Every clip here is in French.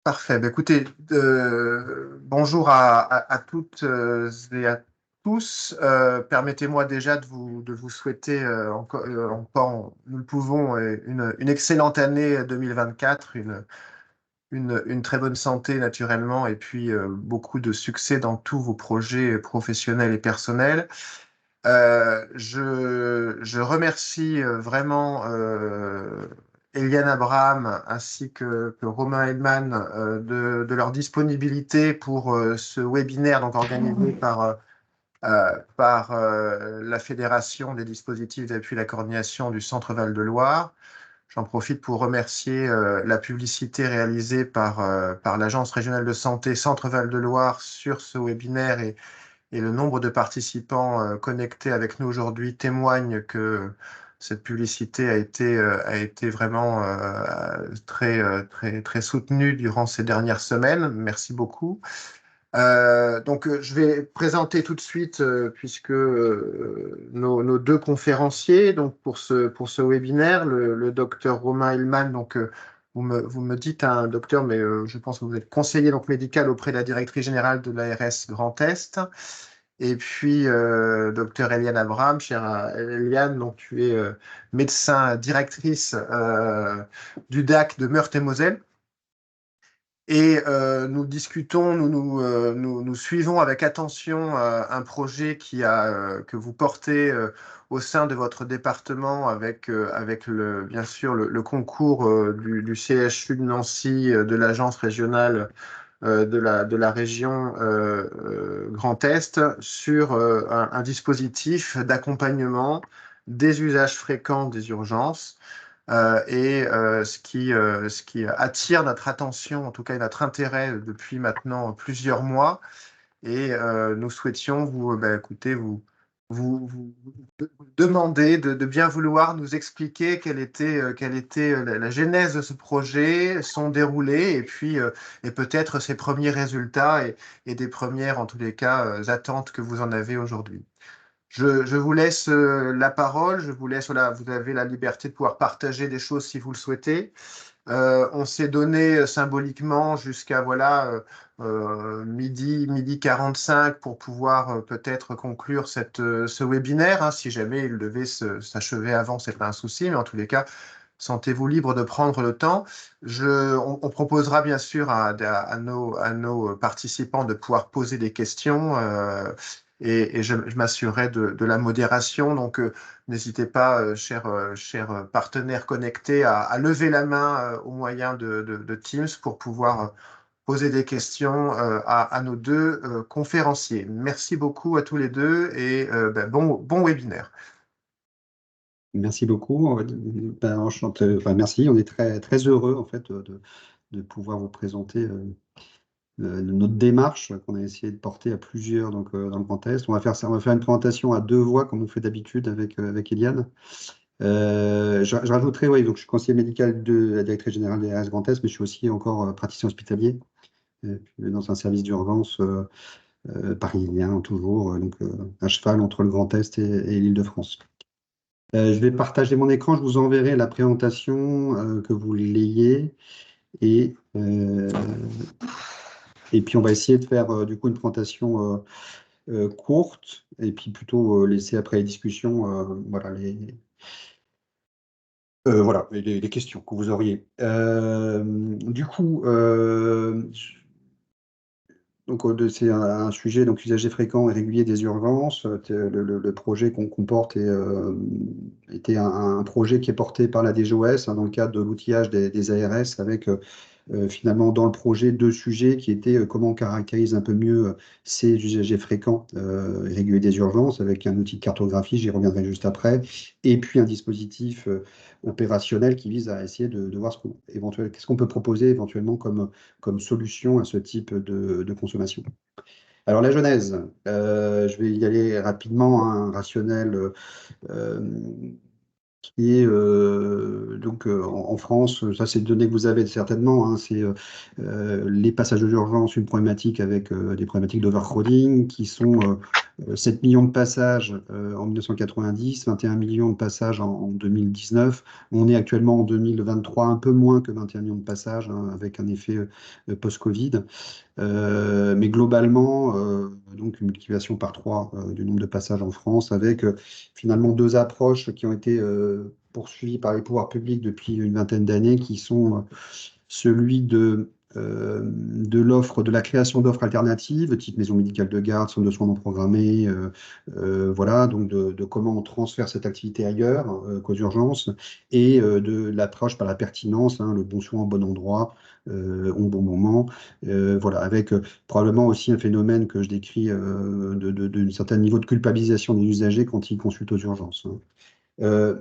Parfait. Ben, écoutez, bonjour à toutes et à tous. Permettez-moi déjà de vous souhaiter encore, nous le pouvons, une excellente année 2024, une très bonne santé naturellement, et puis beaucoup de succès dans tous vos projets professionnels et personnels. Je remercie vraiment Eliane Abraham ainsi que Romain Hedman de leur disponibilité pour ce webinaire donc organisé par la Fédération des dispositifs d'appui à la coordination du Centre Val-de-Loire. J'en profite pour remercier la publicité réalisée par l'Agence régionale de santé Centre Val-de-Loire sur ce webinaire et le nombre de participants connectés avec nous aujourd'hui témoigne que cette publicité a été vraiment très soutenue durant ces dernières semaines. Merci beaucoup. Je vais présenter tout de suite, puisque nos deux conférenciers, donc pour ce webinaire, le docteur Romain Hillman, donc vous me dites un docteur, mais je pense que vous êtes conseiller donc médical auprès de la directrice générale de l'ARS Grand Est. Et puis, docteur Eliane Abraham, chère Eliane, donc tu es médecin directrice du DAC de Meurthe-et-Moselle. Et nous discutons, nous suivons avec attention un projet que vous portez au sein de votre département avec bien sûr le concours du CHU de Nancy, de l'agence régionale de la région Grand Est sur un dispositif d'accompagnement des usages fréquents des urgences. Ce qui attire notre attention, en tout cas notre intérêt depuis maintenant plusieurs mois. Et nous souhaitions vous demander de bien vouloir nous expliquer quelle était la genèse de ce projet, son déroulé, et puis et peut-être ses premiers résultats et des premières, en tous les cas, attentes que vous en avez aujourd'hui. Je vous laisse la parole, je vous laisse, voilà, vous avez la liberté de pouvoir partager des choses si vous le souhaitez. On s'est donné symboliquement jusqu'à midi 45 pour pouvoir peut-être conclure ce webinaire. Hein, si jamais il devait s'achever avant, c'est pas un souci, mais en tous les cas, sentez-vous libre de prendre le temps. On proposera bien sûr à nos participants de pouvoir poser des questions et je m'assurerai de la modération. Donc, n'hésitez pas, chers partenaires connectés, à lever la main au moyen de Teams pour pouvoir poser des questions à nos deux conférenciers. Merci beaucoup à tous les deux et bon webinaire. Merci beaucoup. Enchanté. Enfin, merci. On est très heureux en fait de pouvoir vous présenter notre démarche qu'on a essayé de porter à plusieurs dans le Grand Est. On va faire une présentation à deux voix comme on fait d'habitude avec Eliane. Je rajouterai, oui, donc je suis conseiller médical de la directrice générale des ARS Grand Est, mais je suis aussi encore praticien hospitalier dans un service d'urgence parisien toujours, à cheval entre le Grand Est et l'Île-de-France. Je vais partager mon écran, je vous enverrai la présentation que vous l'ayez et puis on va essayer de faire du coup une présentation courte et puis plutôt laisser après les discussions les questions que vous auriez. C'est un sujet donc usagé fréquent et régulier des urgences. Le projet qu'on comporte était un projet qui est porté par la DGOS dans le cadre de l'outillage des ARS avec finalement dans le projet deux sujets qui étaient comment on caractérise un peu mieux ces usagers fréquents et réguliers des urgences avec un outil de cartographie, j'y reviendrai juste après, et puis un dispositif opérationnel qui vise à essayer de voir qu'est-ce qu'on peut proposer éventuellement comme solution à ce type de consommation. Alors la genèse, je vais y aller rapidement, hein, un rationnel qui est en France, ça c'est des données que vous avez certainement, hein, c'est les passages d'urgence, une problématique avec des problématiques d'overcrowding qui sont 7 millions de passages en 1990, 21 millions de passages en 2019. On est actuellement en 2023 un peu moins que 21 millions de passages, hein, avec un effet post-Covid. Mais globalement, donc une multiplication par 3 du nombre de passages en France, avec finalement deux approches qui ont été poursuivies par les pouvoirs publics depuis une vingtaine d'années, qui sont celui de l'offre, de la création d'offres alternatives, type maison médicale de garde, centre de soins non programmés, voilà, donc de comment on transfère cette activité ailleurs qu'aux urgences, et de l'approche par la pertinence, hein, le bon soin au bon endroit, au bon moment, voilà, avec probablement aussi un phénomène que je décris d'un certain niveau de culpabilisation des usagers quand ils consultent aux urgences, hein. Euh,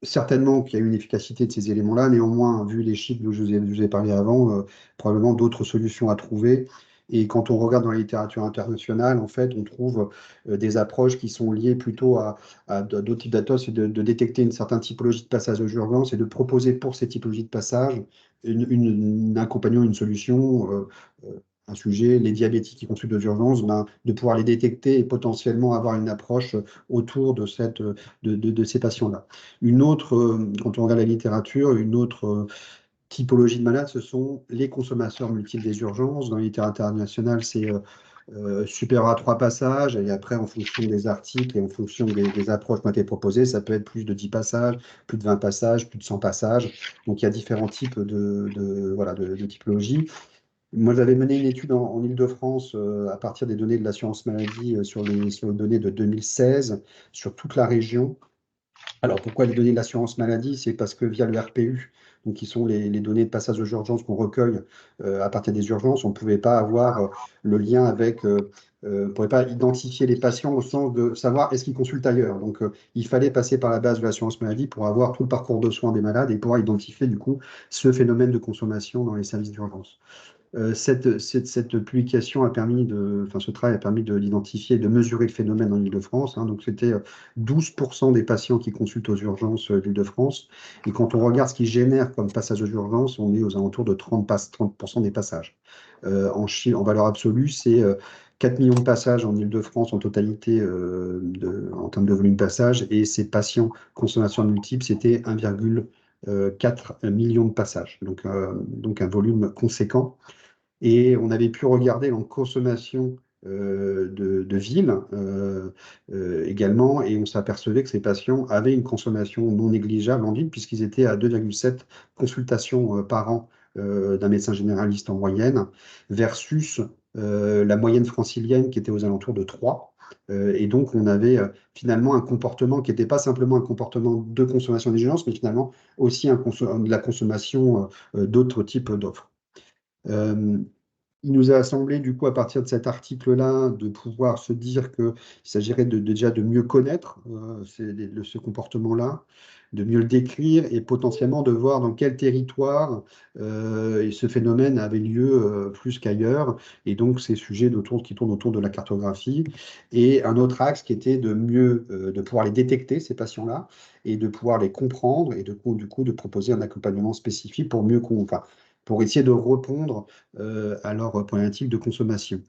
Certainement qu'il y a une efficacité de ces éléments-là, néanmoins, vu les chiffres dont je vous ai parlé avant, probablement d'autres solutions à trouver. Et quand on regarde dans la littérature internationale, en fait, on trouve des approches qui sont liées plutôt à d'autres types d'atos, c'est de détecter une certaine typologie de passage aux urgences et de proposer pour ces typologies de passage un accompagnement, une solution, un sujet, les diabétiques qui consultent aux urgences, ben, de pouvoir les détecter et potentiellement avoir une approche autour de ces patients-là. Une autre, quand on regarde la littérature, une autre typologie de malades, ce sont les consommateurs multiples des urgences. Dans la littérature internationale, c'est supérieur à 3 passages. Et après, en fonction des articles et en fonction des approches qui ont été proposées, ça peut être plus de 10 passages, plus de 20 passages, plus de 100 passages. Donc, il y a différents types voilà, de typologies. Moi, j'avais mené une étude en Île-de-France à partir des données de l'assurance maladie sur les données de 2016 sur toute la région. Alors, pourquoi les données de l'assurance maladie? C'est parce que via le RPU, donc qui sont les données de passage aux urgences qu'on recueille à partir des urgences, on ne pouvait pas avoir le lien avec, on ne pouvait pas identifier les patients au sens de savoir est-ce qu'ils consultent ailleurs. Donc, il fallait passer par la base de l'assurance maladie pour avoir tout le parcours de soins des malades et pouvoir identifier du coup ce phénomène de consommation dans les services d'urgence. Cette publication a permis enfin, ce travail a permis d'identifier et de mesurer le phénomène en Île-de-France, hein. Donc, c'était 12% des patients qui consultent aux urgences d'Île-de-France. Et quand on regarde ce qui génère comme passage aux urgences, on est aux alentours de 30% des passages. En valeur absolue, c'est 4 millions de passages en Île-de-France en totalité en termes de volume de passage. Et ces patients consommation multiple, c'était 1,4 million de passages. Donc un volume conséquent. Et on avait pu regarder en consommation de ville également, et on s'apercevait que ces patients avaient une consommation non négligeable en ville, puisqu'ils étaient à 2,7 consultations par an d'un médecin généraliste en moyenne, versus la moyenne francilienne qui était aux alentours de 3. Et donc, on avait finalement un comportement qui n'était pas simplement un comportement de consommation d'urgence, mais finalement aussi de la consommation d'autres types d'offres. Euh, il nous a semblé, du coup, à partir de cet article-là, de pouvoir se dire qu'il s'agirait déjà de mieux connaître ce comportement-là, de mieux le décrire et potentiellement de voir dans quel territoire et ce phénomène avait lieu plus qu'ailleurs. Et donc, ces sujets qui tournent autour de la cartographie. Et un autre axe qui était de pouvoir les détecter, ces patients-là, et de pouvoir les comprendre et du coup, de proposer un accompagnement spécifique enfin, pour essayer de répondre à leurs problématiques de consommation.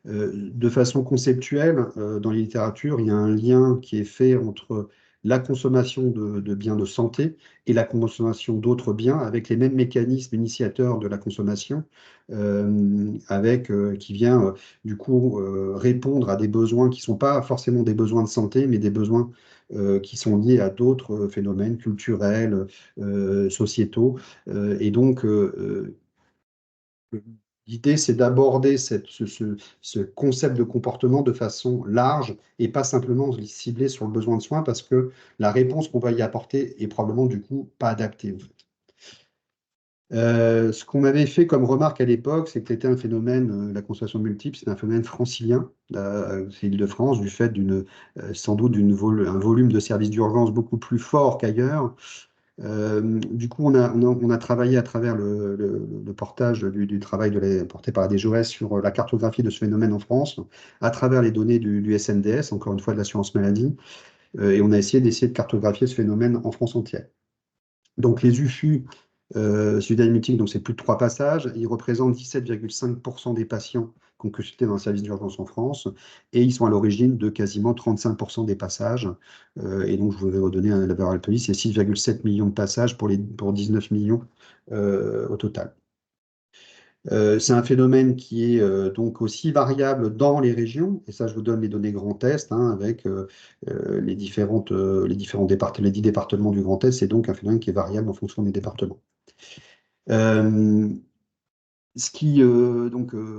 De façon conceptuelle, dans la littérature, il y a un lien qui est fait entre la consommation de biens de santé et la consommation d'autres biens avec les mêmes mécanismes initiateurs de la consommation, qui vient du coup répondre à des besoins qui ne sont pas forcément des besoins de santé, mais des besoins qui sont liés à d'autres phénomènes culturels, sociétaux. Et donc, l'idée, c'est d'aborder ce concept de comportement de façon large et pas simplement ciblé sur le besoin de soins parce que la réponse qu'on va y apporter est probablement du coup pas adaptée, en fait. Ce qu'on avait fait comme remarque à l'époque, c'est que c'était un phénomène, la consommation multiple, c'est un phénomène francilien, c'est l'Île-de-France, du fait sans doute un volume de services d'urgence beaucoup plus fort qu'ailleurs. Du coup, on a travaillé à travers le portage du travail porté par la DGOS sur la cartographie de ce phénomène en France, à travers les données du SNDS, encore une fois de l'assurance maladie, et on a d'essayer de cartographier ce phénomène en France entière. Donc les UFU sud-admitiques, donc c'est plus de 3 passages, ils représentent 17,5% des patients qu'on consulté dans le service d'urgence en France, et ils sont à l'origine de quasiment 35% des passages. Et donc, je voudrais redonner la valeur police, c'est 6,7 millions de passages pour 19 millions au total. C'est un phénomène qui est donc aussi variable dans les régions, et ça je vous donne les données Grand Est, hein, avec les différents départements, les 10 départements du Grand Est, c'est donc un phénomène qui est variable en fonction des départements. Euh,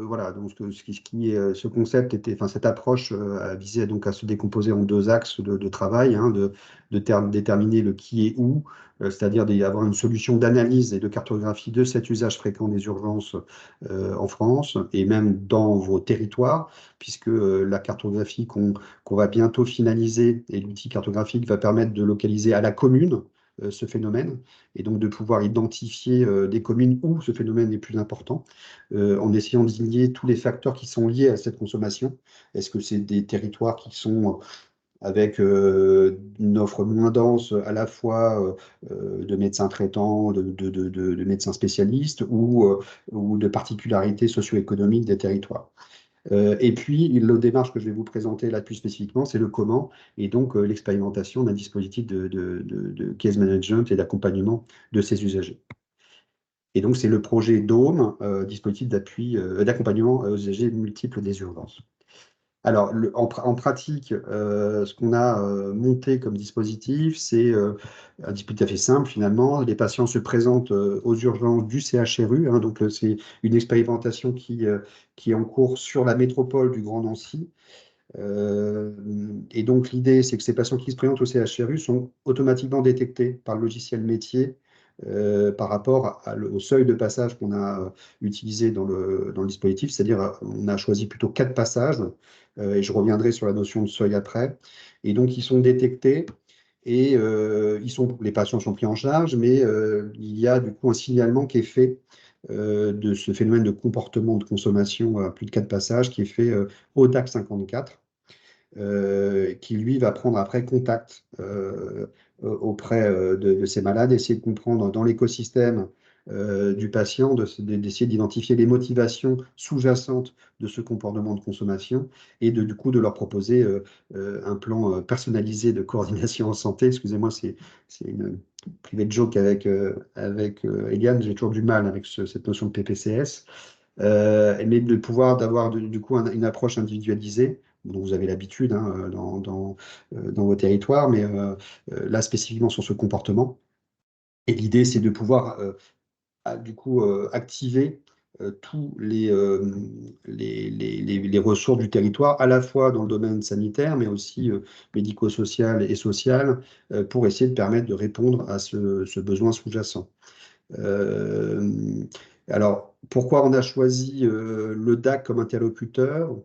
voilà, donc ce concept était, enfin cette approche visait donc à se décomposer en deux axes de travail, hein, de déterminer le qui et où, c'est-à-dire d'avoir une solution d'analyse et de cartographie de cet usage fréquent des urgences en France et même dans vos territoires, puisque la cartographie qu'on va bientôt finaliser et l'outil cartographique va permettre de localiser à la commune ce phénomène, et donc de pouvoir identifier des communes où ce phénomène est plus important, en essayant de lier tous les facteurs qui sont liés à cette consommation. Est-ce que c'est des territoires qui sont avec une offre moins dense à la fois de médecins traitants, de médecins spécialistes ou de particularités socio-économiques des territoires. Et puis, la démarche que je vais vous présenter là plus spécifiquement, c'est le comment, et donc l'expérimentation d'un dispositif de case management et d'accompagnement de ces usagers. Et donc, c'est le projet DOME, dispositif d'accompagnement aux usagers multiples des urgences. Alors, en pratique, ce qu'on a monté comme dispositif, c'est un dispositif assez simple finalement. Les patients se présentent aux urgences du CHRU, hein, donc c'est une expérimentation qui est en cours sur la métropole du Grand Nancy. Et donc, l'idée, c'est que ces patients qui se présentent au CHRU sont automatiquement détectés par le logiciel métier par rapport au seuil de passage qu'on a utilisé dans le dispositif, c'est-à-dire on a choisi plutôt 4 passages, et je reviendrai sur la notion de seuil après. Et donc, ils sont détectés et les patients sont pris en charge, mais il y a du coup un signalement qui est fait de ce phénomène de comportement de consommation à plus de 4 passages qui est fait au DAC 54. Qui lui va prendre après contact auprès de ces malades, essayer de comprendre dans l'écosystème du patient, d'essayer d'identifier les motivations sous-jacentes de ce comportement de consommation et du coup de leur proposer un plan personnalisé de coordination en santé. Excusez-moi, c'est une private joke avec Eliane, j'ai toujours du mal avec cette notion de PPCS. Mais de pouvoir d'avoir du coup une approche individualisée dont vous avez l'habitude hein, dans vos territoires, mais là spécifiquement sur ce comportement. Et l'idée, c'est de pouvoir du coup activer tous les ressources du territoire, à la fois dans le domaine sanitaire, mais aussi médico-social et social, pour essayer de permettre de répondre à ce besoin sous-jacent. Alors, pourquoi on a choisi le DAC comme interlocuteur?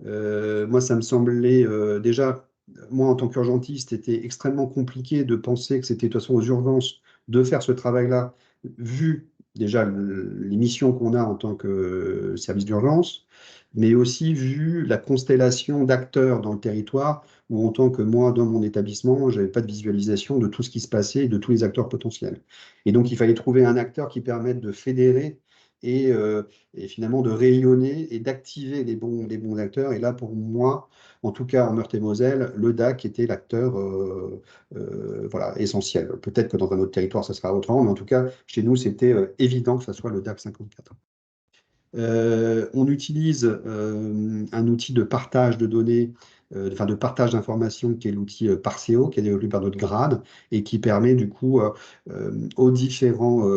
Moi, ça me semblait déjà, moi en tant qu'urgentiste, c'était extrêmement compliqué de penser que c'était de toute façon aux urgences de faire ce travail-là, vu déjà les missions qu'on a en tant que service d'urgence, mais aussi vu la constellation d'acteurs dans le territoire, où en tant que moi, dans mon établissement, je n'avais pas de visualisation de tout ce qui se passait et de tous les acteurs potentiels. Et donc, il fallait trouver un acteur qui permette de fédérer et finalement de rayonner et d'activer les bons acteurs. Et là, pour moi, en tout cas en Meurthe-et-Moselle, le DAC était l'acteur voilà, essentiel. Peut-être que dans un autre territoire, ça sera autrement, mais en tout cas, chez nous, c'était évident que ce soit le DAC 54. On utilise un outil de partage de données, enfin de partage d'informations, qui est l'outil Parseo, qui est développé par notre grade, et qui permet du coup aux différents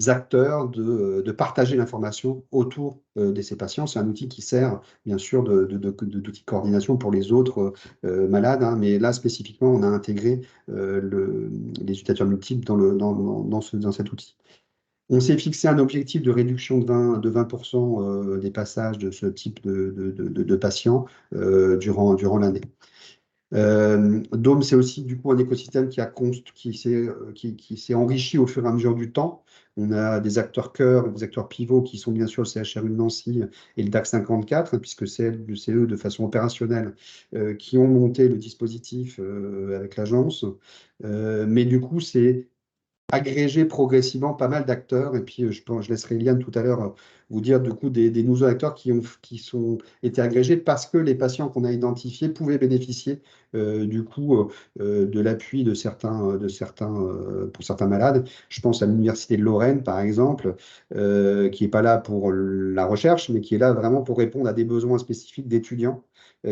acteurs de partager l'information autour de ces patients. C'est un outil qui sert bien sûr d'outil de coordination pour les autres malades, hein, mais là spécifiquement, on a intégré les utilisateurs multiples dans cet outil. On s'est fixé un objectif de réduction de 20% des passages de ce type de patients durant l'année. Dome, c'est aussi du coup un écosystème qui s'est enrichi au fur et à mesure du temps. On a des acteurs cœurs, des acteurs pivots qui sont bien sûr le CHRU de Nancy et le DAC 54, puisque c'est eux de façon opérationnelle qui ont monté le dispositif avec l'agence. Mais du coup, c'est agrégé progressivement pas mal d'acteurs. Et puis, je laisserai Eliane tout à l'heure vous dire du coup des nouveaux acteurs qui sont été agrégés parce que les patients qu'on a identifiés pouvaient bénéficier du coup de l'appui pour certains malades. Je pense à l'Université de Lorraine, par exemple, qui n'est pas là pour la recherche, mais qui est là vraiment pour répondre à des besoins spécifiques d'étudiants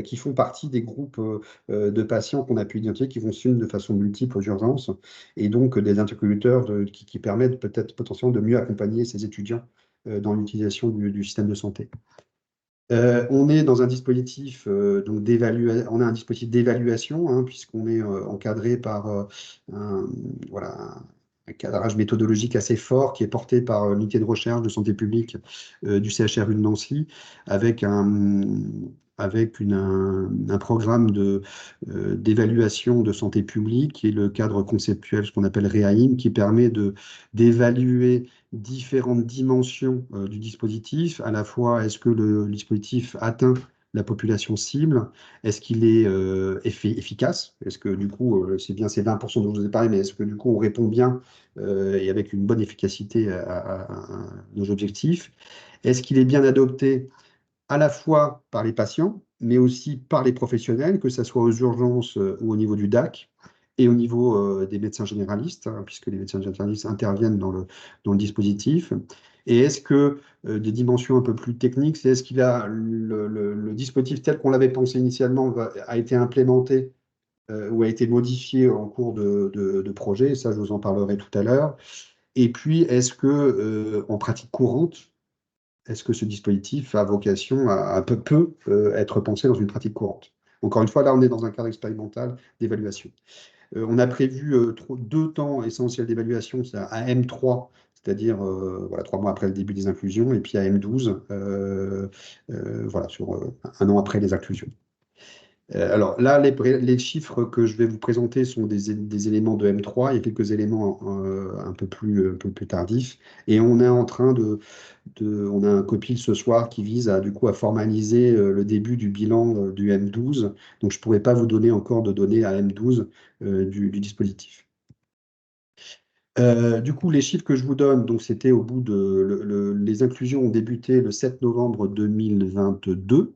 qui font partie des groupes de patients qu'on a pu identifier qui vont se de façon multiple aux urgences et donc des interlocuteurs qui permettent peut-être potentiellement de mieux accompagner ces étudiants dans l'utilisation du système de santé. On est dans un dispositif on a un dispositif d'évaluation hein, puisqu'on est encadré par voilà, un cadrage méthodologique assez fort qui est porté par l'unité de recherche de santé publique du CHRU de Nancy avec un programme d'évaluation de santé publique qui est le cadre conceptuel, ce qu'on appelle REAIM, qui permet d'évaluer différentes dimensions du dispositif. À la fois, est-ce que le dispositif atteint la population cible? Est-ce qu'il est efficace? Est-ce que du coup, c'est bien ces 20% dont je vous ai parlé, mais est-ce que du coup, on répond bien et avec une bonne efficacité à nos objectifs? Est-ce qu'il est bien adopté à la fois par les patients, mais aussi par les professionnels, que ce soit aux urgences ou au niveau du DAC, et au niveau des médecins généralistes, hein, puisque les médecins généralistes interviennent dans le dispositif. Et est-ce que des dimensions un peu plus techniques, c'est est-ce qu'il a le dispositif tel qu'on l'avait pensé initialement a été implémenté ou a été modifié en cours de projet, ça je vous en parlerai tout à l'heure. Et puis, est-ce que en pratique courante, est-ce que ce dispositif a vocation à peut être pensé dans une pratique courante? Encore une fois, là, on est dans un cadre expérimental d'évaluation. On a prévu 2 temps essentiels d'évaluation, c'est à M3, c'est-à-dire voilà, 3 mois après le début des inclusions, et puis à M12, voilà, sur un an après les inclusions. Alors là, les chiffres que je vais vous présenter sont des éléments de M3. Il y a quelques éléments un peu plus tardifs. Et on est en train on a un copil ce soir qui vise du coup, à formaliser le début du bilan du M12. Donc, je ne pourrais pas vous donner encore de données à M12 du dispositif. Du coup, les chiffres que je vous donne, donc c'était au bout les inclusions ont débuté le 7 novembre 2022.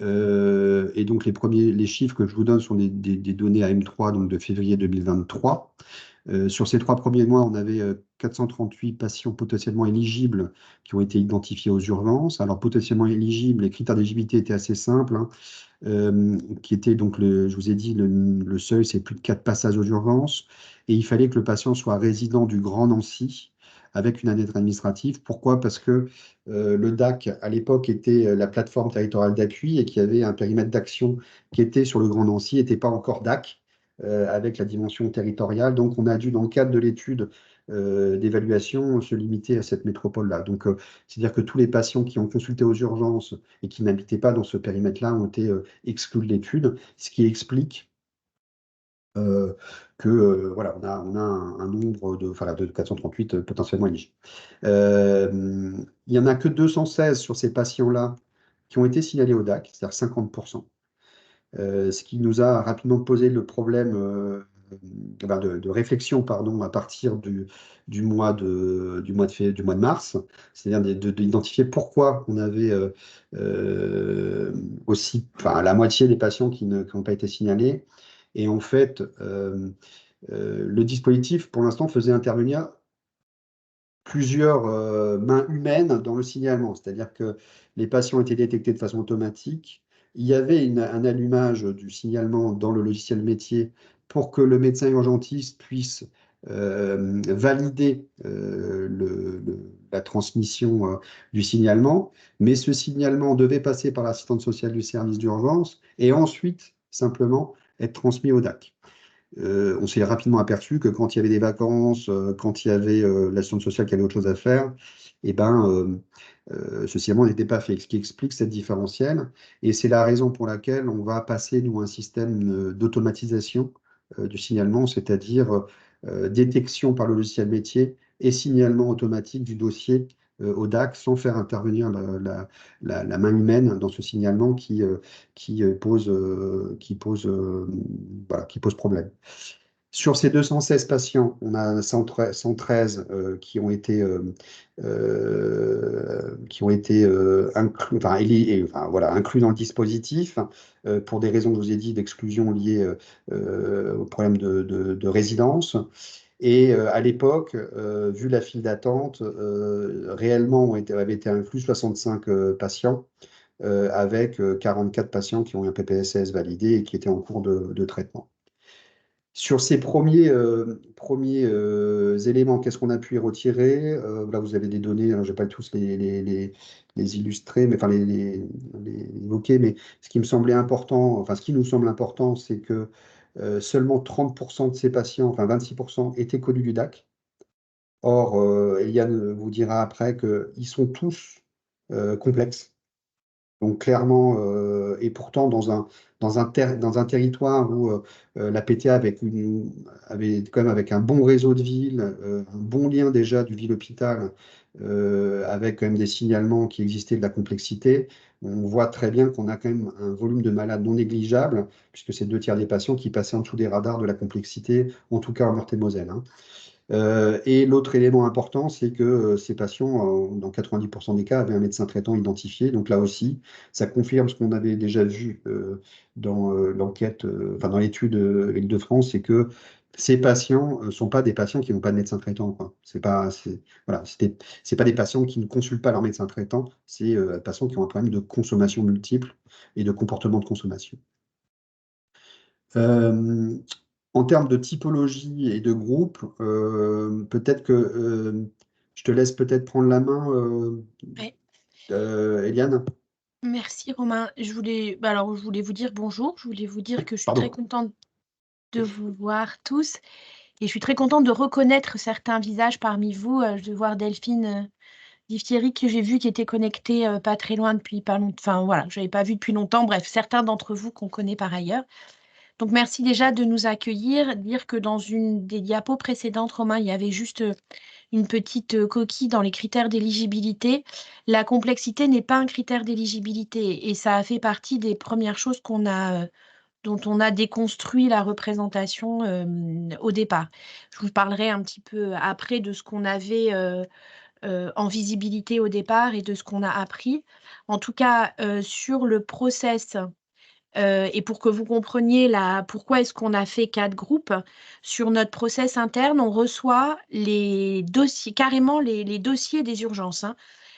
Et donc, les chiffres que je vous donne sont des données à M3, donc de février 2023. Sur ces 3 premiers mois, on avait 438 patients potentiellement éligibles qui ont été identifiés aux urgences. Alors, potentiellement éligibles, les critères d'éligibilité étaient assez simples, hein, qui était donc, je vous ai dit, le seuil, c'est plus de 4 passages aux urgences. Et il fallait que le patient soit résident du Grand Nancy avec une année administrative. Pourquoi? Parce que le DAC, à l'époque, était la plateforme territoriale d'appui et qui avait un périmètre d'action qui était sur le Grand Nancy, n'était pas encore DAC, avec la dimension territoriale. Donc, on a dû, dans le cadre de l'étude d'évaluation, se limiter à cette métropole-là. Donc, c'est-à-dire que tous les patients qui ont consulté aux urgences et qui n'habitaient pas dans ce périmètre-là ont été exclus de l'étude, ce qui explique que voilà, on a un nombre voilà, de 438 potentiellement éligibles. Il n'y en a que 216 sur ces patients-là qui ont été signalés au DAC, c'est-à-dire 50%. Ce qui nous a rapidement posé le problème de réflexion pardon, à partir du mois de mars, c'est-à-dire d'identifier pourquoi on avait aussi la moitié des patients qui n'ont pas été signalés. Et en fait, le dispositif, pour l'instant, faisait intervenir plusieurs mains humaines dans le signalement, c'est-à-dire que les patients étaient détectés de façon automatique. Il y avait un allumage du signalement dans le logiciel métier pour que le médecin urgentiste puisse valider la transmission du signalement, mais ce signalement devait passer par l'assistante sociale du service d'urgence et ensuite simplement être transmis au DAC. On s'est rapidement aperçu que quand il y avait des vacances, quand il y avait l'assistance sociale qui avait autre chose à faire, eh ben, ce signalement n'était pas fait, ce qui explique cette différentielle. Et c'est la raison pour laquelle on va passer, nous, un système d'automatisation du signalement, c'est-à-dire détection par le logiciel métier et signalement automatique du dossier au DAC sans faire intervenir la main humaine dans ce signalement qui pose problème. Sur ces 216 patients, on a 113 qui ont été inclus, enfin, voilà, inclus dans le dispositif pour des raisons que je vous ai dit d'exclusion liées au problème de résidence. Et à l'époque, vu la file d'attente, réellement avaient été inclus 65 patients avec 44 patients qui ont eu un PPSS validé et qui étaient en cours de traitement. Sur ces premiers éléments, qu'est-ce qu'on a pu y retirer? Là, vous avez des données, hein, je ne vais pas tous les illustrer, mais enfin les évoquer, mais ce qui me semblait important, enfin ce qui nous semble important, c'est que seulement 30% de ces patients, enfin 26%, étaient connus du DAC. Or, Eliane vous dira après qu'ils sont tous complexes. Donc clairement, et pourtant dans un territoire où la PTA avait quand même avec un bon réseau de ville, un bon lien déjà du ville-hôpital, avec quand même des signalements qui existaient de la complexité, on voit très bien qu'on a quand même un volume de malades non négligeable, puisque c'est 2 tiers des patients qui passaient en dessous des radars de la complexité, en tout cas en Meurthe-et-Moselle, hein. Et l'autre élément important, c'est que ces patients, dans 90% des cas, avaient un médecin traitant identifié. Donc là aussi, ça confirme ce qu'on avait déjà vu dans l'enquête, enfin dans l'étude Île-de-France, c'est que ces patients ne sont pas des patients qui n'ont pas de médecin traitant, quoi. Voilà, c'est pas des patients qui ne consultent pas leur médecin traitant, c'est des patients qui ont un problème de consommation multiple et de comportement de consommation. Euh, En termes de typologie et de groupe, peut-être que je te laisse peut-être prendre la main, Ouais. Eliane. Merci Romain. Alors, je voulais vous dire bonjour. Je voulais vous dire que je suis très Pardon. contente de vous voir tous et je suis très contente de reconnaître certains visages parmi vous, de voir Delphine Diftieri que j'ai vu qui était connectée pas très loin depuis pas longtemps. Enfin voilà, je n'avais pas vu depuis longtemps. Bref, certains d'entre vous qu'on connaît par ailleurs. Donc merci déjà de nous accueillir. Dire que dans une des diapos précédentes, Romain, il y avait juste une petite coquille dans les critères d'éligibilité. La complexité n'est pas un critère d'éligibilité et ça a fait partie des premières choses dont on a déconstruit la représentation au départ. Je vous parlerai un petit peu après de ce qu'on avait en visibilité au départ et de ce qu'on a appris. En tout cas, sur le process, et pour que vous compreniez pourquoi est-ce qu'on a fait 4 groupes, sur notre process interne, on reçoit les dossiers, carrément les dossiers des urgences, hein.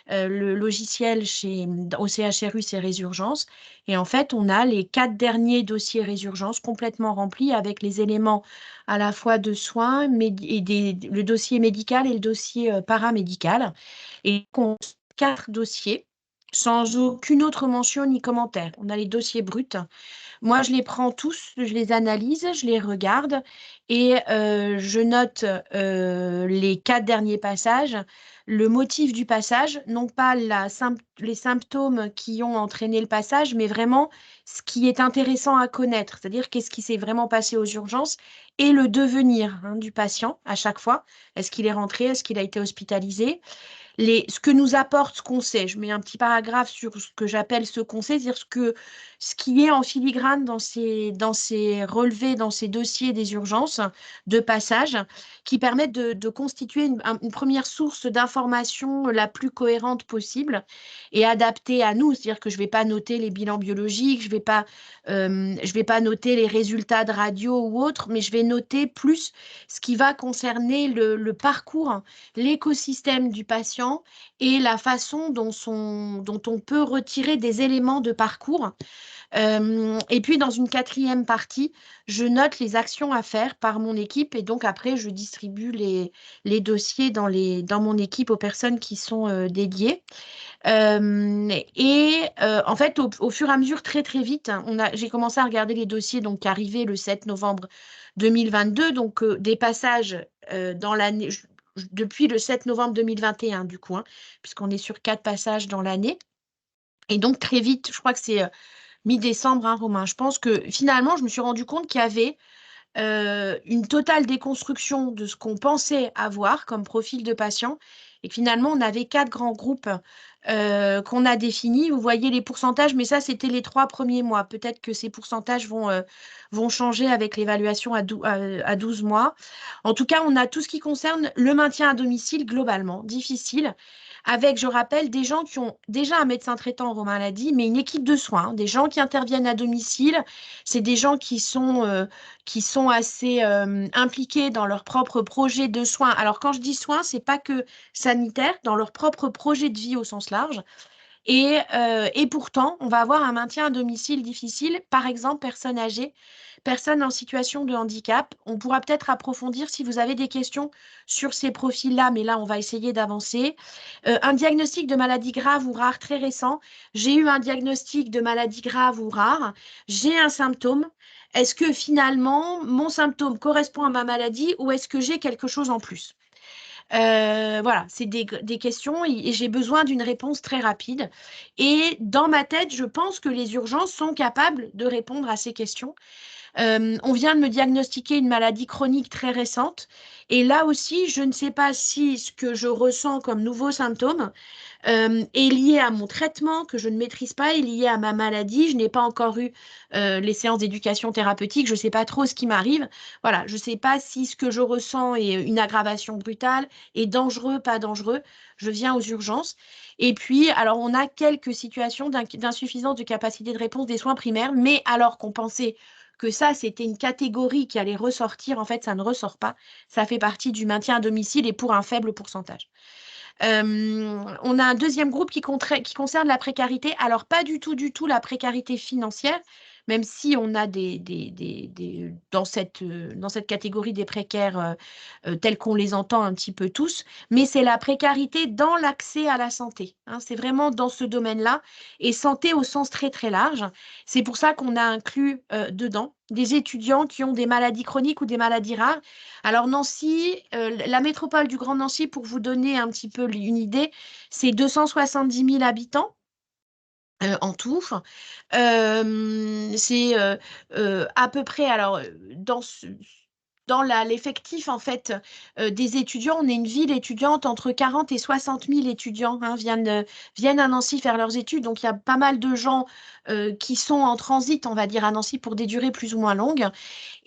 Le logiciel au CHRU, c'est Résurgence. Et en fait, on a les 4 derniers dossiers Résurgence complètement remplis avec les éléments à la fois de soins, le dossier médical et le dossier paramédical. Et on a 4 dossiers sans aucune autre mention ni commentaire. On a les dossiers bruts. Moi, je les prends tous, je les analyse, je les regarde et je note les 4 derniers passages, le motif du passage, non pas les symptômes qui ont entraîné le passage, mais vraiment ce qui est intéressant à connaître, c'est-à-dire qu'est-ce qui s'est vraiment passé aux urgences et le devenir, hein, du patient à chaque fois. Est-ce qu'il est rentré? Est-ce qu'il a été hospitalisé? Ce que nous apporte ce qu'on sait. Je mets un petit paragraphe sur ce que j'appelle ce qu'on sait, c'est-à-dire ce qui est en filigrane dans ces relevés, dans ces dossiers des urgences de passage, qui permettent de constituer une première source d'information la plus cohérente possible et adaptée à nous. C'est-à-dire que je ne vais pas noter les bilans biologiques, je vais pas noter les résultats de radio ou autres, mais je vais noter plus ce qui va concerner le parcours, l'écosystème du patient et la façon dont on peut retirer des éléments de parcours. Et puis, dans une 4e partie, je note les actions à faire par mon équipe et donc après, je distribue les dossiers dans mon équipe aux personnes qui sont dédiées. En fait, au fur et à mesure, très très vite, hein, j'ai commencé à regarder les dossiers donc, qui arrivaient le 7 novembre 2022, donc des passages dans l'année, depuis le 7 novembre 2021, du coup, hein, puisqu'on est sur 4 passages dans l'année. Et donc, très vite, je crois que c'est mi-décembre, hein, Romain, je pense que finalement, je me suis rendu compte qu'il y avait une totale déconstruction de ce qu'on pensait avoir comme profil de patient et que finalement, on avait 4 grands groupes qu'on a définis. Vous voyez les pourcentages, mais ça, c'était les 3 premiers mois. Peut-être que ces pourcentages vont changer avec l'évaluation à 12 mois. En tout cas, on a tout ce qui concerne le maintien à domicile globalement, difficile, avec, je rappelle, des gens qui ont déjà un médecin traitant, Romain l'a dit, mais une équipe de soins, hein, des gens qui interviennent à domicile. C'est des gens qui sont assez impliqués dans leur propre projet de soins. Alors, quand je dis soins, c'est pas que sanitaire, dans leur propre projet de vie au sens large. Et pourtant, on va avoir un maintien à domicile difficile, par exemple, personnes âgées, personnes en situation de handicap. On pourra peut-être approfondir si vous avez des questions sur ces profils-là, mais là, on va essayer d'avancer. Un diagnostic de maladie grave ou rare très récent. J'ai eu un diagnostic de maladie grave ou rare. J'ai un symptôme. Est-ce que finalement, mon symptôme correspond à ma maladie ou est-ce que j'ai quelque chose en plus? Voilà, c'est des questions et j'ai besoin d'une réponse très rapide. Et dans ma tête, je pense que les urgences sont capables de répondre à ces questions. On vient de me diagnostiquer une maladie chronique très récente. Et là aussi, je ne sais pas si ce que je ressens comme nouveaux symptômes est lié à mon traitement que je ne maîtrise pas, est lié à ma maladie. Je n'ai pas encore eu les séances d'éducation thérapeutique. Je ne sais pas trop ce qui m'arrive. Voilà, je ne sais pas si ce que je ressens est une aggravation brutale, est dangereux, pas dangereux. Je viens aux urgences. Et puis, alors, on a quelques situations d'insuffisance de capacité de réponse des soins primaires, mais alors qu'on pensait que ça, c'était une catégorie qui allait ressortir, en fait, ça ne ressort pas. Ça fait partie du maintien à domicile et pour un faible pourcentage. On a un deuxième groupe qui concerne la précarité. Alors, pas du tout la précarité financière, même si on a dans cette catégorie des précaires tels qu'on les entend un petit peu tous, mais c'est la précarité dans l'accès à la santé. Hein, c'est vraiment dans ce domaine-là, et santé au sens très très large. C'est pour ça qu'on a inclus dedans des étudiants qui ont des maladies chroniques ou des maladies rares. Alors Nancy, la métropole du Grand Nancy, pour vous donner un petit peu une idée, c'est 270 000 habitants. En tout. C'est à peu près, alors, dans l'effectif en fait des étudiants, on est une ville étudiante, entre 40 et 60 000 étudiants hein, viennent à Nancy faire leurs études. Donc il y a pas mal de gens qui sont en transit, on va dire, à Nancy pour des durées plus ou moins longues.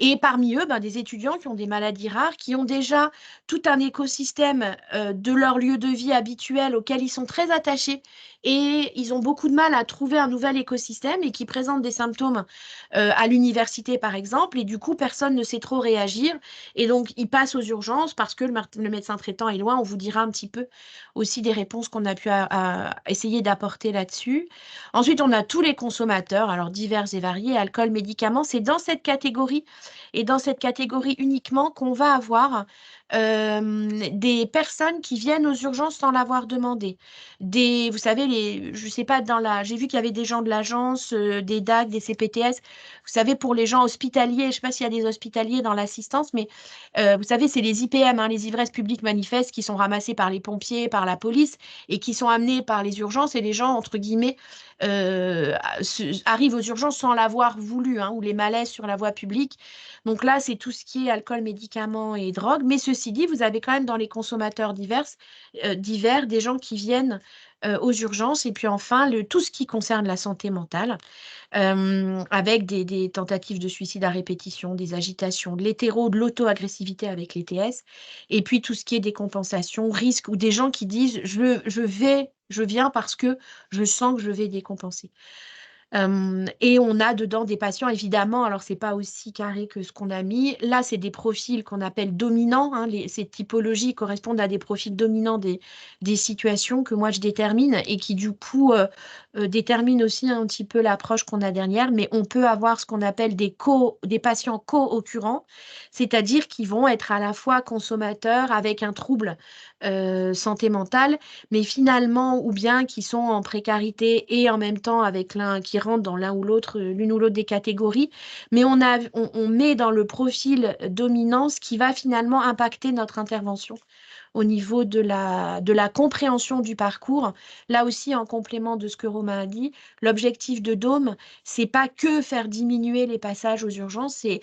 Et parmi eux, des étudiants qui ont des maladies rares, qui ont déjà tout un écosystème de leur lieu de vie habituel auquel ils sont très attachés. Et ils ont beaucoup de mal à trouver un nouvel écosystème et qui présentent des symptômes à l'université, par exemple. Et du coup, personne ne sait trop réagir. Et donc, ils passent aux urgences parce que le médecin traitant est loin. On vous dira un petit peu aussi des réponses qu'on a pu essayer d'apporter là-dessus. Ensuite, on a tous les consommateurs, alors divers et variés, alcool, médicaments. C'est dans cette catégorie et dans cette catégorie uniquement qu'on va avoir des personnes qui viennent aux urgences sans l'avoir demandé. Vous savez, je sais pas, j'ai vu qu'il y avait des gens de l'agence, des DAC, des CPTS. Vous savez, pour les gens hospitaliers, je sais pas s'il y a des hospitaliers dans l'assistance, mais vous savez, c'est les IPM, hein, les ivresses publiques manifestes, qui sont ramassées par les pompiers, par la police, et qui sont amenées par les urgences, et les gens, entre guillemets, arrivent aux urgences sans l'avoir voulu, hein, ou les malaises sur la voie publique. Donc là, c'est tout ce qui est alcool, médicaments et drogue. Mais ceci dit, vous avez quand même dans les consommateurs divers des gens qui viennent aux urgences. Et puis enfin, tout ce qui concerne la santé mentale, avec des tentatives de suicide à répétition, des agitations, de de l'auto-agressivité avec les TS, et puis tout ce qui est décompensation, risque, ou des gens qui disent je viens parce que je sens que je vais décompenser. Et on a dedans des patients, évidemment, alors c'est pas aussi carré que ce qu'on a mis. Là, c'est des profils qu'on appelle dominants. Hein, ces typologies correspondent à des profils dominants des situations que moi je détermine et qui du coup déterminent aussi un petit peu l'approche qu'on a derrière. Mais on peut avoir ce qu'on appelle des patients co-occurrents, c'est-à-dire qui vont être à la fois consommateurs avec un trouble santé mentale, mais finalement, ou bien qui sont en précarité et en même temps avec qui rentrent dans l'une ou l'autre des catégories, mais on met dans le profil dominant ce qui va finalement impacter notre intervention au niveau de la compréhension du parcours. Là aussi, en complément de ce que Romain a dit, l'objectif de Dôme, c'est pas que faire diminuer les passages aux urgences, c'est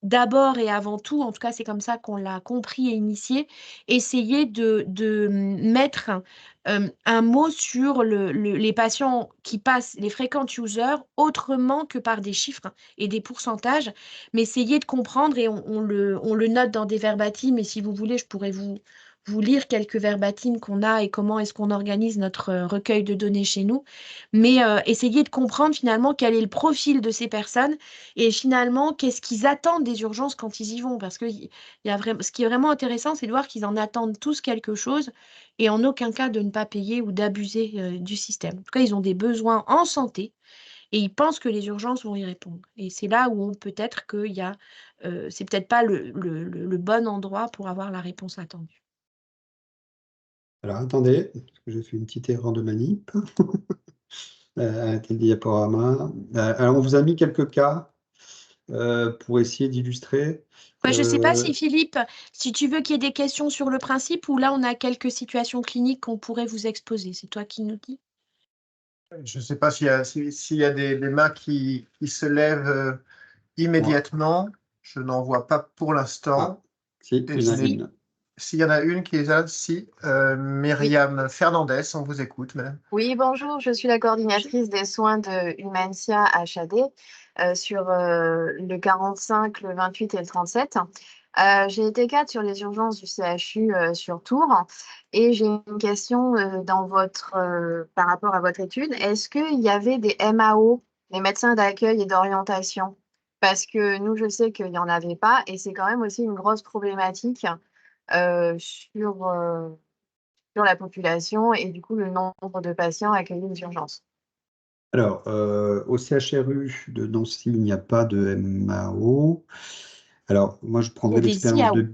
d'abord et avant tout, en tout cas c'est comme ça qu'on l'a compris et initié, essayer de mettre un mot sur les patients qui passent, les frequent users, autrement que par des chiffres et des pourcentages, mais essayer de comprendre, et on le note dans des verbatims, et si vous voulez, je pourrais vous lire quelques verbatims qu'on a et comment est-ce qu'on organise notre recueil de données chez nous, mais essayer de comprendre finalement quel est le profil de ces personnes et finalement qu'est-ce qu'ils attendent des urgences quand ils y vont. Parce que ce qui est vraiment intéressant, c'est de voir qu'ils en attendent tous quelque chose et en aucun cas de ne pas payer ou d'abuser du système. En tout cas, ils ont des besoins en santé et ils pensent que les urgences vont y répondre. Et c'est là où peut-être qu'il y a, c'est peut-être pas le bon endroit pour avoir la réponse attendue. Alors, attendez, parce que j'ai fait une petite erreur de manip. Arrêtez le diaporama. Alors, on vous a mis quelques cas pour essayer d'illustrer. Je ne sais pas si Philippe, si tu veux qu'il y ait des questions sur le principe ou là on a quelques situations cliniques qu'on pourrait vous exposer. C'est toi qui nous dis. Je ne sais pas s'il y a des mains qui se lèvent immédiatement. Je n'en vois pas pour l'instant. Si, il y en a une. S'il y en a une qui est là, si. Myriam Fernandez, on vous écoute, madame. Oui, bonjour, je suis la coordinatrice des soins de Humancia HAD sur le 45, le 28 et le 37. J'ai été cadre sur les urgences du CHU sur Tours et j'ai une question par rapport à votre étude. Est-ce qu'il y avait des MAO, les médecins d'accueil et d'orientation? Parce que nous, je sais qu'il n'y en avait pas et c'est quand même aussi une grosse problématique sur la population et du coup le nombre de patients accueillis aux urgences. Alors, au CHRU de Nancy, il n'y a pas de MAO. Alors, moi, je prendrais l'expérience de...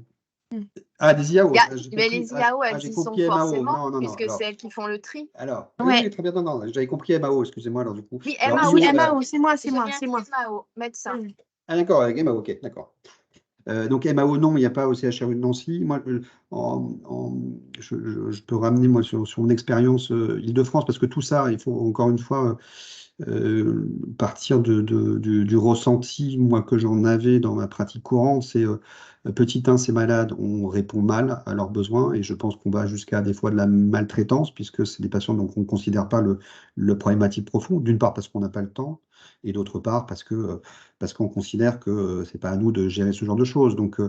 Ah, des IAO. Mais les IAO, elles y sont forcément, non, puisque alors, c'est elles qui font le tri. Alors, Ouais. oui, très bien, non, j'avais compris MAO, excusez-moi, alors du coup. Oui, Alors, MAO, MAO, c'est moi. MAO, médecin. Ah, d'accord, avec MAO, ok, d'accord. Donc MAO, non, il n'y a pas au CHRU de Nancy. Moi, je peux ramener moi, sur mon expérience Île-de-France, parce que tout ça, il faut encore une fois partir du ressenti, moi, que j'en avais dans ma pratique courante. C'est petit 1, c'est malade, on répond mal à leurs besoins, et je pense qu'on va jusqu'à des fois de la maltraitance, puisque c'est des patients dont on ne considère pas le problématique profond, d'une part parce qu'on n'a pas le temps, et d'autre part parce qu'on considère que c'est pas à nous de gérer ce genre de choses. Donc,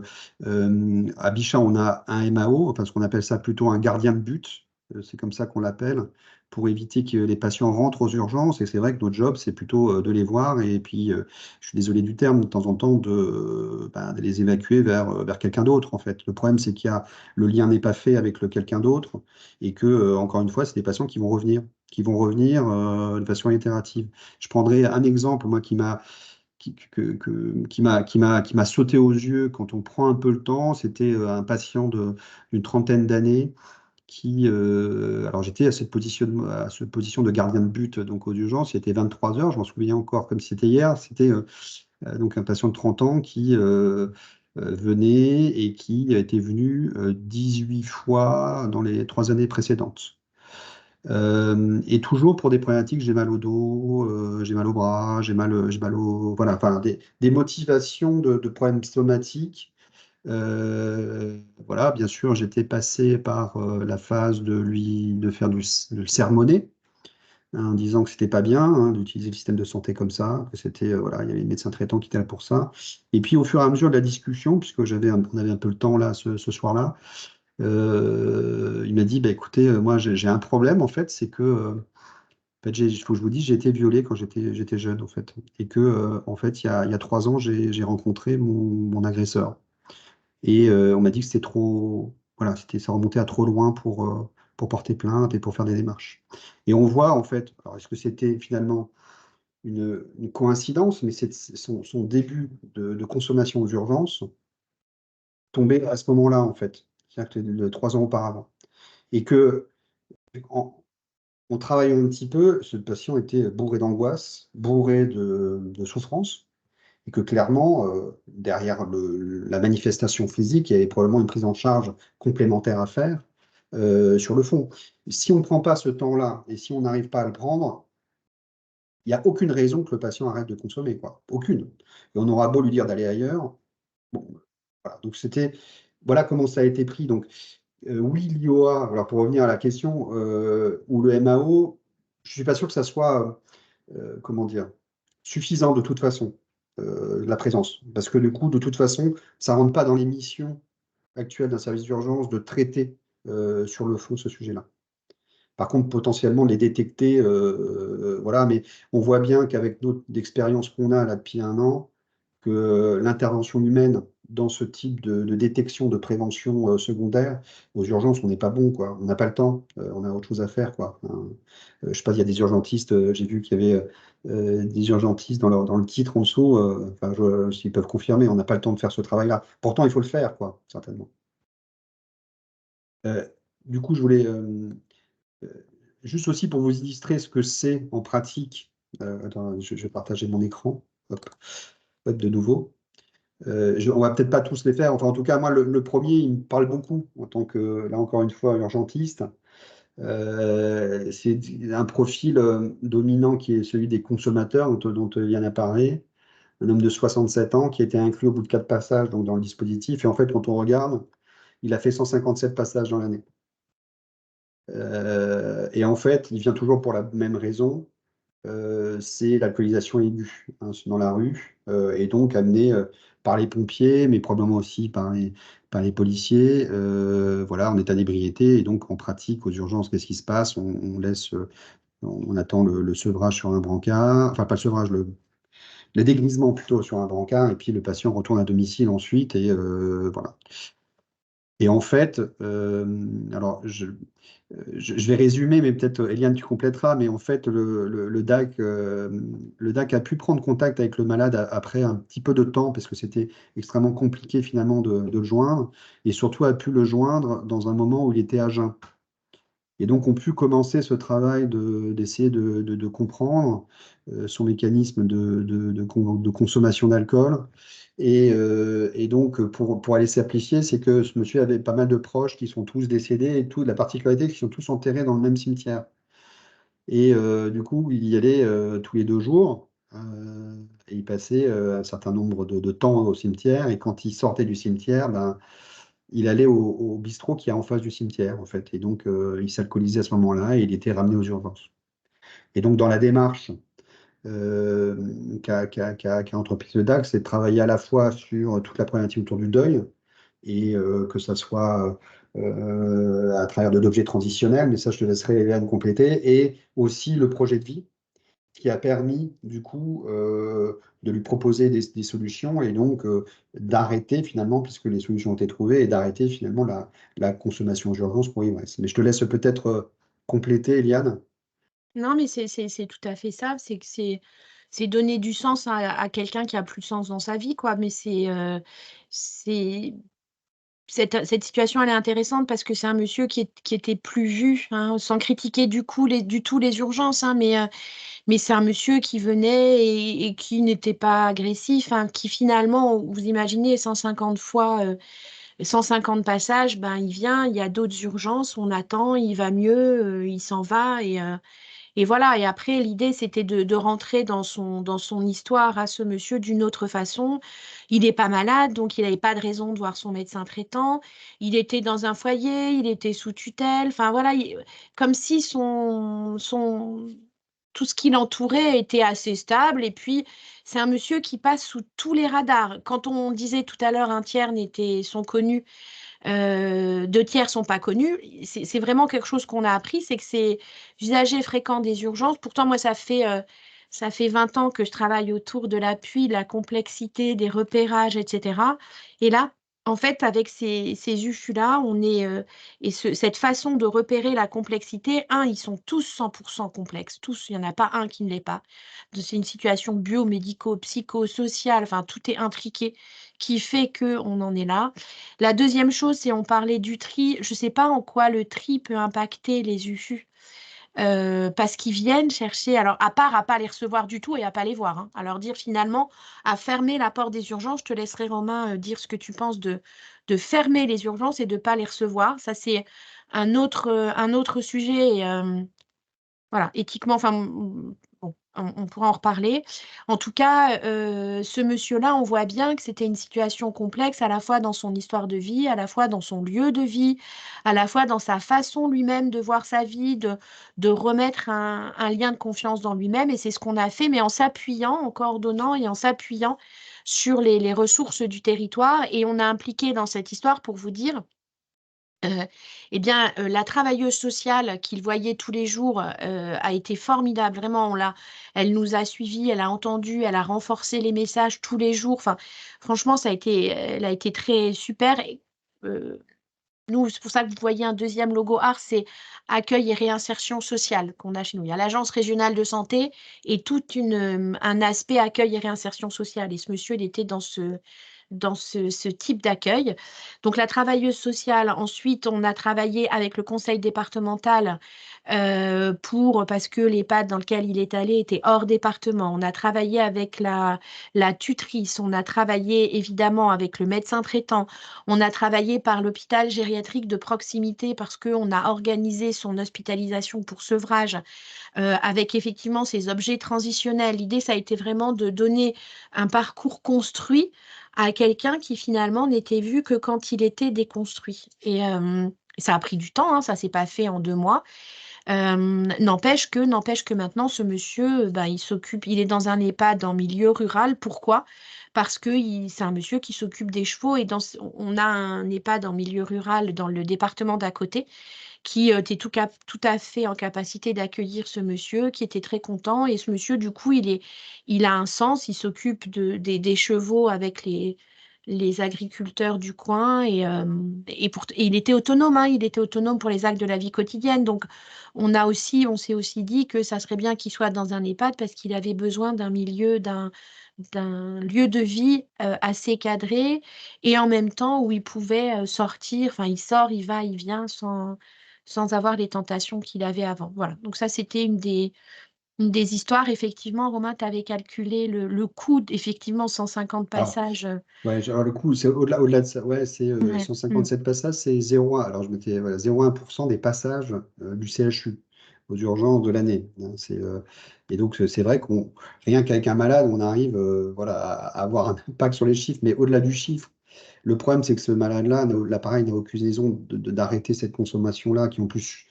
à Bichat, on a un MAO, enfin, ce qu'on appelle ça plutôt un gardien de but, c'est comme ça qu'on l'appelle, pour éviter que les patients rentrent aux urgences. Et c'est vrai que notre job, c'est plutôt de les voir et puis, je suis désolé du terme, de temps en temps, de les évacuer vers quelqu'un d'autre, en fait. Le problème, c'est le lien n'est pas fait avec le quelqu'un d'autre et que, encore une fois, c'est des patients qui vont revenir de façon itérative. Je prendrai un exemple, moi, qui m'a sauté aux yeux quand on prend un peu le temps. C'était un patient d'une trentaine d'années alors j'étais à cette position de gardien de but donc aux urgences. Il était 23 heures, je m'en souviens encore comme si c'était hier. C'était donc un patient de 30 ans qui venait et qui était venu 18 fois dans les 3 années précédentes. Et toujours pour des problématiques, j'ai mal au dos, j'ai mal au bras, j'ai mal au... Voilà, enfin, des motivations de problèmes somatiques. Voilà, bien sûr, j'étais passé par la phase de le sermonner, hein, en disant que c'était pas bien d'utiliser le système de santé comme ça, que c'était, voilà, il y avait les médecins traitants qui étaient là pour ça. Et puis, au fur et à mesure de la discussion, puisque on avait un peu le temps là, ce soir-là, il m'a dit, bah, écoutez, moi j'ai un problème en fait, c'est que en fait, il faut que je vous dise, j'ai été violé quand j'étais jeune en fait, et que en fait il y a 3 ans j'ai rencontré mon agresseur, et on m'a dit que c'était trop, voilà, ça remontait à trop loin pour porter plainte et pour faire des démarches. Et on voit en fait, alors est-ce que c'était finalement une coïncidence, mais c'est son début de consommation aux urgences tombé à ce moment-là en fait, c'est-à-dire que 3 ans auparavant. Et que, en travaillant un petit peu, ce patient était bourré d'angoisse, bourré de souffrance, et que clairement, derrière la manifestation physique, il y avait probablement une prise en charge complémentaire à faire sur le fond. Si on ne prend pas ce temps-là, et si on n'arrive pas à le prendre, il n'y a aucune raison que le patient arrête de consommer, quoi. Aucune. Et on aura beau lui dire d'aller ailleurs, Bon, voilà. Donc voilà comment ça a été pris. Donc oui, l'IOA, alors pour revenir à la question, ou le MAO, je ne suis pas sûr que ça soit, comment dire, suffisant de toute façon, la présence. Parce que du coup, de toute façon, ça ne rentre pas dans les missions actuelles d'un service d'urgence de traiter sur le fond ce sujet-là. Par contre, potentiellement les détecter, voilà, mais on voit bien qu'avec notre d'expérience qu'on a là depuis 1 an, que l'intervention humaine dans ce type de détection, de prévention, secondaire, aux urgences, on n'est pas bon, quoi. On n'a pas le temps, on a autre chose à faire, quoi. Enfin, je sais pas, il y a des urgentistes, j'ai vu qu'il y avait, des urgentistes dans le titre en dessous, enfin, s'ils peuvent confirmer, on n'a pas le temps de faire ce travail-là. Pourtant, il faut le faire, quoi, certainement. Du coup, je voulais, juste aussi pour vous illustrer ce que c'est en pratique, attends, je vais partager mon écran. Hop, hop, de nouveau. On va peut-être pas tous les faire. Enfin, en tout cas, moi, le premier, il me parle beaucoup en tant que, là encore une fois, urgentiste. C'est un profil dominant qui est celui des consommateurs dont Yann a parlé. Un homme de 67 ans qui a été inclus au bout de 4 passages donc, dans le dispositif. Et en fait, quand on regarde, il a fait 157 passages dans l'année. Et en fait, il vient toujours pour la même raison, c'est l'alcoolisation aiguë dans la rue, et donc amenée par les pompiers, mais probablement aussi par les policiers, voilà, en état d'ébriété. Et donc, en pratique, aux urgences, qu'est-ce qui se passe? On attend le sevrage sur un brancard, enfin, pas le sevrage, le dégrisement plutôt sur un brancard, et puis le patient retourne à domicile ensuite, et voilà. Et en fait, alors je vais résumer, mais peut-être Eliane, tu compléteras, mais en fait, le DAC a pu prendre contact avec le malade après un petit peu de temps, parce que c'était extrêmement compliqué finalement de le joindre, et surtout a pu le joindre dans un moment où il était à jeun. Et donc, on pu commencer ce travail d'essayer de comprendre son mécanisme de consommation d'alcool. Et donc, pour aller simplifier, c'est que ce monsieur avait pas mal de proches qui sont tous décédés et tout. La particularité, c'est qu'ils sont tous enterrés dans le même cimetière. Et du coup, il y allait tous les 2 jours. Et il passait un certain nombre de temps au cimetière. Et quand il sortait du cimetière, ben, il allait au bistrot qui est en face du cimetière, en fait. Et donc, il s'alcoolisait à ce moment-là et il était ramené aux urgences. Et donc, dans la démarche qu'a entreprise le DAC, c'est de travailler à la fois sur toute la problématique autour du deuil, et que ça soit à travers de l'objet transitionnel, mais ça, je te laisserai Hélène compléter, et aussi le projet de vie, qui a permis, du coup, de lui proposer des solutions, et donc d'arrêter finalement, puisque les solutions ont été trouvées, et d'arrêter finalement la consommation d'urgence pour l'ivresse. Mais je te laisse peut-être compléter, Eliane. Non, mais c'est tout à fait ça. C'est que c'est donner du sens à quelqu'un qui a plus de sens dans sa vie, quoi. Mais c'est cette situation, elle est intéressante parce que c'est un monsieur qui était plus vu, hein, sans critiquer du tout les urgences, hein, mais c'est un monsieur qui venait et qui n'était pas agressif, hein, qui finalement, vous imaginez 150 fois, 150 passages, ben, il vient, il y a d'autres urgences, on attend, il va mieux, il s'en va et voilà. Et après, l'idée, c'était de rentrer dans son histoire à ce monsieur d'une autre façon. Il n'est pas malade, donc il n'avait pas de raison de voir son médecin traitant. Il était dans un foyer, il était sous tutelle. Enfin, voilà, comme si tout ce qui l'entourait était assez stable. Et puis, c'est un monsieur qui passe sous tous les radars. Quand on disait tout à l'heure un tiers sont connus, 2 tiers sont pas connus. C'est vraiment quelque chose qu'on a appris, c'est que c'est usagé fréquent des urgences. Pourtant, moi, ça fait 20 ans que je travaille autour de l'appui, de la complexité, des repérages, etc. Et là, en fait, avec ces UFU-là, on est cette façon de repérer la complexité, ils sont tous 100% complexes, tous, il n'y en a pas un qui ne l'est pas. C'est une situation biomédico, psychosociale, enfin, tout est intriqué, qui fait qu'on en est là. La deuxième chose, c'est on parlait du tri. Je ne sais pas en quoi le tri peut impacter les UFU. Parce qu'ils viennent chercher, alors à part à pas les recevoir du tout et à pas les voir, hein, à leur dire finalement à fermer la porte des urgences. Je te laisserai Romain dire ce que tu penses de fermer les urgences et de pas les recevoir. Ça c'est un autre sujet. Et, voilà, éthiquement, enfin bon, on pourra en reparler. En tout cas, ce monsieur-là, on voit bien que c'était une situation complexe, à la fois dans son histoire de vie, à la fois dans son lieu de vie, à la fois dans sa façon lui-même de voir sa vie, de remettre un lien de confiance dans lui-même. Et c'est ce qu'on a fait, mais en s'appuyant, en coordonnant et en s'appuyant sur les ressources du territoire. Et on a impliqué dans cette histoire, pour vous dire, eh bien, la travailleuse sociale qu'il voyait tous les jours a été formidable. Vraiment, elle nous a suivis, elle a entendu, elle a renforcé les messages tous les jours. Enfin, franchement, elle a été très super. Et, nous, c'est pour ça que vous voyez un deuxième logo ARS, c'est accueil et réinsertion sociale qu'on a chez nous. Il y a l'agence régionale de santé et tout un aspect accueil et réinsertion sociale. Et ce monsieur, il était dans ce type d'accueil. Donc, la travailleuse sociale, ensuite, on a travaillé avec le conseil départemental parce que l'EHPAD dans lequel il est allé était hors département. On a travaillé avec la tutrice, on a travaillé évidemment avec le médecin traitant, on a travaillé par l'hôpital gériatrique de proximité parce qu'on a organisé son hospitalisation pour sevrage avec effectivement ces objets transitionnels. L'idée, ça a été vraiment de donner un parcours construit à quelqu'un qui finalement n'était vu que quand il était déconstruit. Et ça a pris du temps, hein, ça ne s'est pas fait en 2 mois. N'empêche que maintenant, ce monsieur, il est dans un EHPAD en milieu rural. Pourquoi? Parce que c'est un monsieur qui s'occupe des chevaux et on a un EHPAD en milieu rural dans le département d'à côté qui était tout à fait en capacité d'accueillir ce monsieur, qui était très content. Et ce monsieur, du coup, il a un sens, il s'occupe des chevaux avec les agriculteurs du coin et il était autonome, hein, il était autonome pour les actes de la vie quotidienne. Donc, on s'est aussi dit que ça serait bien qu'il soit dans un EHPAD parce qu'il avait besoin d'un lieu de vie assez cadré et en même temps où il pouvait sortir, enfin il sort, il va, il vient sans avoir les tentations qu'il avait avant. Voilà, donc ça c'était une des histoires. Effectivement, Romain, tu avais calculé le coût, effectivement 150 Alors, passages. ouais, alors le coup, c'est au-delà de ça, ouais, c'est Ouais. 157 passages, c'est 0,1. Alors je mettais 0,1% des passages du CHU aux urgences de l'année, hein. Et donc c'est vrai qu'on rien qu'avec un malade, on arrive à avoir un impact sur les chiffres, mais au-delà du chiffre, le problème c'est que ce malade-là, l'appareil n'a aucune raison d'arrêter cette consommation-là, qui en plus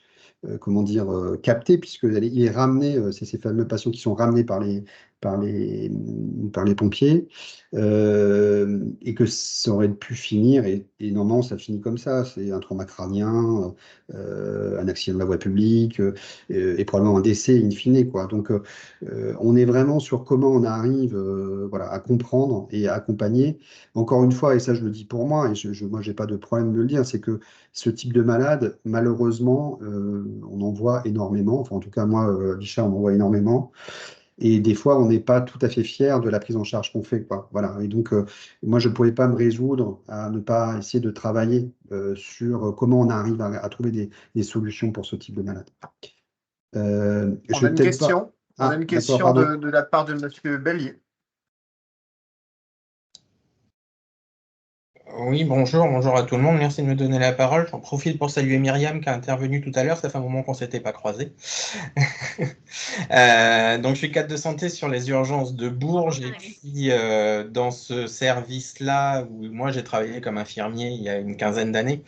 comment dire, capté, puisqu'il est ramené, c'est ces fameux patients qui sont ramenés par les pompiers, et que ça aurait pu finir, et normalement ça finit comme ça, c'est un trauma crânien, un accident de la voie publique, et probablement un décès in fine, quoi. Donc on est vraiment sur comment on arrive à comprendre et à accompagner. Encore une fois, et ça je le dis pour moi, et moi j'ai pas de problème de le dire, c'est que ce type de malade, malheureusement, on en voit énormément. Enfin, en tout cas, moi, Richard, on en voit énormément. Et des fois, on n'est pas tout à fait fier de la prise en charge qu'on fait, quoi. Voilà. Et donc, moi, je ne pouvais pas me résoudre à ne pas essayer de travailler sur comment on arrive à trouver des solutions pour ce type de malade. On a une question. On a une question de la part de M. Bellier. Oui, bonjour à tout le monde. Merci de me donner la parole. J'en profite pour saluer Myriam qui a intervenu tout à l'heure. Ça fait un moment qu'on ne s'était pas croisés. Donc, je suis cadre de santé sur les urgences de Bourges. Et puis, dans ce service-là, où moi, j'ai travaillé comme infirmier il y a une quinzaine d'années,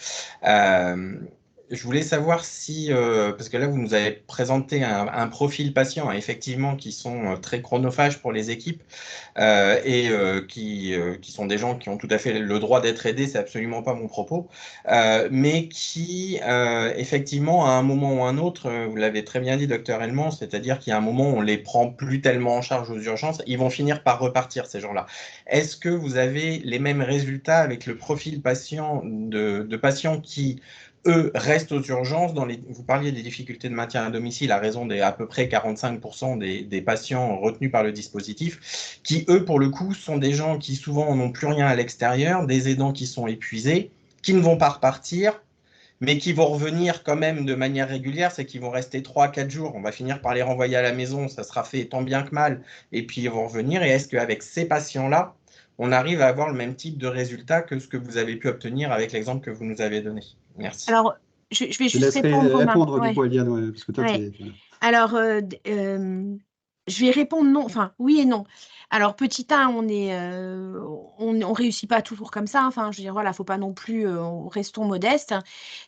je voulais savoir si, parce que là, vous nous avez présenté un profil patient, hein, effectivement, qui sont très chronophages pour les équipes et qui sont des gens qui ont tout à fait le droit d'être aidés, c'est absolument pas mon propos, mais qui, effectivement, à un moment ou un autre, vous l'avez très bien dit, docteur Helmand, c'est-à-dire qu'il y a un moment où on les prend plus tellement en charge aux urgences, ils vont finir par repartir, ces gens-là. Est-ce que vous avez les mêmes résultats avec le profil patient de patients qui eux restent aux urgences. Vous parliez des difficultés de maintien à domicile à raison des à peu près 45% des patients retenus par le dispositif, qui eux, pour le coup, sont des gens qui souvent n'ont plus rien à l'extérieur, des aidants qui sont épuisés, qui ne vont pas repartir, mais qui vont revenir quand même de manière régulière, c'est qu'ils vont rester 3-4 jours, on va finir par les renvoyer à la maison, ça sera fait tant bien que mal, et puis ils vont revenir. Et est-ce qu'avec ces patients-là, on arrive à avoir le même type de résultat que ce que vous avez pu obtenir avec l'exemple que vous nous avez donné? Merci. Alors, je vais juste laisserai répondre, Romain. du coup, Eliane, parce que toi, Ouais. Alors, je vais répondre non, enfin oui et non. Alors petit 1, on réussit pas toujours comme ça. Enfin, je veux dire, voilà, faut pas non plus, restons modestes.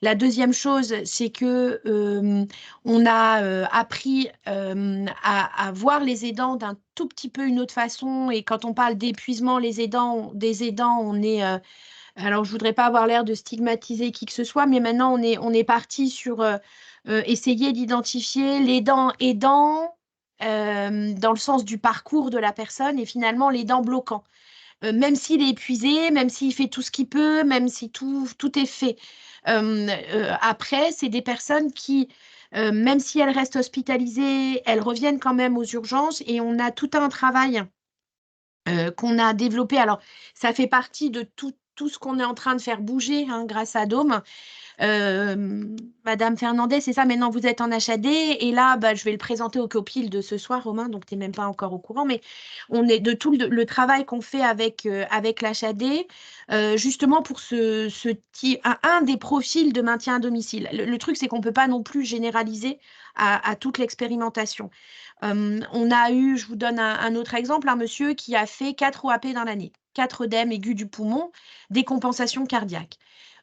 La deuxième chose, c'est que on a appris à voir les aidants d'un tout petit peu une autre façon. Et quand on parle d'épuisement, des aidants, on est alors, je voudrais pas avoir l'air de stigmatiser qui que ce soit, mais maintenant, on est parti sur essayer d'identifier l'aidant aidant dans le sens du parcours de la personne et finalement l'aidant bloquant. Même s'il est épuisé, même s'il fait tout ce qu'il peut, même si tout est fait. Après, c'est des personnes qui, même si elles restent hospitalisées, elles reviennent quand même aux urgences et on a tout un travail qu'on a développé. Alors, ça fait partie de tout ce qu'on est en train de faire bouger hein, grâce à Dôme. Madame Fernandez, c'est ça, maintenant vous êtes en HAD et là, bah, je vais le présenter au copil de ce soir, Romain, donc tu n'es même pas encore au courant, mais on est de tout le travail qu'on fait avec l'HAD, justement pour un des profils de maintien à domicile. Le truc, c'est qu'on ne peut pas non plus généraliser à toute l'expérimentation. On a eu, je vous donne un autre exemple, un monsieur qui a fait 4 OAP dans l'année, 4 œdèmes aigus du poumon, décompensation cardiaque.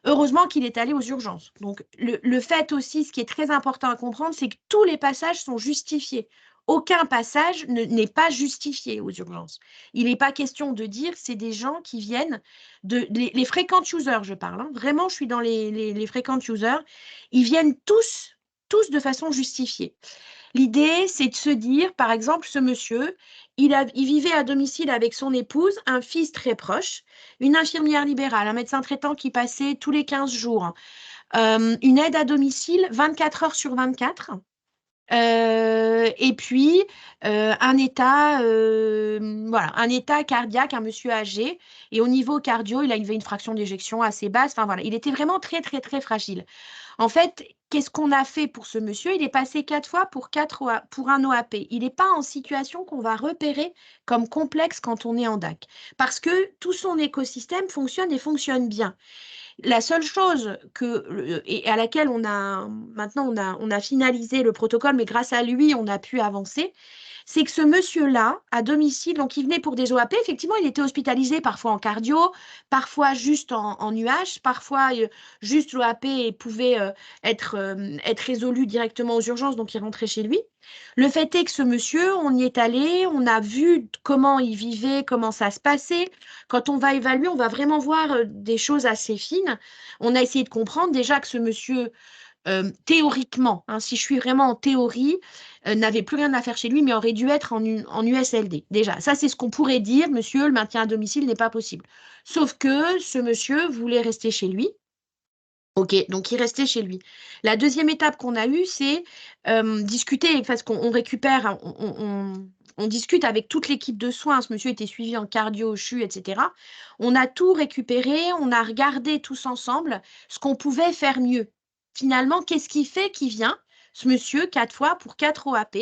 Heureusement qu'il est allé aux urgences. Donc, le fait aussi, ce qui est très important à comprendre, c'est que tous les passages sont justifiés. Aucun passage n'est pas justifié aux urgences. Il n'est pas question de dire c'est des gens qui viennent les frequent users, je parle. Hein. Vraiment, je suis dans les frequent users. Ils viennent tous de façon justifiée. L'idée, c'est de se dire, par exemple, ce monsieur, il vivait à domicile avec son épouse, un fils très proche, une infirmière libérale, un médecin traitant qui passait tous les 15 jours, une aide à domicile 24 heures sur 24. Et puis un état cardiaque, un monsieur âgé, et au niveau cardio, il avait une fraction d'éjection assez basse. Enfin voilà, il était vraiment très très très fragile. En fait, qu'est-ce qu'on a fait pour ce monsieur? Il est passé 4 fois pour un OAP. Il n'est pas en situation qu'on va repérer comme complexe quand on est en DAC, parce que tout son écosystème fonctionne et fonctionne bien. La seule chose et à laquelle maintenant on a finalisé le protocole, mais grâce à lui, on a pu avancer, c'est que ce monsieur-là, à domicile, donc il venait pour des OAP, effectivement, il était hospitalisé parfois en cardio, parfois juste en UH, parfois juste l'OAP pouvait être résolu directement aux urgences, donc il rentrait chez lui. Le fait est que ce monsieur, on y est allé, on a vu comment il vivait, comment ça se passait. Quand on va évaluer, on va vraiment voir des choses assez fines. On a essayé de comprendre déjà que ce monsieur, théoriquement, hein, si je suis vraiment en théorie, n'avait plus rien à faire chez lui, mais aurait dû être en USLD. Déjà, ça c'est ce qu'on pourrait dire, monsieur, le maintien à domicile n'est pas possible. Sauf que ce monsieur voulait rester chez lui. Ok, donc il restait chez lui. La deuxième étape qu'on a eue, c'est discuter, parce qu'on récupère, hein, on discute avec toute l'équipe de soins. Ce monsieur était suivi en cardio, CHU, etc. On a tout récupéré, on a regardé tous ensemble ce qu'on pouvait faire mieux. Finalement, qu'est-ce qui fait qu'il vient, ce monsieur, 4 fois pour 4 OAP?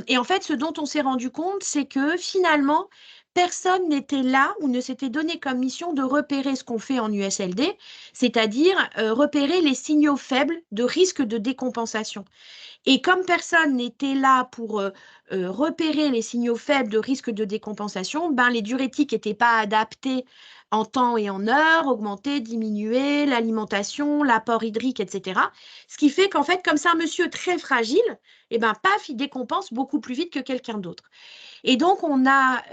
Et en fait, ce dont on s'est rendu compte, c'est que finalement, personne n'était là ou ne s'était donné comme mission de repérer ce qu'on fait en USLD, c'est-à-dire repérer les signaux faibles de risque de décompensation. Et comme personne n'était là pour repérer les signaux faibles de risque de décompensation, ben, les diurétiques n'étaient pas adaptés en temps et en heure, augmenter, diminuer, l'alimentation, l'apport hydrique, etc. Ce qui fait qu'en fait, comme c'est un monsieur très fragile, et ben, paf, il décompense beaucoup plus vite que quelqu'un d'autre. Et donc, on a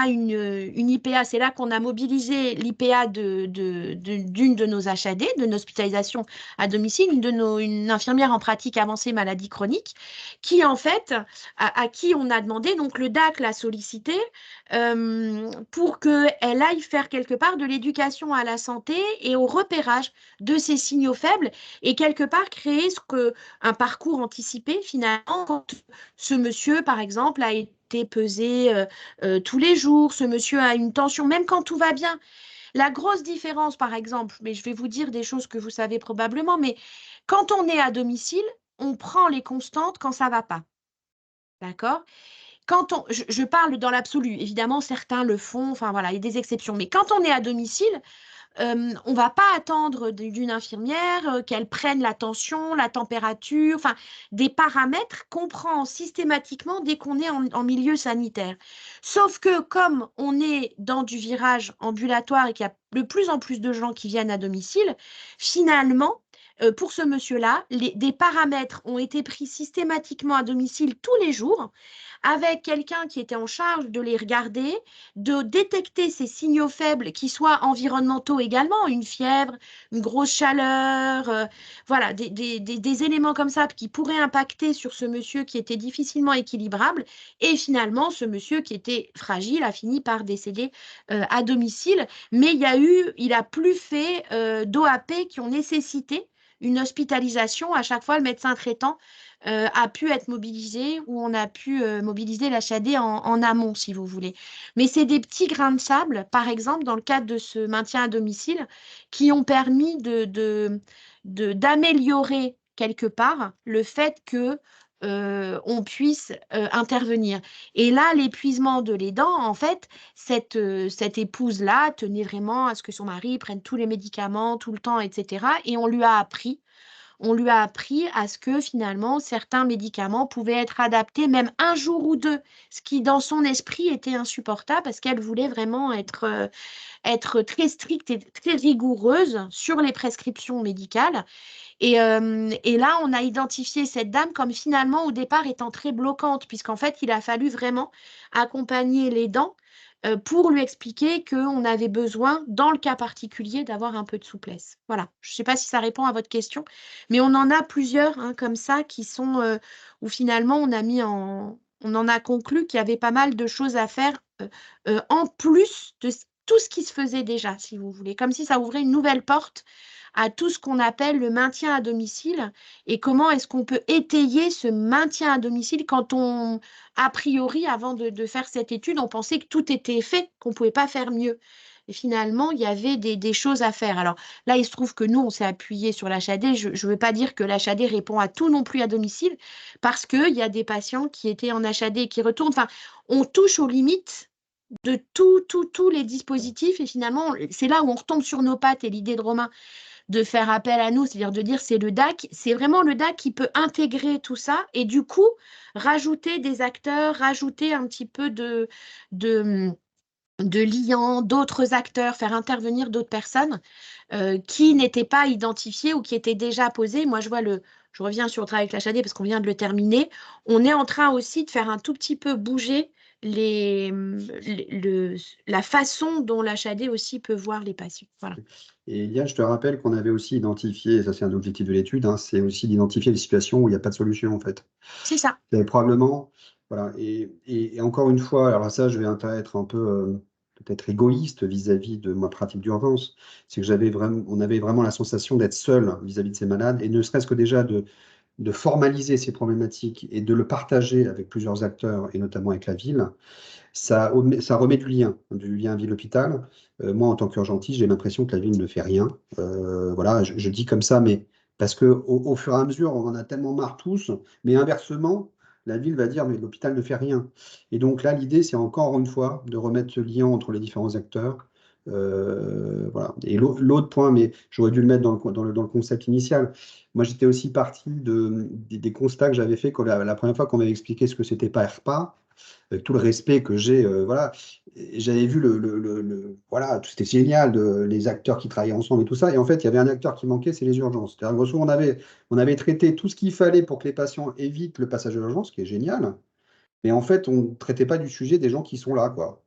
une IPA, c'est là qu'on a mobilisé l'IPA d'une de nos HAD, de nos hospitalisations à domicile, une infirmière en pratique avancée maladie chronique, qui en fait, à qui on a demandé, donc le DAC l'a sollicité, pour qu'elle aille faire quelque part de l'éducation à la santé et au repérage de ces signaux faibles et quelque part créer un parcours anticipé finalement quand ce monsieur, par exemple, a été pesé tous les jours, ce monsieur a une tension, même quand tout va bien. La grosse différence, par exemple, mais je vais vous dire des choses que vous savez probablement, mais quand on est à domicile, on prend les constantes quand ça ne va pas. D'accord? Je parle dans l'absolu, évidemment, certains le font, enfin voilà, il y a des exceptions, mais quand on est à domicile, on ne va pas attendre d'une infirmière qu'elle prenne la tension, la température, enfin des paramètres qu'on prend systématiquement dès qu'on est en milieu sanitaire. Sauf que comme on est dans du virage ambulatoire et qu'il y a de plus en plus de gens qui viennent à domicile, finalement, pour ce monsieur-là, des paramètres ont été pris systématiquement à domicile tous les jours, avec quelqu'un qui était en charge de les regarder, de détecter ces signaux faibles qui soient environnementaux également, une fièvre, une grosse chaleur, voilà, des éléments comme ça qui pourraient impacter sur ce monsieur qui était difficilement équilibrable. Et finalement, ce monsieur qui était fragile a fini par décéder à domicile. Mais il a plus fait d'OAP qui ont nécessité une hospitalisation. À chaque fois, le médecin traitant a pu être mobilisé ou on a pu mobiliser l'HAD en amont, si vous voulez. Mais c'est des petits grains de sable, par exemple, dans le cadre de ce maintien à domicile, qui ont permis d'améliorer quelque part le fait que on puisse intervenir. Et là, l'épuisement de l'aidant, en fait, cette épouse-là tenait vraiment à ce que son mari prenne tous les médicaments tout le temps, etc. Et on lui a appris à ce que finalement certains médicaments pouvaient être adaptés même un jour ou deux, ce qui dans son esprit était insupportable parce qu'elle voulait vraiment être très stricte et très rigoureuse sur les prescriptions médicales. Et là, on a identifié cette dame comme finalement au départ étant très bloquante, puisqu'en fait, il a fallu vraiment accompagner l'aidant pour lui expliquer qu'on avait besoin, dans le cas particulier, d'avoir un peu de souplesse. Voilà, je ne sais pas si ça répond à votre question, mais on en a plusieurs comme ça qui sont où finalement on en a conclu qu'il y avait pas mal de choses à faire en plus de tout ce qui se faisait déjà, si vous voulez, comme si ça ouvrait une nouvelle porte à tout ce qu'on appelle le maintien à domicile et comment est-ce qu'on peut étayer ce maintien à domicile quand a priori, avant de faire cette étude, on pensait que tout était fait, qu'on ne pouvait pas faire mieux. Et finalement, il y avait des choses à faire. Alors là, il se trouve que nous, on s'est appuyé sur l'HAD. Je ne veux pas dire que l'HAD répond à tout non plus à domicile, parce qu'il y a des patients qui étaient en HAD et qui retournent. Enfin, on touche aux limites de tous les dispositifs. Et finalement, c'est là où on retombe sur nos pattes. Et l'idée de Romain de faire appel à nous, c'est-à-dire de dire c'est le DAC, c'est vraiment le DAC qui peut intégrer tout ça et du coup, rajouter des acteurs, rajouter un petit peu de liants, d'autres acteurs, faire intervenir d'autres personnes qui n'étaient pas identifiées ou qui étaient déjà posées. Moi, je reviens sur le travail avec l'HAD parce qu'on vient de le terminer. On est en train aussi de faire un tout petit peu bouger la façon dont l'HAD aussi peut voir les patients. Voilà. Et Yann, je te rappelle qu'on avait aussi identifié, et ça c'est un objectif de l'étude, c'est aussi d'identifier les situations où il n'y a pas de solution en fait. C'est ça. Probablement, voilà. Et encore une fois, alors ça, je vais être un peu peut-être égoïste vis-à-vis de ma pratique d'urgence, c'est que on avait vraiment la sensation d'être seul vis-à-vis de ces malades, et ne serait-ce que déjà de formaliser ces problématiques et de le partager avec plusieurs acteurs, et notamment avec la ville, ça remet du lien ville-hôpital. Moi, en tant qu'urgentiste, j'ai l'impression que la ville ne fait rien. Voilà, je dis comme ça, mais parce que au fur et à mesure, on en a tellement marre tous, mais inversement, la ville va dire, mais l'hôpital ne fait rien. Et donc là, l'idée, c'est encore une fois de remettre ce lien entre les différents acteurs. Voilà. Et l'autre point, mais j'aurais dû le mettre dans le concept initial. Moi, j'étais aussi parti des constats que j'avais fait la première fois qu'on m'avait expliqué ce que c'était pas RPA, avec tout le respect que j'ai, voilà, j'avais vu voilà, c'était génial, les acteurs qui travaillaient ensemble et tout ça. Et en fait, il y avait un acteur qui manquait, c'est les urgences. C'est-à-dire, grosso modo, on avait traité tout ce qu'il fallait pour que les patients évitent le passage de l'urgence, ce qui est génial. Mais en fait, on ne traitait pas du sujet des gens qui sont là, quoi.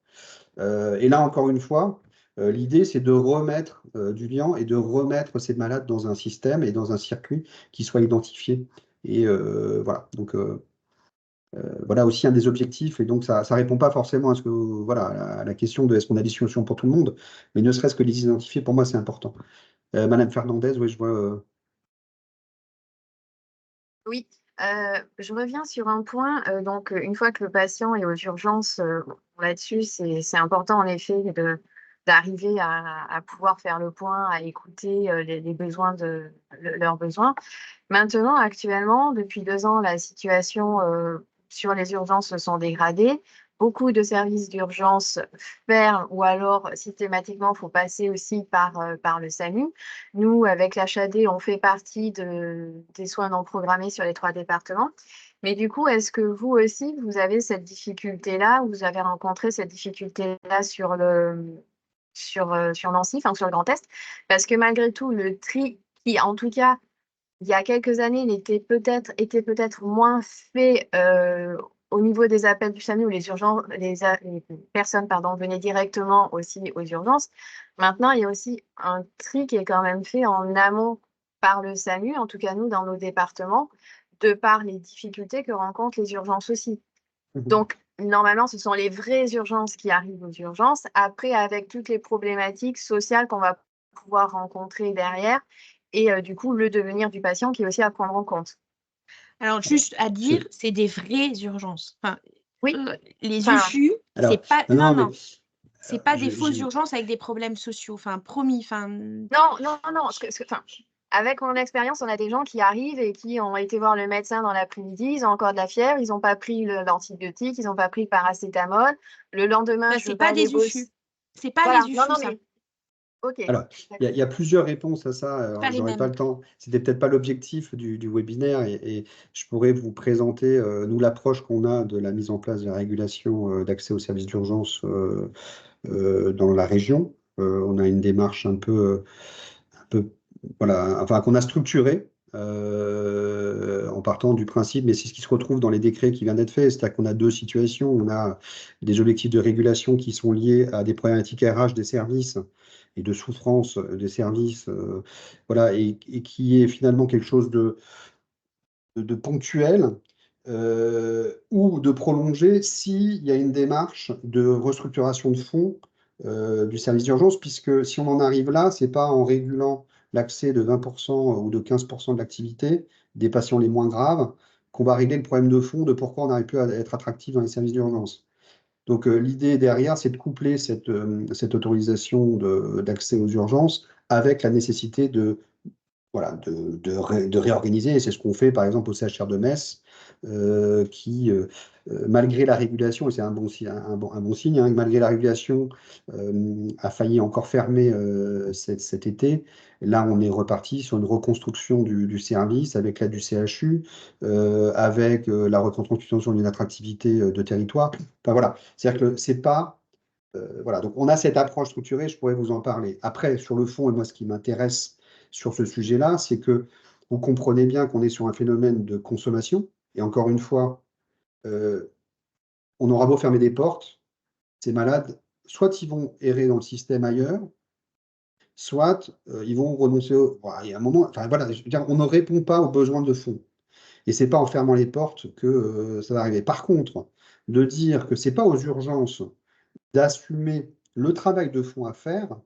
Et là, encore une fois, l'idée, c'est de remettre du lien et de remettre ces malades dans un système et dans un circuit qui soit identifié. Et voilà. Donc, voilà aussi un des objectifs, et donc ça ne répond pas forcément à voilà, à la question de est-ce qu'on a des solutions pour tout le monde, mais ne serait-ce que les identifier, pour moi, c'est important. Madame Fernandez, oui, je vois. Oui, je reviens sur un point. Donc, une fois que le patient est aux urgences, là-dessus, c'est important en effet d'arriver à pouvoir faire le point, à écouter les besoins leurs besoins. Maintenant, actuellement, depuis 2 ans, la situation sur les urgences se sont dégradées. beaucoup de services d'urgence ferment ou alors systématiquement, il faut passer aussi par le SAMU. Nous, avec l'HAD, on fait partie des soins non programmés sur les 3 départements. Mais du coup, est-ce que vous aussi, vous avez cette difficulté-là, ou vous avez rencontré cette difficulté-là sur Nancy, enfin sur le Grand Est? Parce que malgré tout, le tri qui, en tout cas, il y a quelques années, il était peut-être moins fait au niveau des appels du SAMU où les personnes venaient directement aussi aux urgences. Maintenant, il y a aussi un tri qui est quand même fait en amont par le SAMU, en tout cas nous, dans nos départements, de par les difficultés que rencontrent les urgences aussi. Donc, normalement, ce sont les vraies urgences qui arrivent aux urgences. Après, avec toutes les problématiques sociales qu'on va pouvoir rencontrer derrière, et du coup, le devenir du patient qui est aussi à prendre en compte. Alors, juste à dire, c'est des vraies urgences. Enfin, Oui. Les Enfin, UFU, Alors, c'est pas. non, Non, mais, c'est pas des j'ai- fausses j'ai- urgences avec des problèmes sociaux. Enfin, promis. Enfin, non. Avec mon expérience, on a des gens qui arrivent et qui ont été voir le médecin dans l'après-midi, ils ont encore de la fièvre, ils n'ont pas pris l'antibiotique, ils n'ont pas pris le paracétamol. Le lendemain, ça, je c'est veux pas pas aller des bosser. UFU. C'est pas Voilà, les UFU, non, ça. mais ok. Alors, il y a plusieurs réponses à ça. Alors, Pas les j'aurais pas mêmes. le temps. C'était peut-être pas l'objectif du webinaire et je pourrais vous présenter, nous, l'approche qu'on a de la mise en place de la régulation d'accès aux services d'urgence dans la région. On a une démarche un peu, voilà, enfin, qu'on a structurée en partant du principe, mais c'est ce qui se retrouve dans les décrets qui viennent d'être faits, c'est-à-dire qu'on a deux situations. On a des objectifs de régulation qui sont liés à des problématiques RH des services et de souffrance des services, voilà, et qui est finalement quelque chose de ponctuel ou de prolongé s'il y a une démarche de restructuration de fonds du service d'urgence, puisque si on en arrive là, c'est pas en régulant l'accès de 20% ou de 15% de l'activité des patients les moins graves qu'on va régler le problème de fond de pourquoi on n'arrive plus à être attractif dans les services d'urgence. Donc l'idée derrière, c'est de coupler cette autorisation d'accès aux urgences avec la nécessité voilà, de réorganiser. Et c'est ce qu'on fait, par exemple, au CHR de Metz, qui, malgré la régulation, et c'est un bon signe, hein, malgré la régulation, a failli encore fermer cet été. Là, on est reparti sur une reconstruction du service avec l'aide du CHU, avec la reconstruction d'une attractivité de territoire. Enfin, voilà, c'est-à-dire que c'est pas... voilà, donc on a cette approche structurée, je pourrais vous en parler. Après, sur le fond, et moi, ce qui m'intéresse sur ce sujet-là, c'est que vous comprenez bien qu'on est sur un phénomène de consommation. Et encore une fois, on aura beau fermer des portes, ces malades, soit ils vont errer dans le système ailleurs, soit ils vont renoncer il y a un moment, enfin voilà, je veux dire, on ne répond pas aux besoins de fond. Et c'est pas en fermant les portes que ça va arriver. Par contre, de dire que c'est pas aux urgences d'assumer le travail de fond à faire,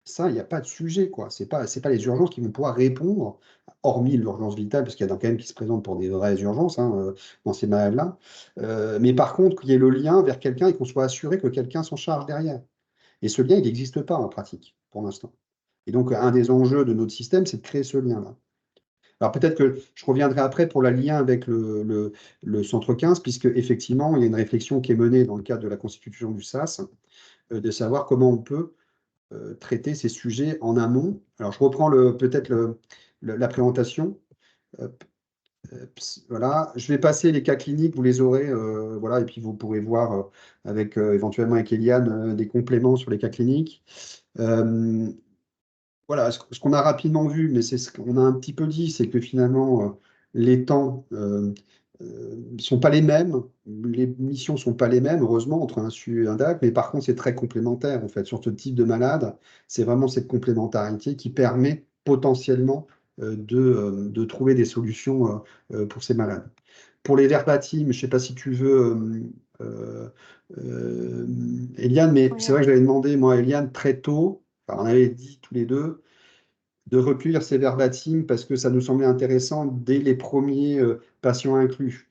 ça, il n'y a pas de sujet, quoi. C'est pas les urgences qui vont pouvoir répondre, hormis l'urgence vitale, parce qu'il y en a quand même qui se présentent pour des vraies urgences hein, dans ces malades-là. Mais par contre, qu'il y ait le lien vers quelqu'un et qu'on soit assuré que quelqu'un s'en charge derrière. Et ce lien, il n'existe pas en pratique, pour l'instant. Et donc, un des enjeux de notre système, c'est de créer ce lien-là. Alors peut-être que je reviendrai après pour le lien avec le centre 15, puisque effectivement, il y a une réflexion qui est menée dans le cadre de la constitution du SAS, de savoir comment on peut traiter ces sujets en amont. Alors, je reprends peut-être la présentation. Voilà, je vais passer les cas cliniques, vous les aurez, voilà, et puis vous pourrez voir avec éventuellement avec Eliane des compléments sur les cas cliniques. Voilà, ce qu'on a rapidement vu, mais c'est ce qu'on a un petit peu dit, c'est que finalement, les temps ne sont pas les mêmes, les missions ne sont pas les mêmes, heureusement, entre un SU et un DAC, mais par contre, c'est très complémentaire, en fait, sur ce type de malade. C'est vraiment cette complémentarité qui permet potentiellement de trouver des solutions pour ces malades. Pour les verbatims, je ne sais pas si tu veux, Eliane, mais c'est vrai que j'avais demandé, moi, Eliane, très tôt, enfin, on avait dit tous les deux, de recueillir ces verbatims parce que ça nous semblait intéressant dès les premiers patients inclus.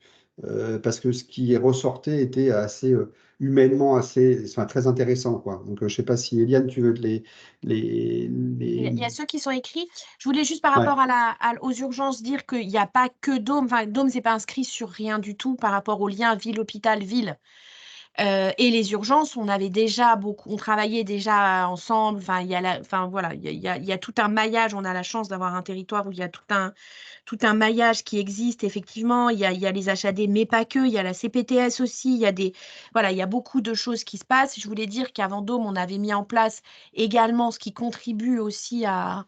Parce que ce qui ressortait était assez humainement enfin, très intéressant, quoi. Donc, je ne sais pas si, Eliane, tu veux Il y a ceux qui sont écrits. Je voulais juste par Ouais. rapport aux urgences dire qu'il n'y a pas que Dôme. Enfin, Dôme, c'est pas inscrit sur rien du tout par rapport au lien ville-hôpital-ville. Et les urgences, on travaillait déjà ensemble. Enfin, voilà, il y a tout un maillage. On a la chance d'avoir un territoire où il y a tout un maillage qui existe, effectivement. Il y a les HAD, mais pas que. Il y a la CPTS aussi. Voilà, il y a beaucoup de choses qui se passent. Je voulais dire qu'à Vendôme, on avait mis en place également ce qui contribue aussi à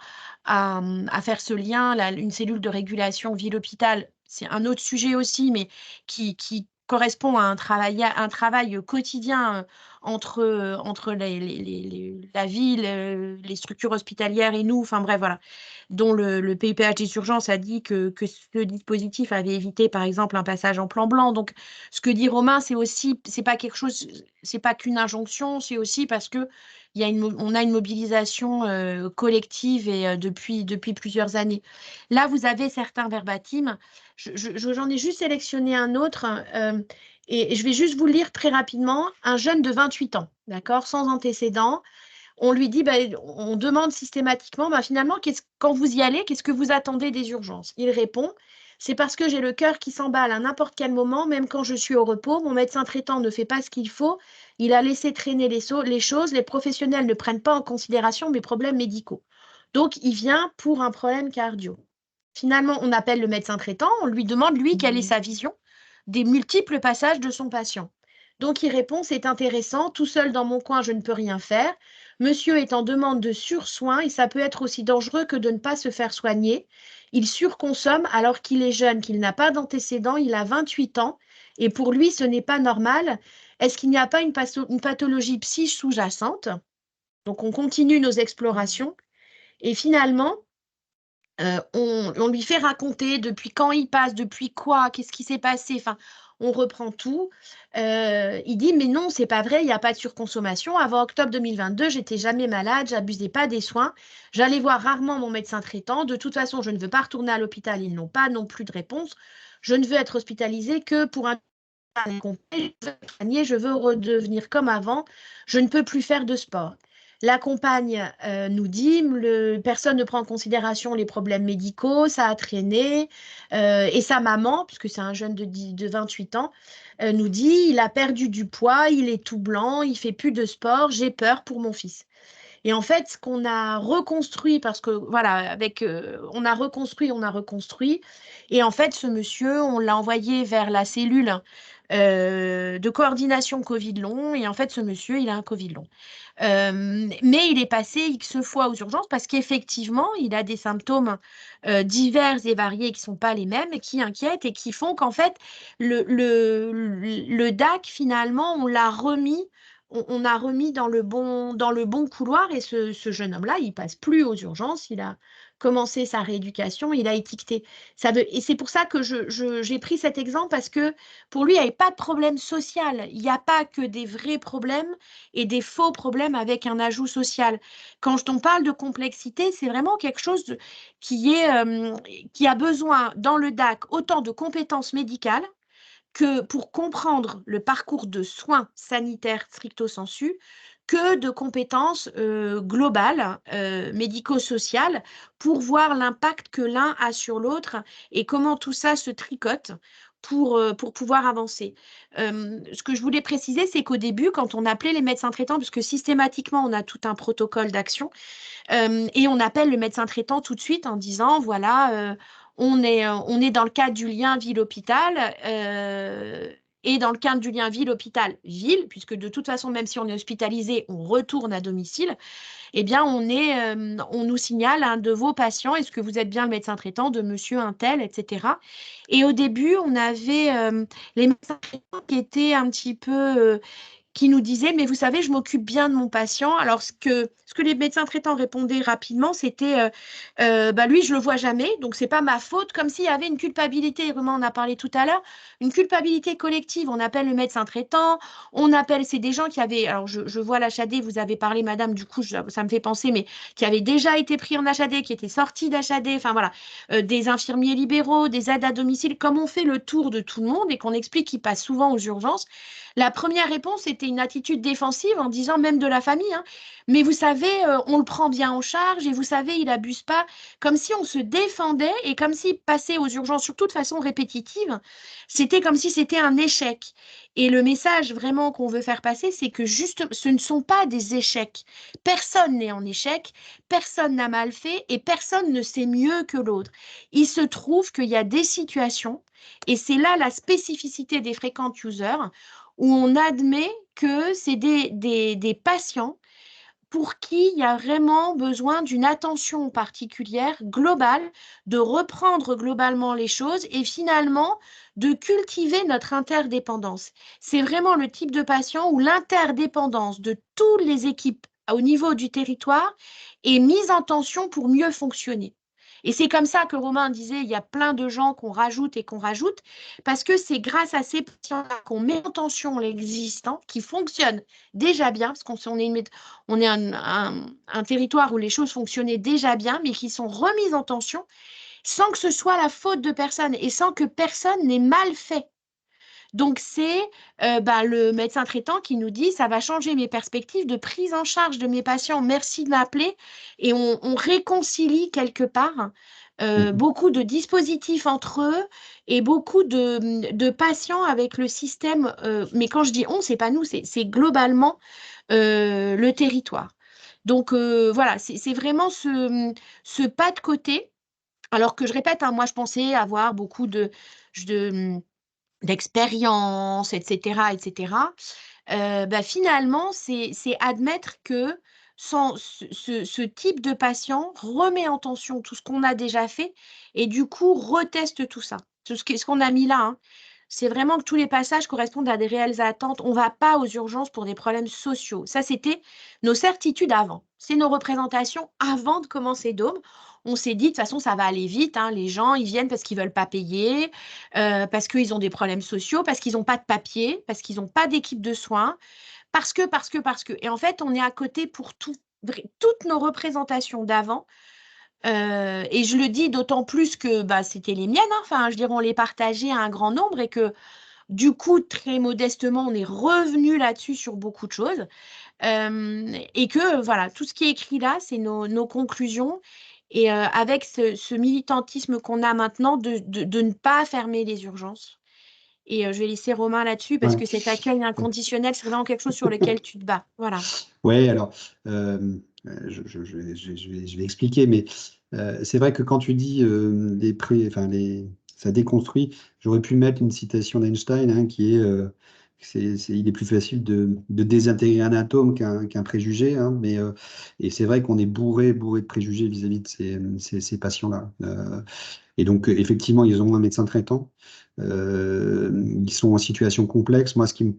faire ce lien, une cellule de régulation ville-hôpital. C'est un autre sujet aussi, mais qui correspond à un travail quotidien entre la ville, les structures hospitalières et nous, enfin bref, voilà, dont le PIPH des urgences a dit que ce dispositif avait évité, par exemple, un passage en plan blanc. Donc, ce que dit Romain, c'est pas quelque chose, c'est pas qu'une injonction, c'est aussi parce que on a une mobilisation collective et depuis plusieurs années. Là, vous avez certains verbatims. J'en ai juste sélectionné un autre et je vais juste vous le lire très rapidement. Un jeune de 28 ans, d'accord, sans antécédent. On lui dit, on demande systématiquement, finalement, quand vous y allez, qu'est-ce que vous attendez des urgences? Il répond, c'est parce que j'ai le cœur qui s'emballe à n'importe quel moment, même quand je suis au repos. Mon médecin traitant ne fait pas ce qu'il faut. Il a laissé traîner les choses. Les professionnels ne prennent pas en considération mes problèmes médicaux. Donc, il vient pour un problème cardio. Finalement, on appelle le médecin traitant, on lui demande, lui, quelle est sa vision des multiples passages de son patient. Donc, il répond, c'est intéressant, tout seul dans mon coin, je ne peux rien faire. Monsieur est en demande de sursoins et ça peut être aussi dangereux que de ne pas se faire soigner. Il surconsomme alors qu'il est jeune, qu'il n'a pas d'antécédents, il a 28 ans et pour lui, ce n'est pas normal. Est-ce qu'il n'y a pas une pathologie psychique sous-jacente? Donc, on continue nos explorations et finalement, on lui fait raconter depuis quand il passe, depuis quoi, qu'est-ce qui s'est passé. Enfin, on reprend tout. Il dit, mais non, c'est pas vrai, il n'y a pas de surconsommation. Avant octobre 2022, j'étais jamais malade, j'abusais pas des soins. J'allais voir rarement mon médecin traitant. De toute façon, je ne veux pas retourner à l'hôpital. Ils n'ont pas non plus de réponse. Je ne veux être hospitalisée que pour un je veux redevenir comme avant. Je ne peux plus faire de sport. La compagne nous dit, personne ne prend en considération les problèmes médicaux, ça a traîné. Et sa maman, puisque c'est un jeune de 28 ans, nous dit, il a perdu du poids, il est tout blanc, il fait plus de sport, j'ai peur pour mon fils. Et en fait, ce qu'on a reconstruit, parce que voilà, on a reconstruit. Et en fait, ce monsieur, on l'a envoyé vers la cellule de coordination Covid long. Et en fait, ce monsieur, il a un Covid long. Mais il est passé X fois aux urgences parce qu'effectivement, il a des symptômes divers et variés qui ne sont pas les mêmes et qui inquiètent et qui font qu'en fait, le DAC, finalement, on l'a remis. On a remis dans le bon couloir et ce jeune homme-là, il passe plus aux urgences, il a commencé sa rééducation, il a étiqueté. Et c'est pour ça que j'ai pris cet exemple parce que pour lui, il n'y avait pas de problème social. Il n'y a pas que des vrais problèmes et des faux problèmes avec un ajout social. Quand on parle de complexité, c'est vraiment quelque chose qui a besoin dans le DAC autant de compétences médicales que pour comprendre le parcours de soins sanitaires stricto sensu, que de compétences globales, médico-sociales, pour voir l'impact que l'un a sur l'autre et comment tout ça se tricote pour pouvoir avancer. Ce que je voulais préciser, c'est qu'au début, quand on appelait les médecins traitants, puisque systématiquement, on a tout un protocole d'action, et on appelle le médecin traitant tout de suite en disant, voilà, on est dans le cadre du lien ville-hôpital et dans le cadre du lien ville-hôpital-ville, puisque de toute façon, même si on est hospitalisé, on retourne à domicile, eh bien, on nous signale un de vos patients, est-ce que vous êtes bien le médecin traitant de monsieur un tel, etc. Et au début, on avait les médecins traitants qui étaient un petit peu... qui nous disait, mais vous savez, je m'occupe bien de mon patient. Alors, ce que les médecins traitants répondaient rapidement, c'était, lui, je le vois jamais, donc c'est pas ma faute, comme s'il y avait une culpabilité, Romain en a parlé tout à l'heure, une culpabilité collective. On appelle le médecin traitant, c'est des gens qui avaient, alors je vois l'HAD, vous avez parlé, madame, du coup, ça me fait penser, mais qui avaient déjà été pris en HAD, qui étaient sortis d'HAD, enfin voilà, des infirmiers libéraux, des aides à domicile, comme on fait le tour de tout le monde et qu'on explique qu'ils passent souvent aux urgences, la première réponse était c'était une attitude défensive en disant même de la famille, hein, mais vous savez, on le prend bien en charge et vous savez, il abuse pas, comme si on se défendait et comme si passer aux urgences, surtout de façon répétitive, c'était comme si c'était un échec. Et le message vraiment qu'on veut faire passer, c'est que juste, ce ne sont pas des échecs. Personne n'est en échec, personne n'a mal fait et personne ne sait mieux que l'autre. Il se trouve qu'il y a des situations, et c'est là la spécificité des frequent users, où on admet que c'est des patients pour qui il y a vraiment besoin d'une attention particulière, globale, de reprendre globalement les choses et finalement de cultiver notre interdépendance. C'est vraiment le type de patient où l'interdépendance de toutes les équipes au niveau du territoire est mise en tension pour mieux fonctionner. Et c'est comme ça que Romain disait, il y a plein de gens qu'on rajoute et qu'on rajoute, parce que c'est grâce à ces patients-là qu'on met en tension l'existant, qui fonctionne déjà bien, parce qu'on est un territoire où les choses fonctionnaient déjà bien, mais qui sont remises en tension sans que ce soit la faute de personne et sans que personne n'ait mal fait. Donc, c'est le médecin traitant qui nous dit, ça va changer mes perspectives de prise en charge de mes patients. Merci de m'appeler. Et on réconcilie quelque part beaucoup de dispositifs entre eux et beaucoup de patients avec le système. Mais quand je dis on, c'est pas nous, c'est globalement le territoire. Donc, voilà, c'est vraiment ce pas de côté. Alors que je répète, hein, moi, je pensais avoir beaucoup d'expérience, etc., etc. Finalement, c'est admettre que ce type de patient remet en tension tout ce qu'on a déjà fait et du coup reteste tout ça. Ce qu'on a mis là, hein. C'est vraiment que tous les passages correspondent à des réelles attentes. On ne va pas aux urgences pour des problèmes sociaux. Ça, c'était nos certitudes avant. C'est nos représentations avant de commencer Dôme. On s'est dit, de toute façon, ça va aller vite, hein. Les gens, ils viennent parce qu'ils ne veulent pas payer, parce qu'ils ont des problèmes sociaux, parce qu'ils n'ont pas de papier, parce qu'ils n'ont pas d'équipe de soins, parce que. Et en fait, on est à côté pour tout. Toutes nos représentations d'avant. Et je le dis d'autant plus que c'était les miennes, hein. Enfin, je dirais, on les partageait à un grand nombre et que du coup, très modestement, on est revenu là-dessus sur beaucoup de choses. Et que voilà, tout ce qui est écrit là, c'est nos conclusions. Et avec ce militantisme qu'on a maintenant de ne pas fermer les urgences. Et je vais laisser Romain là-dessus parce que cet accueil inconditionnel, c'est vraiment quelque chose sur lequel tu te bats. Voilà. Oui, alors, je vais expliquer, mais c'est vrai que quand tu dis ça déconstruit, j'aurais pu mettre une citation d'Einstein, hein, qui est, il est plus facile de désintégrer un atome qu'un préjugé, hein, et c'est vrai qu'on est bourré de préjugés vis-à-vis de ces patients-là. Et donc, effectivement, ils ont un médecin traitant. Ils sont en situation complexe. Moi, ce qui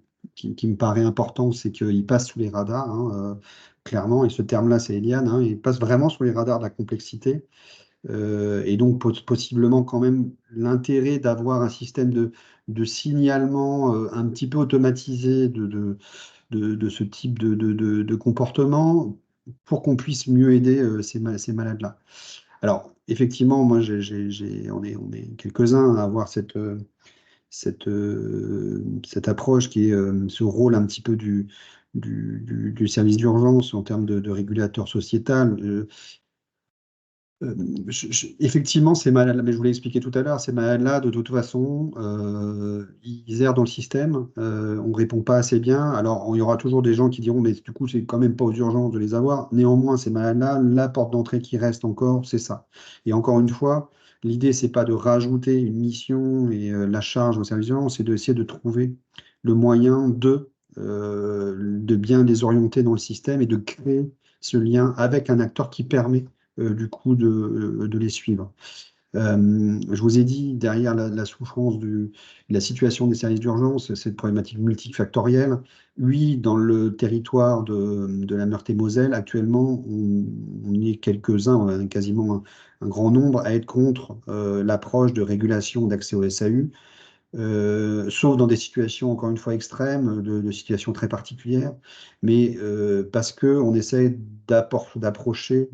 me paraît important, c'est qu'ils passent sous les radars, hein, clairement. Et ce terme-là, c'est Eliane, hein, ils passent vraiment sous les radars de la complexité. Et donc, possiblement, quand même, l'intérêt d'avoir un système de signalement un petit peu automatisé de ce type de comportement pour qu'on puisse mieux aider ces malades-là. Alors, effectivement, moi, on est quelques-uns à avoir cette approche qui est ce rôle un petit peu du service d'urgence en termes de régulateur sociétal. Effectivement, ces malades, mais je vous l'ai expliqué tout à l'heure, ces malades-là, de toute façon, ils errent dans le système, on ne répond pas assez bien. Alors, il y aura toujours des gens qui diront, mais du coup, c'est quand même pas aux urgences de les avoir. Néanmoins, ces malades-là, la porte d'entrée qui reste encore, c'est ça. Et encore une fois, l'idée, c'est pas de rajouter une mission et la charge au service d'urgence, c'est d'essayer de trouver le moyen de bien les orienter dans le système et de créer ce lien avec un acteur qui permet du coup de les suivre. Je vous ai dit, derrière la souffrance de la situation des services d'urgence, cette problématique multifactorielle. Oui, dans le territoire de la Meurthe-et-Moselle, actuellement, on est quelques-uns, quasiment un grand nombre, à être contre l'approche de régulation d'accès au SAU. sauf dans des situations, encore une fois, extrêmes, de situations très particulières, mais parce qu'on essaie d'approcher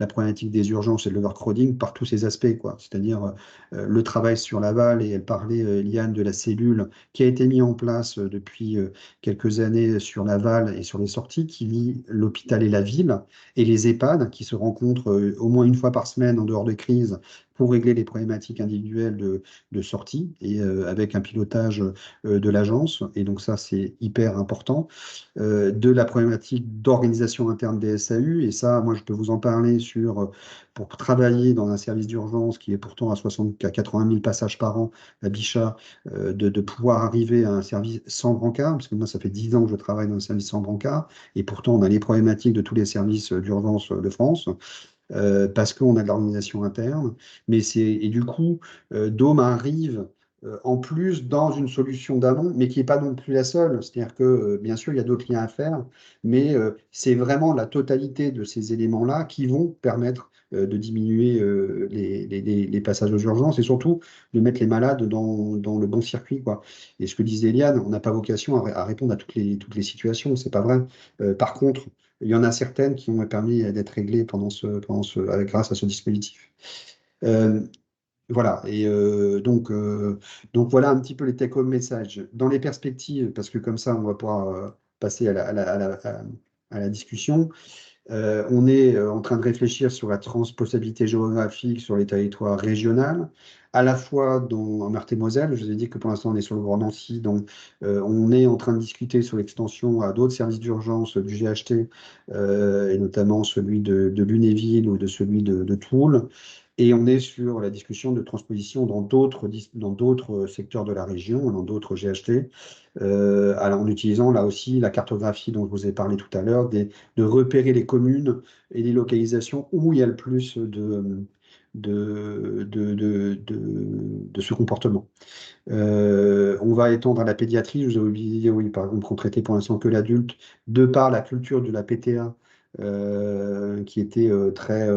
la problématique des urgences et de l'overcrowding par tous ces aspects, quoi. C'est-à-dire le travail sur l'aval, et elle parlait, Eliane, de la cellule qui a été mise en place depuis quelques années sur l'aval et sur les sorties, qui lie l'hôpital et la ville, et les EHPAD qui se rencontrent au moins une fois par semaine en dehors de crise pour régler les problématiques individuelles de sortie, et avec un pilotage de l'agence. Et donc ça, c'est hyper important. De la problématique d'organisation interne des SAU, et ça, moi, je peux vous en parler pour travailler dans un service d'urgence qui est pourtant à 80 000 passages par an à Bichat, de pouvoir arriver à un service sans brancard, parce que moi, ça fait 10 ans que je travaille dans un service sans brancard, et pourtant, on a les problématiques de tous les services d'urgence de France. Parce qu'on a de l'organisation interne, et du coup, Dôme arrive en plus dans une solution d'amont, mais qui n'est pas non plus la seule. C'est-à-dire que, bien sûr, il y a d'autres liens à faire, mais c'est vraiment la totalité de ces éléments-là qui vont permettre de diminuer les passages aux urgences, et surtout de mettre les malades dans le bon circuit, quoi. Et ce que disait Eliane, on n'a pas vocation à répondre à toutes les situations, c'est pas vrai. Par contre, il y en a certaines qui ont permis d'être réglées grâce à ce dispositif. Voilà, et donc voilà un petit peu les take-home messages. Dans les perspectives, parce que comme ça, on va pouvoir passer à la discussion. On est en train de réfléchir sur la transposabilité géographique sur les territoires régionaux, à la fois en Meurthe-et-Moselle. Je vous ai dit que pour l'instant, on est sur le Grand Nancy, donc on est en train de discuter sur l'extension à d'autres services d'urgence du GHT, et notamment celui de Lunéville ou de celui de Toul. Et on est sur la discussion de transposition dans d'autres secteurs de la région, dans d'autres GHT, en utilisant là aussi la cartographie dont je vous ai parlé tout à l'heure, de repérer les communes et les localisations où il y a le plus de ce comportement. On va étendre à la pédiatrie. Je vous ai oublié de dire, oui, par exemple, on traitait pour l'instant que l'adulte, de par la culture de la PTA, qui était très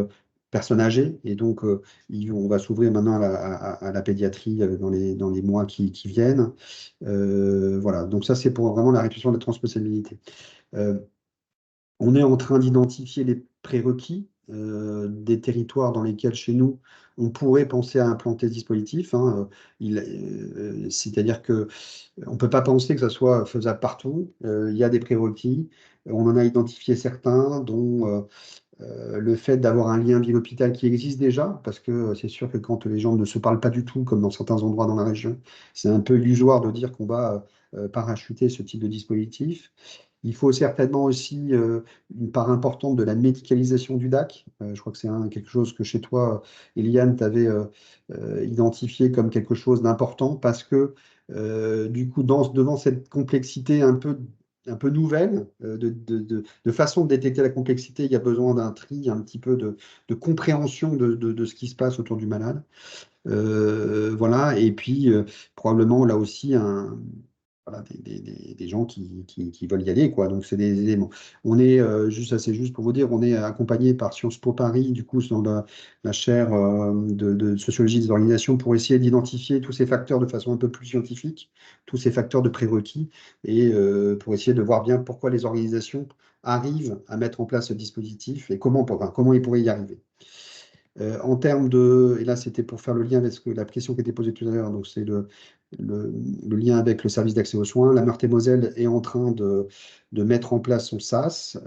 personne âgée. Et donc, on va s'ouvrir maintenant à la pédiatrie dans les mois qui viennent. Voilà, donc ça, c'est pour vraiment la réduction de la transpossibilité. On est en train d'identifier les prérequis des territoires dans lesquels, chez nous, on pourrait penser à implanter ce dispositif, hein. C'est-à-dire qu'on ne peut pas penser que ça soit faisable partout. Il y a des prérequis. On en a identifié certains, dont le fait d'avoir un lien ville-hôpital qui existe déjà, parce que c'est sûr que quand les gens ne se parlent pas du tout, comme dans certains endroits dans la région, c'est un peu illusoire de dire qu'on va parachuter ce type de dispositif. Il faut certainement aussi une part importante de la médicalisation du DAC. Je crois que c'est quelque chose que chez toi, Eliane, tu avais identifié comme quelque chose d'important, parce que du coup, devant cette complexité un peu nouvelle, de façon de détecter la complexité, il y a besoin d'un tri, un petit peu de compréhension de ce qui se passe autour du malade. Voilà, et puis probablement là aussi voilà, des gens qui veulent y aller, quoi. Donc c'est des éléments. On est c'est juste pour vous dire, on est accompagné par Sciences Po Paris, du coup, dans la chaire de sociologie des organisations, pour essayer d'identifier tous ces facteurs de façon un peu plus scientifique, tous ces facteurs de prérequis, et pour essayer de voir bien pourquoi les organisations arrivent à mettre en place ce dispositif et comment ils pourraient y arriver. En termes et là c'était pour faire le lien avec la question qui était posée tout à l'heure, donc c'est le lien avec le service d'accès aux soins. La Meurthe-et-Moselle est en train de mettre en place son SAS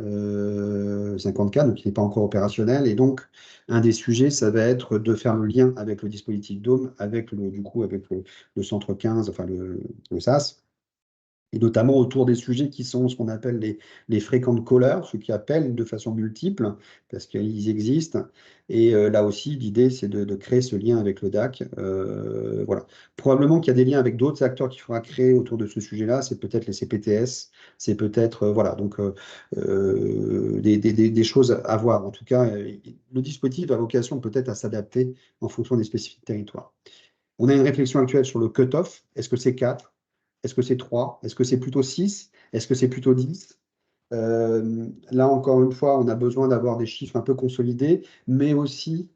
54, donc il n'est pas encore opérationnel. Et donc, un des sujets, ça va être de faire le lien avec le dispositif Dôme, avec le centre 15, enfin le SAS. Et notamment autour des sujets qui sont ce qu'on appelle les frequent callers, ceux qui appellent de façon multiple, parce qu'ils existent. Et là aussi, l'idée, c'est de créer ce lien avec le DAC. Voilà. Probablement qu'il y a des liens avec d'autres acteurs qu'il faudra créer autour de ce sujet-là. C'est peut-être les CPTS, c'est peut-être, voilà, donc des choses à voir. En tout cas, le dispositif a vocation peut-être à s'adapter en fonction des spécificités territoires. On a une réflexion actuelle sur le cut-off. Est-ce que c'est 4? Est-ce que c'est 3? Est-ce que c'est plutôt 6? Est-ce que c'est plutôt 10? Là, encore une fois, on a besoin d'avoir des chiffres un peu consolidés, mais aussi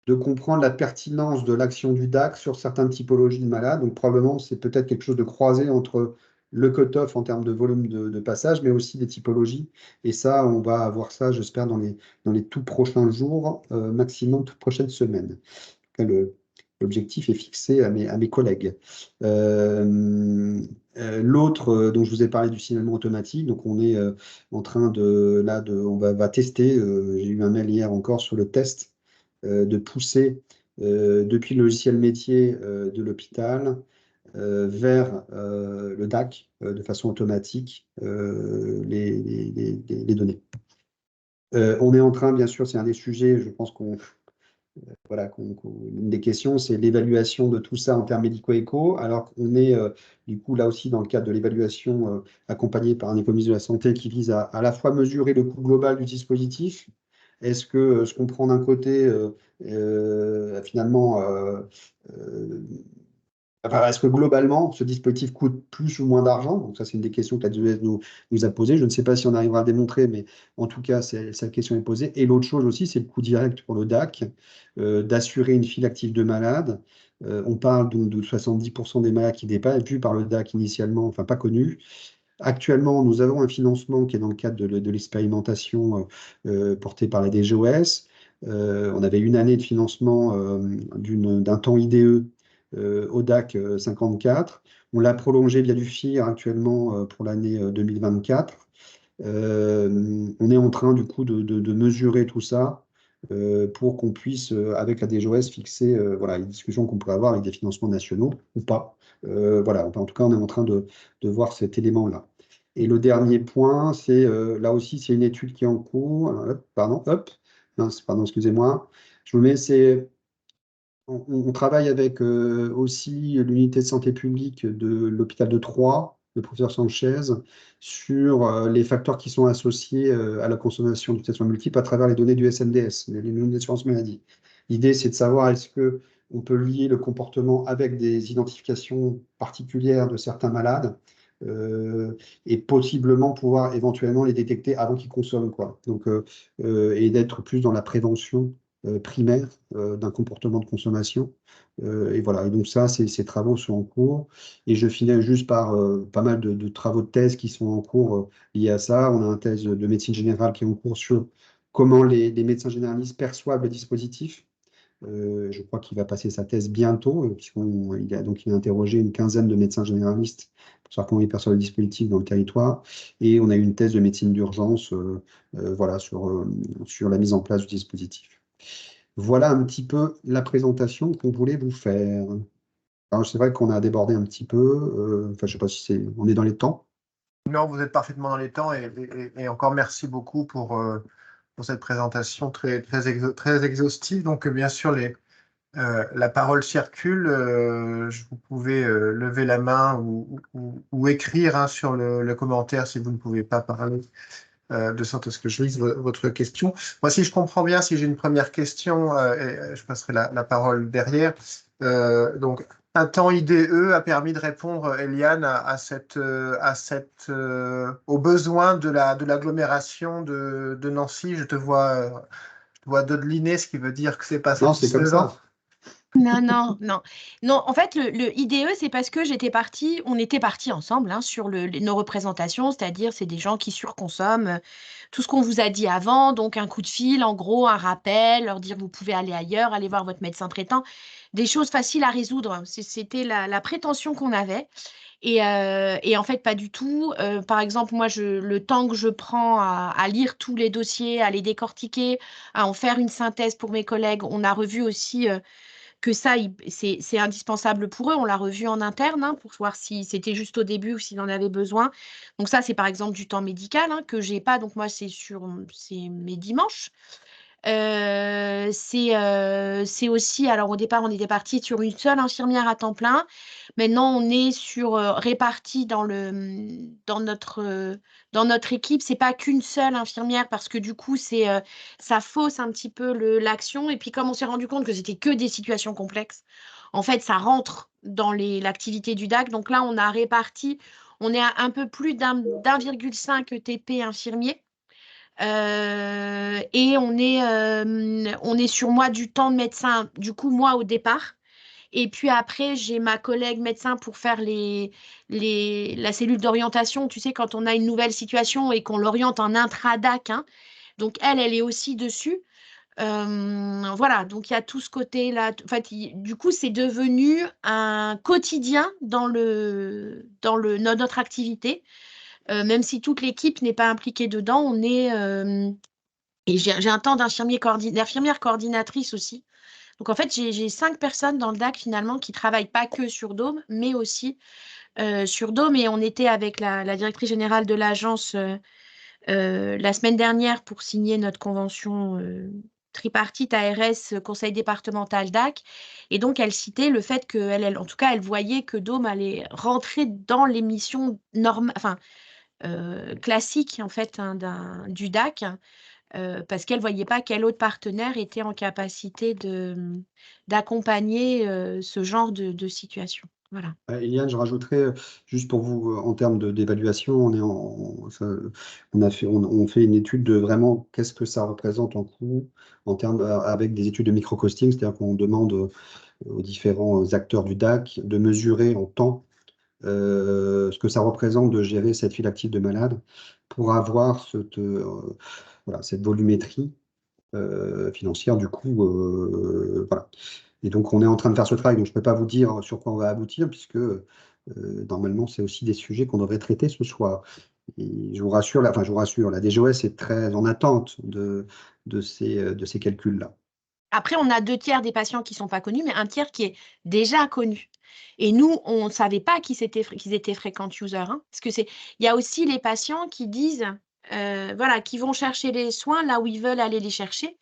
de comprendre la pertinence de l'action du DAC sur certaines typologies de malades. Donc probablement, c'est peut-être quelque chose de croisé entre le cut-off en termes de volume de passage, mais aussi des typologies. Et ça, on va avoir ça, j'espère, dans les tout prochains jours, maximum toutes prochaines semaines. L'objectif est fixé à mes collègues. L'autre dont je vous ai parlé du signalement automatique, donc on est en train on va tester, j'ai eu un mail hier encore sur le test, de pousser depuis le logiciel métier de l'hôpital vers le DAC de façon automatique les données. On est en train, bien sûr, c'est un des sujets, je pense voilà, une des questions, c'est l'évaluation de tout ça en termes médico-éco, alors qu'on est du coup là aussi dans le cadre de l'évaluation accompagnée par un économiste de la santé qui vise à la fois mesurer le coût global du dispositif. Est-ce que ce qu'on prend d'un côté finalement enfin, est-ce que globalement, ce dispositif coûte plus ou moins d'argent? Donc ça, c'est une des questions que la DGS nous a posées. Je ne sais pas si on arrivera à démontrer, mais en tout cas, cette question est posée. Et l'autre chose aussi, c'est le coût direct pour le DAC, d'assurer une file active de malades. On parle donc de 70% des malades qui dépassent, vus par le DAC initialement, enfin pas connus. Actuellement, nous avons un financement qui est dans le cadre de l'expérimentation portée par la DGOS. On avait une année de financement d'un temps IDE au DAC 54. On l'a prolongé via du FIR actuellement pour l'année 2024. On est en train du coup de mesurer tout ça pour qu'on puisse, avec la DGOS, fixer voilà, une discussion qu'on pourrait avoir avec des financements nationaux ou pas. Voilà, en tout cas, on est en train de voir cet élément-là. Et le dernier point, c'est là aussi, c'est une étude qui est en cours. Pardon, excusez-moi. Je vous mets, on travaille avec aussi l'unité de santé publique de l'hôpital de Troyes, le professeur Sanchez, sur les facteurs qui sont associés à la consommation de traitements multiples à travers les données du SNDS, les données d'assurance maladie. L'idée, c'est de savoir est-ce qu'on peut lier le comportement avec des identifications particulières de certains malades et possiblement pouvoir éventuellement les détecter avant qu'ils consomment, quoi. Donc, et d'être plus dans la prévention primaire d'un comportement de consommation. Et voilà, et donc ça, ces travaux sont en cours. Et je finis juste par pas mal de travaux de thèse qui sont en cours liés à ça. On a une thèse de médecine générale qui est en cours sur comment les médecins généralistes perçoivent le dispositif. Je crois qu'il va passer sa thèse bientôt, puisqu'il a interrogé une quinzaine de médecins généralistes pour savoir comment ils perçoivent le dispositif dans le territoire. Et on a eu une thèse de médecine d'urgence voilà, sur la mise en place du dispositif. Voilà un petit peu la présentation qu'on voulait vous faire. Alors, c'est vrai qu'on a débordé un petit peu. Enfin, je ne sais pas si on est dans les temps. Non, vous êtes parfaitement dans les temps et encore merci beaucoup pour cette présentation très exhaustive. Donc, bien sûr, la parole circule. Vous pouvez lever la main ou écrire hein, sur le commentaire si vous ne pouvez pas parler, de sorte à ce que je lise votre question. Moi, si je comprends bien, si j'ai une première question, et je passerai la parole derrière. Donc, un temps IDE a permis de répondre, Eliane, aux besoins de l'agglomération de Nancy. Je te vois dodeliner, ce qui veut dire que c'est pas Non, c'est comme satisfaisant. ça. Non, non, non. Non, en fait, le IDE, c'est parce que on était partis ensemble hein, sur nos représentations, c'est-à-dire c'est des gens qui surconsomment tout ce qu'on vous a dit avant, donc un coup de fil, en gros, un rappel, leur dire vous pouvez aller ailleurs, aller voir votre médecin traitant, des choses faciles à résoudre. C'était la prétention qu'on avait. Et en fait, pas du tout. Par exemple, moi, le temps que je prends à lire tous les dossiers, à les décortiquer, à en faire une synthèse pour mes collègues, on a revu aussi que ça, c'est indispensable pour eux. On l'a revu en interne hein, pour voir si c'était juste au début ou s'il en avait besoin. Donc ça, c'est par exemple du temps médical hein, que j'ai pas. Donc moi, c'est mes dimanches. C'est aussi, alors au départ, on était parti sur une seule infirmière à temps plein. Maintenant, on est réparti dans notre équipe. C'est pas qu'une seule infirmière parce que du coup, ça fausse un petit peu l'action. Et puis, comme on s'est rendu compte que c'était que des situations complexes, en fait, ça rentre dans l'activité du DAC. Donc là, on a réparti, on est à un peu plus d'1,5 TP infirmier. Et on est sur moi du temps de médecin, du coup, moi au départ. Et puis après, j'ai ma collègue médecin pour faire la cellule d'orientation. Tu sais, quand on a une nouvelle situation et qu'on l'oriente en intra-DAC, hein. Donc, elle est aussi dessus. Voilà, donc il y a tout ce côté-là. En fait, du coup, c'est devenu un quotidien dans notre activité. Même si toute l'équipe n'est pas impliquée dedans, et j'ai un temps d'infirmière coordinatrice aussi. Donc en fait, j'ai 5 personnes dans le DAC finalement qui travaillent pas que sur Dôme, mais aussi sur Dôme. Et on était avec la directrice générale de l'agence la semaine dernière pour signer notre convention tripartite ARS Conseil départemental DAC. Et donc, elle citait le fait qu'elle, en tout cas, elle voyait que Dôme allait rentrer dans les missions classiques en fait, hein, du DAC. Parce qu'elle ne voyait pas quel autre partenaire était en capacité d'accompagner ce genre de situation. Voilà. Eliane, je rajouterais, juste pour vous, en termes d'évaluation, on fait une étude de vraiment qu'est-ce que ça représente en coût, en termes, avec des études de microcosting, c'est-à-dire qu'on demande aux différents acteurs du DAC de mesurer en temps ce que ça représente de gérer cette file active de malades pour avoir cette volumétrie financière, du coup, voilà. Et donc, on est en train de faire ce travail, donc je ne peux pas vous dire sur quoi on va aboutir, puisque normalement, c'est aussi des sujets qu'on devrait traiter ce soir. Et je vous rassure, la DGOS est très en attente de ces calculs-là. Après, on a 2 tiers des patients qui ne sont pas connus, mais un tiers qui est déjà connu. Et nous, on ne savait pas qu'ils étaient fréquents users. Hein, parce qu'il y a aussi les patients qui disent, voilà, qui vont chercher les soins là où ils veulent aller les chercher.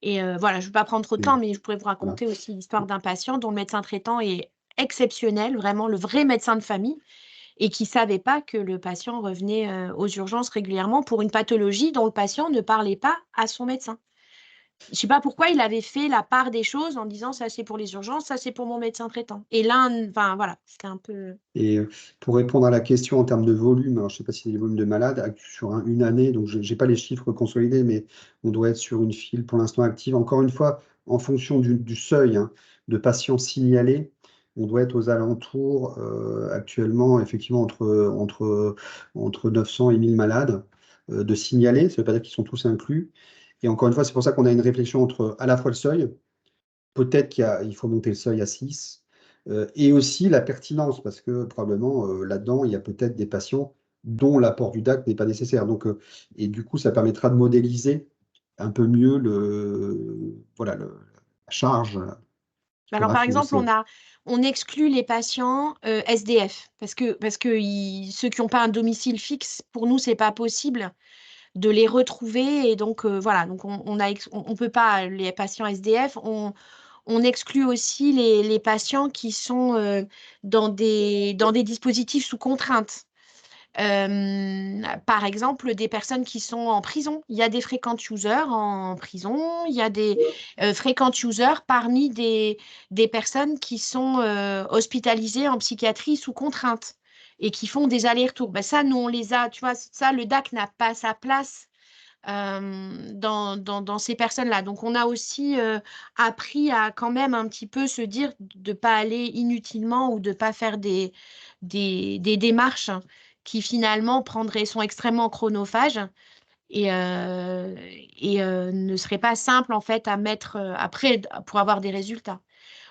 Et voilà, je ne vais pas prendre trop de temps, mais je pourrais vous raconter aussi l'histoire d'un patient dont le médecin traitant est exceptionnel, vraiment le vrai médecin de famille, et qui ne savait pas que le patient revenait aux urgences régulièrement pour une pathologie dont le patient ne parlait pas à son médecin. Je ne sais pas pourquoi il avait fait la part des choses en disant ça c'est pour les urgences, ça c'est pour mon médecin traitant. Et là, enfin voilà, c'était un peu. Et pour répondre à la question en termes de volume, alors je ne sais pas si c'est des volumes de malades, sur une année, donc je n'ai pas les chiffres consolidés, mais on doit être sur une file pour l'instant active. Encore une fois, en fonction du seuil de patients signalés, on doit être aux alentours actuellement, effectivement, entre 900 et 1000 malades de signalés. Ça ne veut pas dire qu'ils sont tous inclus. Et encore une fois, c'est pour ça qu'on a une réflexion entre à la fois le seuil, peut-être qu'il faut monter le seuil à 6, et aussi la pertinence, parce que probablement là-dedans, il y a peut-être des patients dont l'apport du DAC n'est pas nécessaire. Donc, et du coup, ça permettra de modéliser un peu mieux la charge. Alors, par exemple, on exclut les patients SDF parce que ceux qui n'ont pas un domicile fixe, pour nous, c'est pas possible de les retrouver. Et donc, voilà, donc on peut pas, les patients SDF, on exclut aussi les patients qui sont dans des dispositifs sous contrainte. Par exemple, des personnes qui sont en prison. Il y a des frequent users en prison, il y a des frequent users parmi des personnes qui sont hospitalisées en psychiatrie sous contrainte et qui font des allers-retours. Ben ça, nous, on les a, tu vois, ça, le DAC n'a pas sa place dans ces personnes-là. Donc, on a aussi appris à quand même un petit peu se dire de ne pas aller inutilement ou de ne pas faire des démarches qui finalement sont extrêmement chronophages et ne seraient pas simples en fait à mettre après pour avoir des résultats.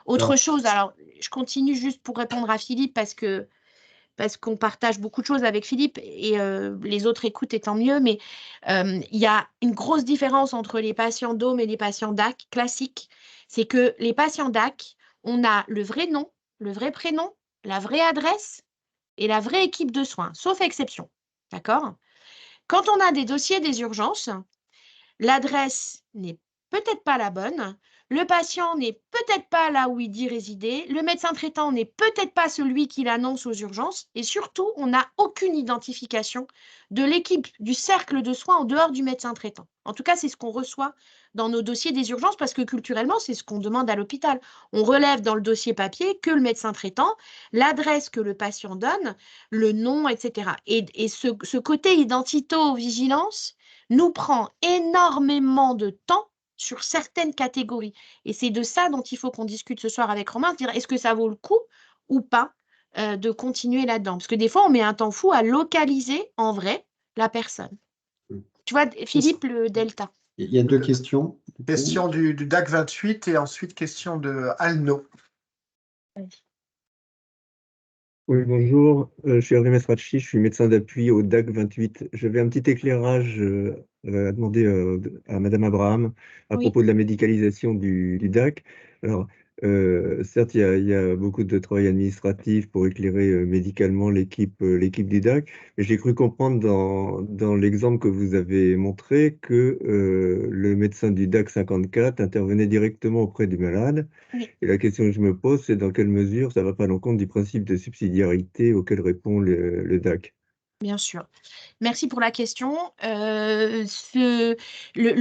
Autre chose, alors je continue juste pour répondre à Philippe parce qu'on partage beaucoup de choses avec Philippe et les autres écoutent et tant mieux, mais il y a une grosse différence entre les patients Dôme et les patients DAC classiques. C'est que les patients DAC, on a le vrai nom, le vrai prénom, la vraie adresse et la vraie équipe de soins, sauf exception. D'accord? Quand on a des dossiers des urgences, l'adresse n'est peut-être pas la bonne, le patient n'est peut-être pas là où il dit résider, le médecin traitant n'est peut-être pas celui qui l'annonce aux urgences, et surtout, on n'a aucune identification de l'équipe du cercle de soins en dehors du médecin traitant. En tout cas, c'est ce qu'on reçoit dans nos dossiers des urgences, parce que culturellement, c'est ce qu'on demande à l'hôpital. On relève dans le dossier papier que le médecin traitant, l'adresse que le patient donne, le nom, etc. Et ce côté identito-vigilance nous prend énormément de temps sur certaines catégories. Et c'est de ça dont il faut qu'on discute ce soir avec Romain, se dire est-ce que ça vaut le coup ou pas de continuer là-dedans. Parce que des fois, on met un temps fou à localiser en vrai la personne. Tu vois, Philippe, le delta. Il y a deux questions. Question du DAC 28 et ensuite question de Alno. Oui, bonjour, je suis Hervé Mesracchi, je suis médecin d'appui au DAC 28. J'avais un petit éclairage à demander à Madame Abraham à Oui. propos de la médicalisation du DAC. Alors, certes, il y a beaucoup de travail administratif pour éclairer médicalement l'équipe du DAC, mais j'ai cru comprendre dans l'exemple que vous avez montré que le médecin du DAC 54 intervenait directement auprès du malade. Oui. Et la question que je me pose, c'est dans quelle mesure ça ne va pas à l'encontre du principe de subsidiarité auquel répond le DAC. Bien sûr. Merci pour la question. Le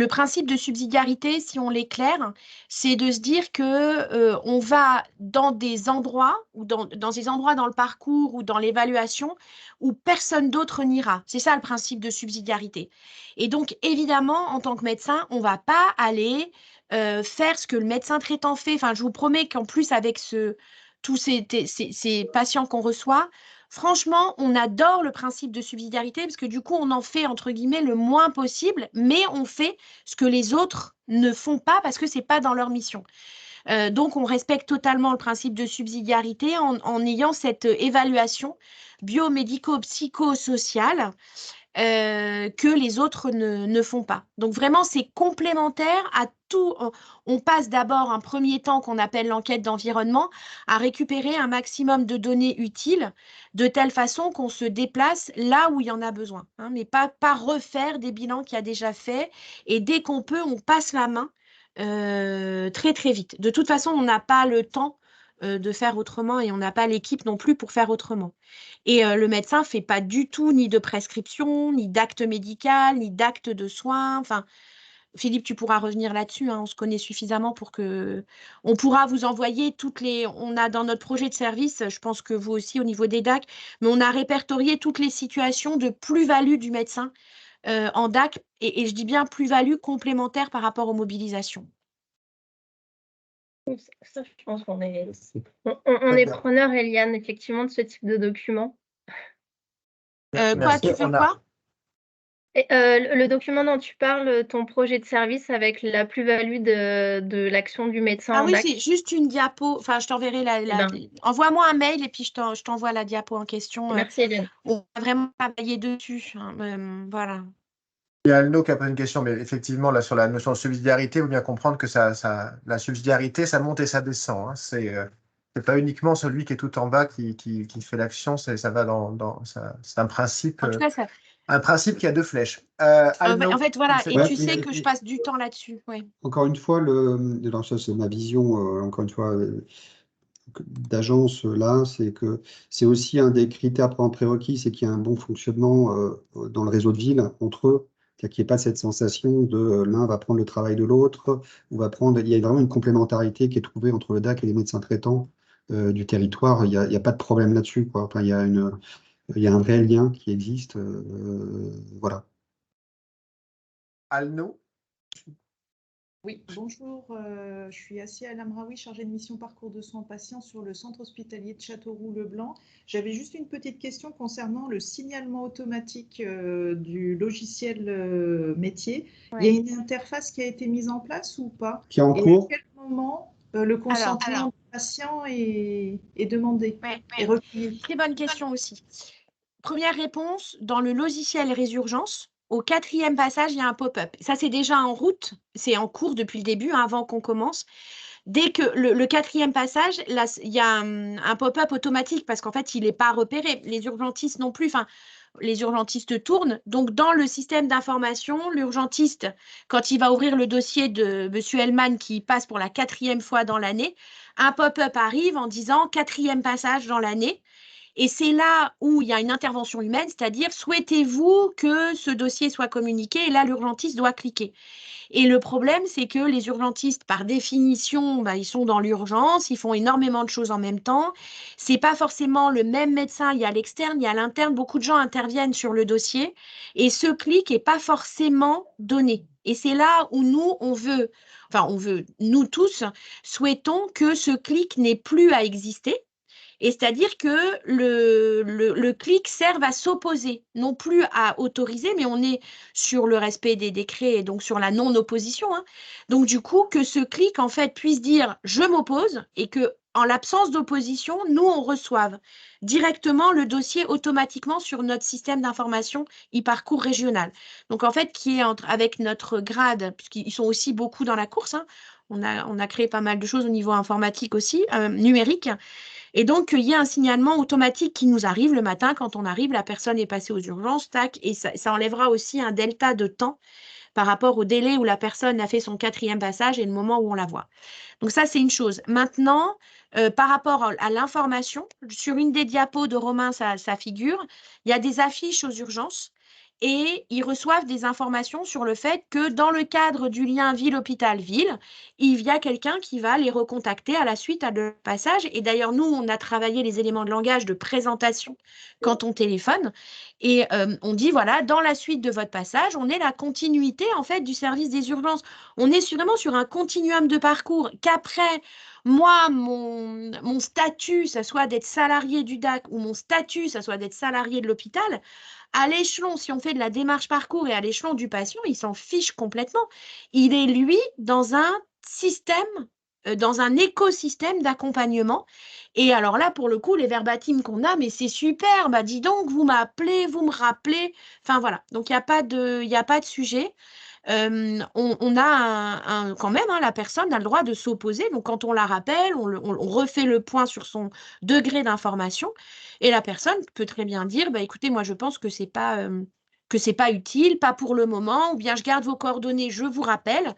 principe de subsidiarité, si on l'éclaire, c'est de se dire que on va dans des endroits ou dans des endroits dans le parcours ou dans l'évaluation où personne d'autre n'ira. C'est ça le principe de subsidiarité. Et donc, évidemment, en tant que médecin, on ne va pas aller faire ce que le médecin traitant fait. Enfin, je vous promets qu'en plus, avec tous ces patients qu'on reçoit, franchement, on adore le principe de subsidiarité parce que du coup, on en fait, entre guillemets, le moins possible, mais on fait ce que les autres ne font pas parce que ce n'est pas dans leur mission. Donc, on respecte totalement le principe de subsidiarité en ayant cette évaluation biomédico-psychosociale que les autres ne font pas. Donc vraiment, c'est complémentaire à tout. On passe d'abord un premier temps qu'on appelle l'enquête d'environnement à récupérer un maximum de données utiles de telle façon qu'on se déplace là où il y en a besoin, hein, mais pas refaire des bilans qu'il y a déjà fait. Et dès qu'on peut, on passe la main très très vite. De toute façon, on n'a pas le temps de faire autrement et on n'a pas l'équipe non plus pour faire autrement. Et le médecin ne fait pas du tout ni de prescription, ni d'acte médical, ni d'acte de soins. Enfin, Philippe, tu pourras revenir là-dessus, hein, on se connaît suffisamment pour que... On pourra vous envoyer toutes les... On a dans notre projet de service, je pense que vous aussi au niveau des DAC, mais on a répertorié toutes les situations de plus-value du médecin en DAC, et je dis bien plus-value complémentaire par rapport aux mobilisations. Ça, je pense qu'on est, on est preneur, Eliane, effectivement, de ce type de document. Quoi, tu veux quoi? Le document dont tu parles, ton projet de service avec la plus-value de l'action du médecin. Ah oui, c'est juste une diapo. Enfin, je t'enverrai Envoie-moi un mail et puis je t'envoie la diapo en question. Merci, Eliane. On va vraiment travailler dessus, hein, voilà. Il y a Alno qui a posé une question, mais effectivement, là, sur la notion de subsidiarité, il faut bien comprendre que la subsidiarité, ça monte et ça descend. Hein. C'est pas uniquement celui qui est tout en bas qui fait l'action, ça va c'est un principe. En tout cas, ça... Un principe qui a deux flèches. en fait, voilà, et tu sais que je passe du temps là-dessus. Ouais. Encore une fois, alors ça c'est ma vision, encore une fois, d'agence là, c'est que c'est aussi un des critères en prérequis, c'est qu'il y a un bon fonctionnement dans le réseau de ville entre eux. C'est-à-dire qu'il n'y ait pas cette sensation de l'un va prendre le travail de l'autre, il y a vraiment une complémentarité qui est trouvée entre le DAC et les médecins traitants du territoire. Il n'y a pas de problème là-dessus, quoi. Enfin, il y a un vrai lien qui existe. Voilà. Alno. Oui, bonjour, je suis Assia El Amraoui, chargée de mission parcours de soins patients sur le centre hospitalier de Châteauroux-le-Blanc. J'avais juste une petite question concernant le signalement automatique du logiciel métier. Ouais. Il y a une interface qui a été mise en place ou pas? Qui est en cours? À quel moment le consentement du patient est demandé et recueilli? Très bonne question aussi. Première réponse, dans le logiciel Résurgence, au 4e passage, il y a un pop-up. Ça, c'est déjà en route, c'est en cours depuis le début, hein, avant qu'on commence. Dès que le 4e passage, là, il y a un pop-up automatique parce qu'en fait, il n'est pas repéré. Les urgentistes non plus. Enfin, les urgentistes tournent. Donc, dans le système d'information, l'urgentiste, quand il va ouvrir le dossier de M. Hellman qui passe pour la 4e fois dans l'année, un pop-up arrive en disant 4e passage dans l'année. Et c'est là où il y a une intervention humaine, c'est-à-dire souhaitez-vous que ce dossier soit communiqué, et là l'urgentiste doit cliquer. Et le problème, c'est que les urgentistes, par définition, ils sont dans l'urgence, ils font énormément de choses en même temps. C'est pas forcément le même médecin, il y a l'externe, il y a l'interne. Beaucoup de gens interviennent sur le dossier et ce clic n'est pas forcément donné. Et c'est là où nous, nous tous, souhaitons que ce clic n'ait plus à exister. Et c'est-à-dire que le clic serve à s'opposer, non plus à autoriser, mais on est sur le respect des décrets et donc sur la non-opposition, hein. Donc du coup, que ce clic, en fait, puisse dire « je m'oppose » et que en l'absence d'opposition, nous, on reçoive directement le dossier automatiquement sur notre système d'information e-parcours régional. Donc en fait, qui est avec notre grade, puisqu'ils sont aussi beaucoup dans la course, hein. On a créé pas mal de choses au niveau informatique aussi, numérique. Et donc, il y a un signalement automatique qui nous arrive le matin. Quand on arrive, la personne est passée aux urgences, tac, et ça enlèvera aussi un delta de temps par rapport au délai où la personne a fait son 4e passage et le moment où on la voit. Donc ça, c'est une chose. Maintenant, par rapport à l'information, sur une des diapos de Romain, ça figure, il y a des affiches aux urgences et ils reçoivent des informations sur le fait que dans le cadre du lien ville-hôpital-ville, il y a quelqu'un qui va les recontacter à la suite à leur passage. Et d'ailleurs, nous, on a travaillé les éléments de langage de présentation quand on téléphone. Et on dit, voilà, dans la suite de votre passage, on est la continuité, en fait, du service des urgences. On est vraiment sur un continuum de parcours qu'après, moi, mon statut, ça soit d'être salarié du DAC ou mon statut, ça soit d'être salarié de l'hôpital, à l'échelon, si on fait de la démarche parcours et à l'échelon du patient, il s'en fiche complètement. Il est, lui, dans un système, dans un écosystème d'accompagnement. Et alors là, pour le coup, les verbatims qu'on a, mais c'est super, bah dis donc, vous m'appelez, vous me rappelez. Enfin voilà, donc il n'y a pas de sujet. On a quand même, hein, la personne a le droit de s'opposer. Donc, quand on la rappelle, on refait le point sur son degré d'information. Et la personne peut très bien dire, bah, écoutez, moi, je pense que c'est pas utile, pas pour le moment, ou bien je garde vos coordonnées, je vous rappelle.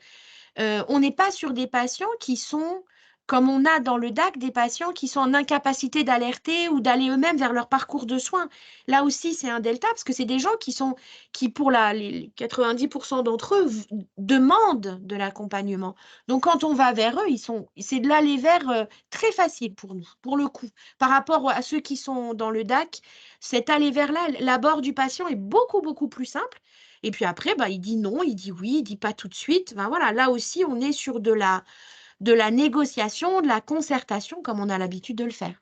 On n'est pas sur des patients qui sont, comme on a dans le DAC, des patients qui sont en incapacité d'alerter ou d'aller eux-mêmes vers leur parcours de soins. Là aussi, c'est un delta parce que c'est des gens qui pour les 90% d'entre eux, demandent de l'accompagnement. Donc, quand on va vers eux, c'est de l'aller vers très facile pour nous, pour le coup. Par rapport à ceux qui sont dans le DAC, cet aller vers-là, l'abord du patient est beaucoup, beaucoup plus simple. Et puis après, il dit non, il dit oui, il dit pas tout de suite. Voilà, là aussi, on est sur de la négociation, de la concertation, comme on a l'habitude de le faire.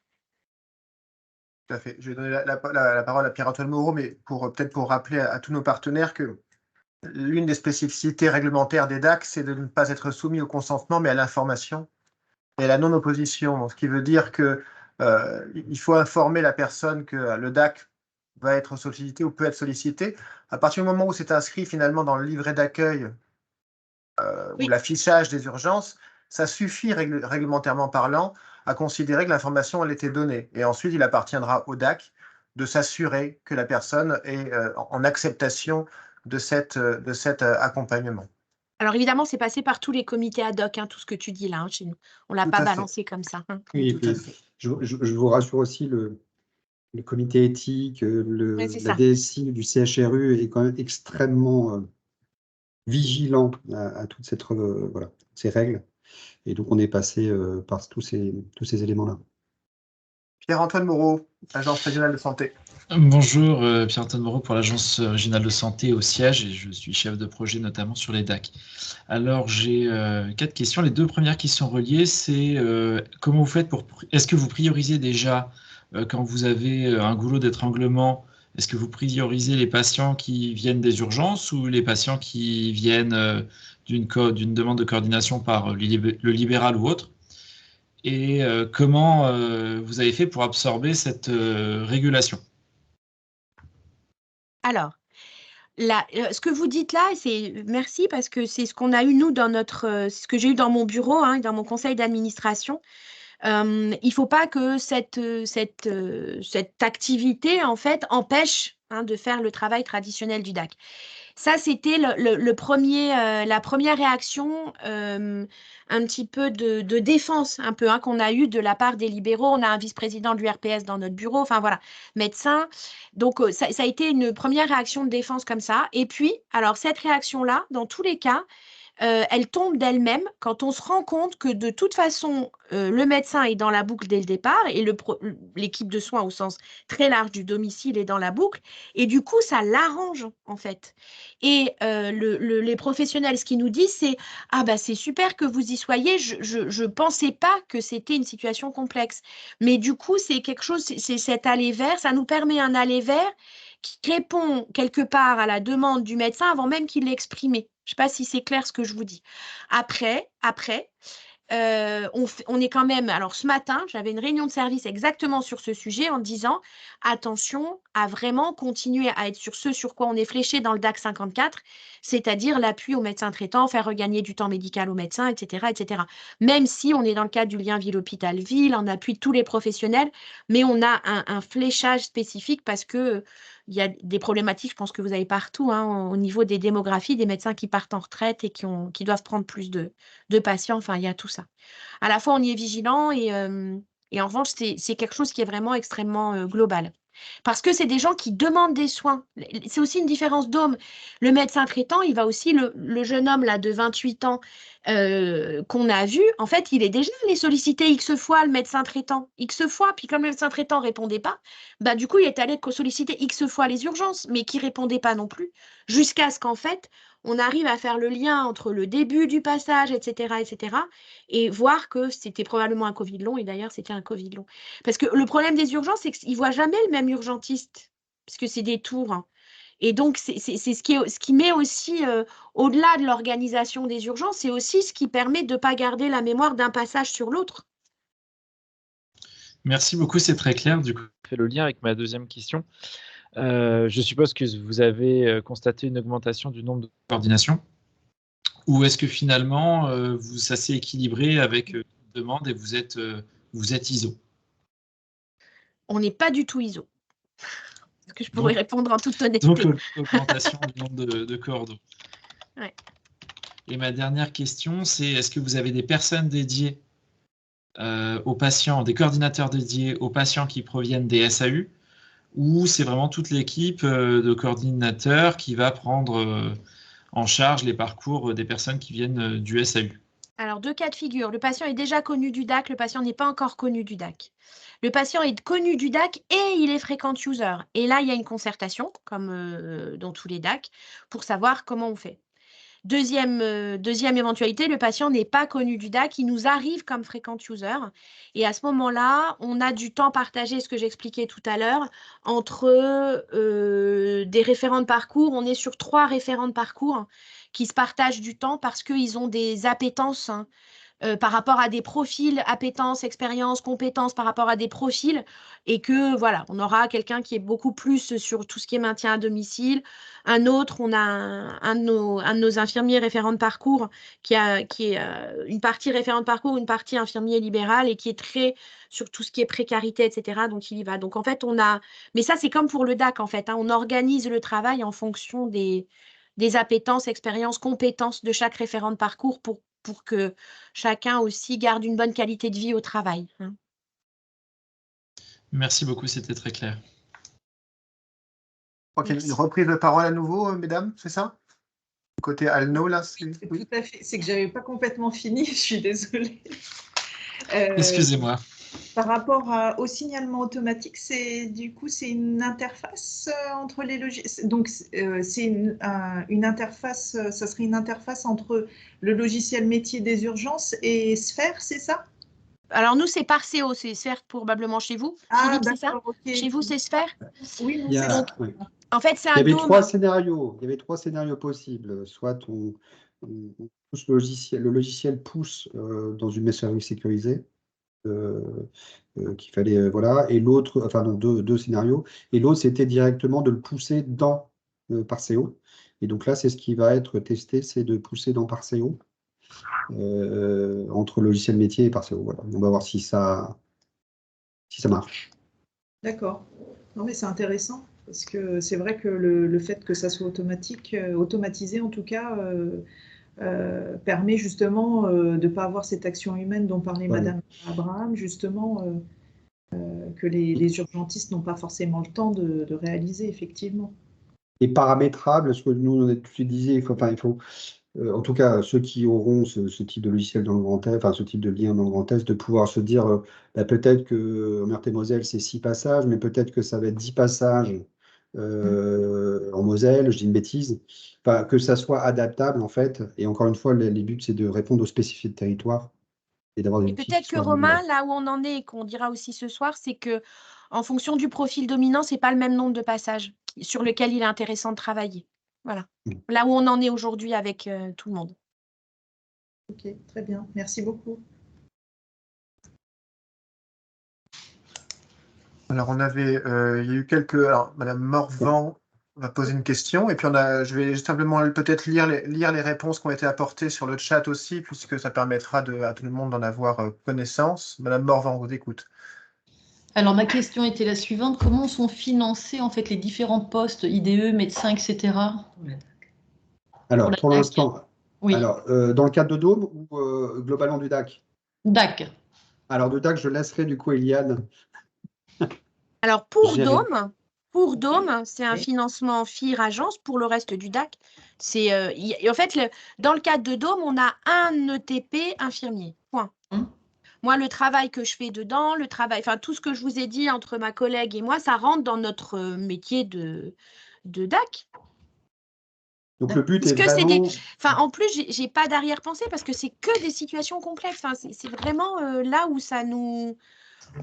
Tout à fait. Je vais donner la parole à Pierre-Antoine Moreau, mais peut-être pour rappeler à tous nos partenaires que l'une des spécificités réglementaires des DAC, c'est de ne pas être soumis au consentement, mais à l'information et à la non-opposition. Donc, ce qui veut dire qu'il faut informer la personne que le DAC va être sollicité ou peut être sollicité. À partir du moment où c'est inscrit finalement dans le livret d'accueil Oui. ou l'affichage des urgences, ça suffit réglementairement parlant à considérer que l'information elle était donnée. Et ensuite, il appartiendra au DAC de s'assurer que la personne est en acceptation de cet accompagnement. Alors évidemment, c'est passé par tous les comités ad hoc, hein, tout ce que tu dis là, hein, chez nous. On ne l'a Tout pas à fait. balancé comme ça, hein. Oui, et puis, je vous rassure aussi, le comité éthique, Ouais, c'est la ça. DSI du CHRU est quand même extrêmement vigilant à toutes ces règles. Et donc, on est passé par tous ces éléments-là. Pierre-Antoine Moreau, Agence régionale de santé. Bonjour, Pierre-Antoine Moreau pour l'Agence régionale de santé au siège et je suis chef de projet notamment sur les DAC. Alors, j'ai 4 questions. Les 2 premières qui sont reliées, c'est comment vous faites est-ce que vous priorisez déjà quand vous avez un goulot d'étranglement, est-ce que vous priorisez les patients qui viennent des urgences ou les patients qui viennent d'une demande de coordination par le libéral ou autre? Et comment vous avez fait pour absorber cette régulation? Alors, ce que vous dites là, merci parce que c'est ce qu'on a eu nous dans ce que j'ai eu dans mon bureau, hein, dans mon conseil d'administration. Il ne faut pas que cette activité en fait empêche, hein, de faire le travail traditionnel du DAC. Ça, c'était la première réaction, un petit peu de défense, un peu, hein, qu'on a eu de la part des libéraux. On a un vice-président de l'URPS dans notre bureau, enfin voilà, médecin. Donc, ça a été une première réaction de défense comme ça. Et puis, alors, cette réaction-là, dans tous les cas, elle tombe d'elle-même quand on se rend compte que de toute façon, le médecin est dans la boucle dès le départ et l'équipe de soins au sens très large du domicile est dans la boucle. Et du coup, ça l'arrange en fait. Et les professionnels, ce qu'ils nous disent, c'est « Ah bah c'est super que vous y soyez, je pensais pas que c'était une situation complexe. » Mais du coup, c'est quelque chose, c'est cet aller vers, ça nous permet un aller vers qui répond quelque part à la demande du médecin avant même qu'il l'ait exprimée. Je ne sais pas si c'est clair ce que je vous dis. Après, on est quand même. Alors, ce matin, j'avais une réunion de service exactement sur ce sujet en disant attention à vraiment continuer à être sur ce sur quoi on est fléché dans le DAC 54, c'est-à-dire l'appui au médecin traitant, faire regagner du temps médical aux médecins, etc., etc. Même si on est dans le cadre du lien ville-hôpital-ville, on appuie tous les professionnels, mais on a un fléchage spécifique parce que il y a des problématiques, je pense que vous avez partout, hein, au niveau des démographies, des médecins qui partent en retraite et qui doivent prendre plus de patients. Enfin, il y a tout ça. À la fois, on y est vigilant et en revanche, c'est quelque chose qui est vraiment extrêmement global. Parce que c'est des gens qui demandent des soins. C'est aussi une différence d'homme. Le médecin traitant, il va aussi, le jeune homme là de 28 ans qu'on a vu, en fait, il est déjà allé solliciter X fois le médecin traitant. X fois, puis comme le médecin traitant ne répondait pas, bah, du coup, il est allé solliciter X fois les urgences, mais qui ne répondait pas non plus. Jusqu'à ce qu'en fait, on arrive à faire le lien entre le début du passage, etc., et voir que c'était probablement un Covid long, et d'ailleurs, c'était un Covid long. Parce que le problème des urgences, c'est qu'ils ne voient jamais le même urgentiste, puisque c'est des tours, hein. Et donc, c'est ce qui met aussi, au-delà de l'organisation des urgences, c'est aussi ce qui permet de ne pas garder la mémoire d'un passage sur l'autre. Merci beaucoup, c'est très clair. Du coup, je fais le lien avec ma deuxième question. Je suppose que vous avez constaté une augmentation du nombre de coordination. Ou est-ce que finalement, ça s'est équilibré avec une demande et vous êtes ISO? On n'est pas du tout ISO. Est-ce que je pourrais répondre en toute honnêteté? Donc, l'augmentation du nombre de coordons. Ouais. Et ma dernière question, c'est est-ce que vous avez des personnes dédiées aux patients, des coordinateurs dédiés aux patients qui proviennent des SAU, ou c'est vraiment toute l'équipe de coordinateurs qui va prendre en charge les parcours des personnes qui viennent du SAU? Alors, deux cas de figure. Le patient est déjà connu du DAC, le patient n'est pas encore connu du DAC. Le patient est connu du DAC et il est fréquent user. Et là, il y a une concertation, comme dans tous les DAC, pour savoir comment on fait. Deuxième éventualité, le patient n'est pas connu du DAC, il nous arrive comme fréquent user. Et à ce moment-là, on a du temps partagé, ce que j'expliquais tout à l'heure, entre des référents de parcours. On est sur 3 référents de parcours qui se partagent du temps parce qu'ils ont des appétences, hein, par rapport à des profils, appétences, expériences, compétences par rapport à des profils, et que voilà, on aura quelqu'un qui est beaucoup plus sur tout ce qui est maintien à domicile, un autre, on a un de nos infirmiers référents de parcours qui est une partie référent de parcours, une partie infirmier libéral et qui est très sur tout ce qui est précarité, etc. Donc il y va. Donc en fait, mais ça c'est comme pour le DAC en fait, hein, on organise le travail en fonction des appétences, expériences, compétences de chaque référent de parcours pour que chacun aussi garde une bonne qualité de vie au travail, hein. Merci beaucoup, c'était très clair. Ok, une reprise de parole à nouveau, mesdames, c'est ça? Côté Alno, là, oui. Tout à fait. C'est que je n'avais pas complètement fini, je suis désolée. Excusez-moi. Par rapport au signalement automatique, c'est une interface entre les logiciels. Donc, c'est une interface, ça serait une interface entre le logiciel métier des urgences et Sphère, c'est ça? Alors, nous, c'est Parceo, c'est Sphère probablement chez vous. Philippe, c'est ça? Okay. Chez vous, c'est Sphère? Oui, c'est ça. Oui. En fait, c'est un dôme. Il y avait 3 scénarios possibles. Soit on pousse le logiciel pousse dans une messagerie sécurisée. Qu'il fallait, voilà, et l'autre, enfin non, deux scénarios, et l'autre c'était directement de le pousser dans Parceo, et donc là c'est ce qui va être testé, c'est de pousser dans Parceo entre logiciel métier et Parceo, voilà. On va voir si ça marche. D'accord, non mais c'est intéressant. Parce que c'est vrai que le fait que ça soit automatisé en tout cas, permet justement de ne pas avoir cette action humaine dont parlait Voilà. Madame Abraham, justement, que les urgentistes n'ont pas forcément le temps de réaliser, effectivement. Et paramétrable, ce que nous on a tout disait, il faut, en tout cas, ceux qui auront ce type de logiciel dans le Grand Est, enfin ce type de lien dans le Grand Est, de pouvoir se dire, peut-être que en Meurthe-et-Moselle, c'est 6 passages, mais peut-être que ça va être 10 passages en Moselle, je dis une bêtise. Enfin, que ça soit adaptable, en fait. Et encore une fois, les buts, c'est de répondre aux spécificités de territoire et d'avoir des Et outils qui peut-être que soient Romain, modulaires. là où on en est et qu'on dira aussi ce soir, c'est que en fonction du profil dominant, c'est pas le même nombre de passages sur lequel il est intéressant de travailler. Voilà. Là où on en est aujourd'hui avec tout le monde. Ok, très bien. Merci beaucoup. Alors, il y a eu alors, Madame Morvan va poser une question, et puis je vais simplement peut-être lire les réponses qui ont été apportées sur le chat aussi, puisque ça permettra à tout le monde d'en avoir connaissance. Madame Morvan, on vous écoute. Alors, ma question était la suivante. Comment sont financés en fait les différents postes, IDE, médecins, etc. Alors, pour l'instant, Oui. alors, dans le cadre de Dôme ou globalement du DAC? DAC. Alors, de DAC, je laisserai du coup Eliane. Alors, pour gérer. Dôme, c'est un financement FIR-agence. Pour le reste du DAC, c'est en fait, dans le cadre de Dôme, on a un ETP infirmier. Point. Moi, le travail que je fais dedans, enfin, tout ce que je vous ai dit entre ma collègue et moi, ça rentre dans notre métier de DAC. Donc, le but Parce est que vraiment… Enfin, en plus, j'ai pas d'arrière-pensée parce que c'est que des situations complexes. Enfin, c'est vraiment là où ça nous…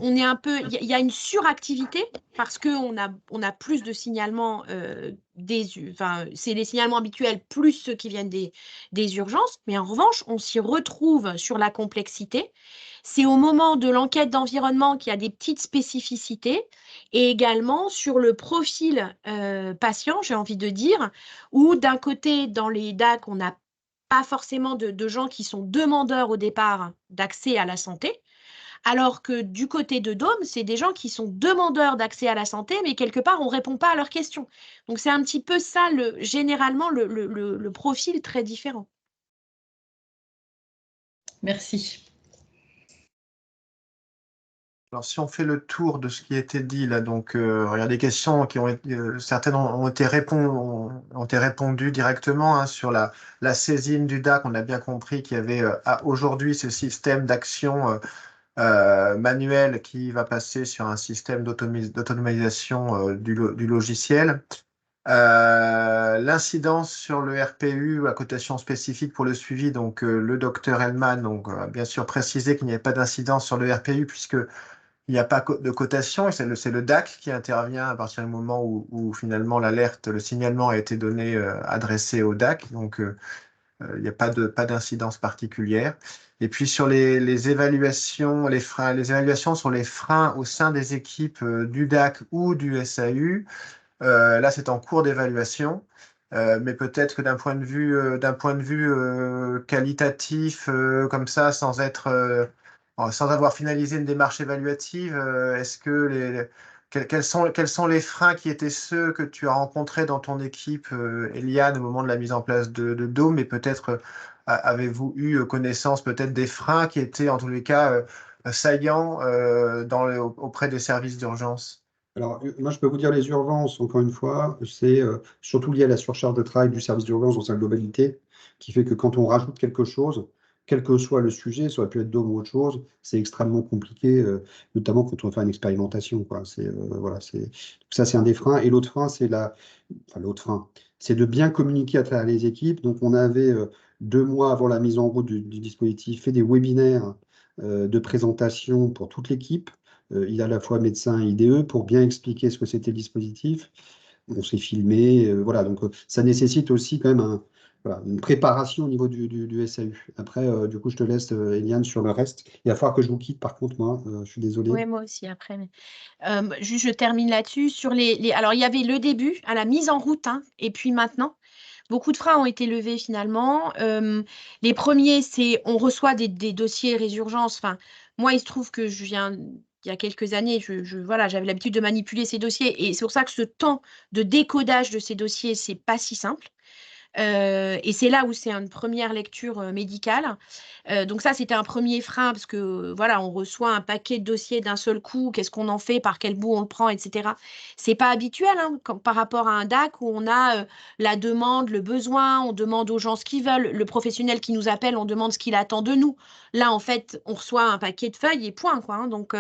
On est un peu… Il y a une suractivité parce qu'on a plus de signalements, enfin, c'est les signalements habituels plus ceux qui viennent des urgences. Mais en revanche, on s'y retrouve sur la complexité. C'est au moment de l'enquête d'environnement qu'il y a des petites spécificités et également sur le profil patient, j'ai envie de dire, où d'un côté, dans les DAC, on n'a pas forcément de gens qui sont demandeurs au départ d'accès à la santé, alors que du côté de Dôme, c'est des gens qui sont demandeurs d'accès à la santé, mais quelque part, on ne répond pas à leurs questions. Donc, c'est un petit peu ça, généralement, le profil très différent. Merci. Alors, si on fait le tour de ce qui a été dit là, donc, il y a des questions qui ont été, certaines ont été répondues directement hein, sur la saisine du DAC. On a bien compris qu'il y avait aujourd'hui ce système d'action manuel qui va passer sur un système d'autonomisation du logiciel. L'incidence sur le RPU à cotation spécifique pour le suivi, donc le docteur Hellman a bien sûr précisé qu'il n'y avait pas d'incidence sur le RPU puisque il n'y a pas de cotation et c'est le DAC qui intervient à partir du moment où finalement l'alerte, le signalement a été donné, adressé au DAC. Donc, il n'y a pas d'incidence particulière. Et puis sur les évaluations, les évaluations sur les freins au sein des équipes du DAC ou du SAU, là c'est en cours d'évaluation. Mais peut-être que d'un point de vue qualitatif, comme ça, sans avoir finalisé une démarche évaluative, est-ce que quels sont les freins qui étaient ceux que tu as rencontrés dans ton équipe, Eliane, au moment de la mise en place de Dôme, et peut-être avez-vous eu connaissance peut-être des freins qui étaient en tous les cas saillants auprès des services d'urgence? Alors, moi, je peux vous dire les urgences, encore une fois, c'est surtout lié à la surcharge de travail du service d'urgence dans sa globalité, qui fait que quand on rajoute quelque chose, quel que soit le sujet, ça aurait pu être Dôme ou autre chose, c'est extrêmement compliqué, notamment quand on fait une expérimentation, quoi. Voilà, ça, c'est un des freins. Et l'autre frein, l'autre frein, c'est de bien communiquer à travers les équipes. Donc, on avait 2 mois avant la mise en route du dispositif fait des webinaires de présentation pour toute l'équipe. Il est à la fois médecin et IDE pour bien expliquer ce que c'était le dispositif. On s'est filmé, voilà. Donc, ça nécessite aussi quand même une préparation au niveau du SAU. Après, du coup, je te laisse, Eliane, sur le reste. Il va falloir que je vous quitte, par contre, moi, je suis désolé. Oui, moi aussi, après. Mais, juste, je termine là-dessus. Alors, il y avait le début, à la mise en route, hein, et puis maintenant. Beaucoup de freins ont été levés finalement. Les premiers, c'est on reçoit des dossiers résurgence. Enfin, moi, il se trouve que je viens il y a quelques années, voilà, j'avais l'habitude de manipuler ces dossiers. Et c'est pour ça que ce temps de décodage de ces dossiers, c'est pas si simple. Et c'est là où c'est une première lecture médicale. Donc ça, c'était un premier frein parce que voilà, on reçoit un paquet de dossiers d'un seul coup. Qu'est-ce qu'on en fait, par quel bout on le prend, etc. C'est pas habituel hein, par rapport à un DAC où on a la demande, le besoin, on demande aux gens ce qu'ils veulent. Le professionnel qui nous appelle, on demande ce qu'il attend de nous. Là, en fait, on reçoit un paquet de feuilles et point, quoi. Hein. Donc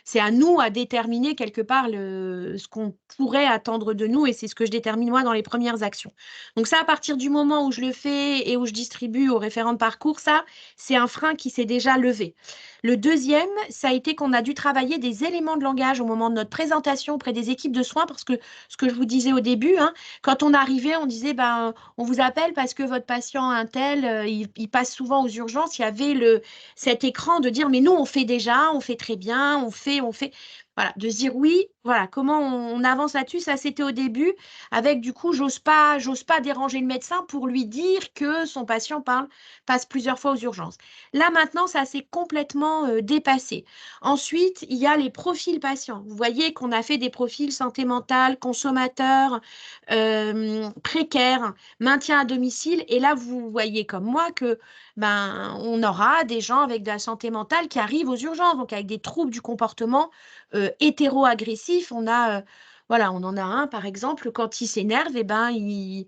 c'est à nous à déterminer quelque part ce qu'on pourrait attendre de nous et c'est ce que je détermine moi dans les premières actions. Donc ça, à partir du moment où je le fais et où je distribue aux référents de parcours, ça, c'est un frein qui s'est déjà levé. Le deuxième, ça a été qu'on a dû travailler des éléments de langage au moment de notre présentation auprès des équipes de soins, parce que ce que je vous disais au début, hein, quand on arrivait, on disait, ben, on vous appelle parce que votre patient un tel, il passe souvent aux urgences. Il y avait cet écran de dire, mais nous, on fait déjà, on fait très bien, on fait. Voilà, de se dire oui, voilà, comment on avance là-dessus, ça c'était au début, avec du coup, j'ose pas déranger le médecin pour lui dire que son patient passe plusieurs fois aux urgences. Là maintenant, ça s'est complètement dépassé. Ensuite, il y a les profils patients. Vous voyez qu'on a fait des profils santé mentale, consommateurs, précaires, maintien à domicile, et là vous voyez comme moi que ben, on aura des gens avec de la santé mentale qui arrivent aux urgences, donc avec des troubles du comportement hétéro-agressif. Voilà, on en a un, par exemple, quand il s'énerve, eh ben, il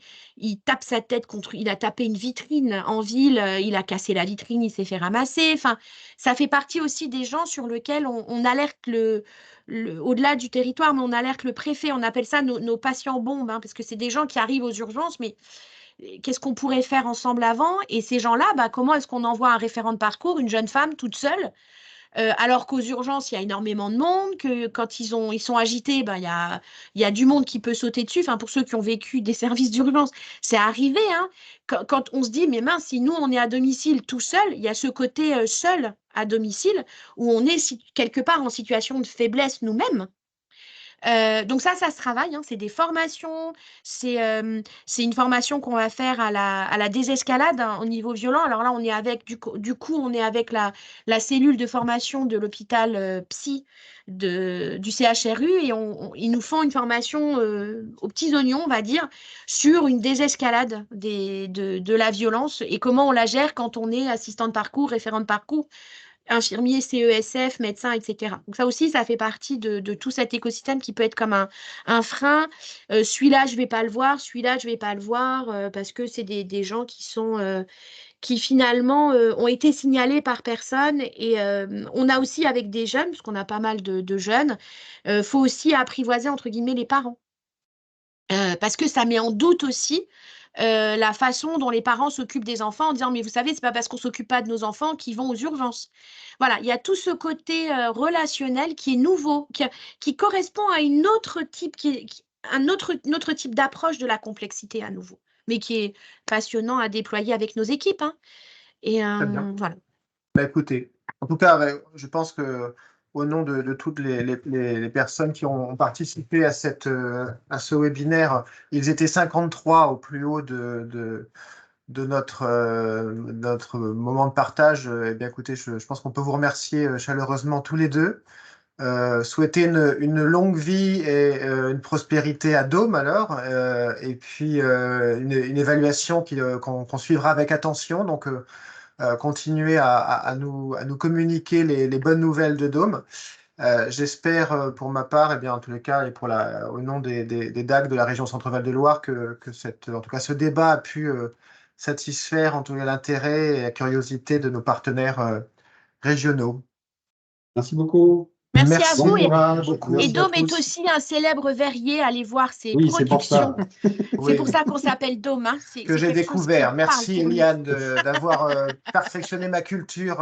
tape sa tête contre... Il a tapé une vitrine en ville, il a cassé la vitrine, il s'est fait ramasser. Enfin, ça fait partie aussi des gens sur lesquels on alerte au-delà du territoire, mais on alerte le préfet. On appelle ça nos patients bombes, hein, parce que c'est des gens qui arrivent aux urgences, mais qu'est-ce qu'on pourrait faire ensemble avant? Et ces gens-là, bah, comment est-ce qu'on envoie un référent de parcours, une jeune femme toute seule? Alors qu'aux urgences, il y a énormément de monde, que quand ils sont agités, ben, il y a du monde qui peut sauter dessus. Enfin, pour ceux qui ont vécu des services d'urgence, c'est arrivé. Hein, quand on se dit, mais mince, si nous, on est à domicile tout seul, il y a ce côté seul à domicile où on est quelque part en situation de faiblesse nous-mêmes. Donc ça se travaille, hein, c'est des formations, c'est une formation qu'on va faire à la désescalade hein, au niveau violent. Alors là, on est avec, du coup, on est avec la cellule de formation de l'hôpital psy du CHRU et ils nous font une formation aux petits oignons, on va dire, sur une désescalade de la violence et comment on la gère quand on est assistant de parcours, référent de parcours, infirmiers, CESF, médecins, etc. Donc ça aussi, ça fait partie de tout cet écosystème qui peut être comme un frein. Celui-là, je ne vais pas le voir, celui-là, je ne vais pas le voir, parce que c'est des gens qui finalement ont été signalés par personne. Et on a aussi avec des jeunes, parce qu'on a pas mal de jeunes, faut aussi apprivoiser, entre guillemets, les parents. Parce que ça met en doute aussi la façon dont les parents s'occupent des enfants en disant mais vous savez, c'est pas parce qu'on s'occupe pas de nos enfants qu'ils vont aux urgences. Voilà, il y a tout ce côté relationnel qui est nouveau, qui correspond à une autre type, un autre type d'approche de la complexité à nouveau, mais qui est passionnant à déployer avec nos équipes. Hein. Et Très bien. voilà. Bah, écoutez, en tout cas, je pense que au nom de toutes les personnes qui ont participé à ce webinaire, ils étaient 53 au plus haut de notre moment de partage. Eh bien, écoutez, je pense qu'on peut vous remercier chaleureusement tous les deux. Souhaiter une longue vie et une prospérité à Dôme alors, et puis une évaluation qu'on suivra avec attention. Donc, continuer à nous communiquer les bonnes nouvelles de Dôme. J'espère pour ma part, et bien en tous les cas, et au nom des DAC de la région Centre-Val de Loire, que en tout cas, ce débat a pu satisfaire en tout cas l'intérêt et la curiosité de nos partenaires régionaux. Merci beaucoup. Merci à vous. Courage. Et Dôme est aussi un célèbre verrier. Allez voir ses Oui, c'est pour ça. productions. C'est pour ça qu'on s'appelle Dôme. Hein. Que j'ai découvert. Merci Eliane d'avoir perfectionné ma culture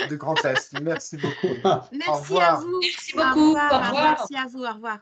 de Grand Est. Merci beaucoup. Merci à vous. Merci beaucoup. Au revoir. Merci à vous. Au revoir.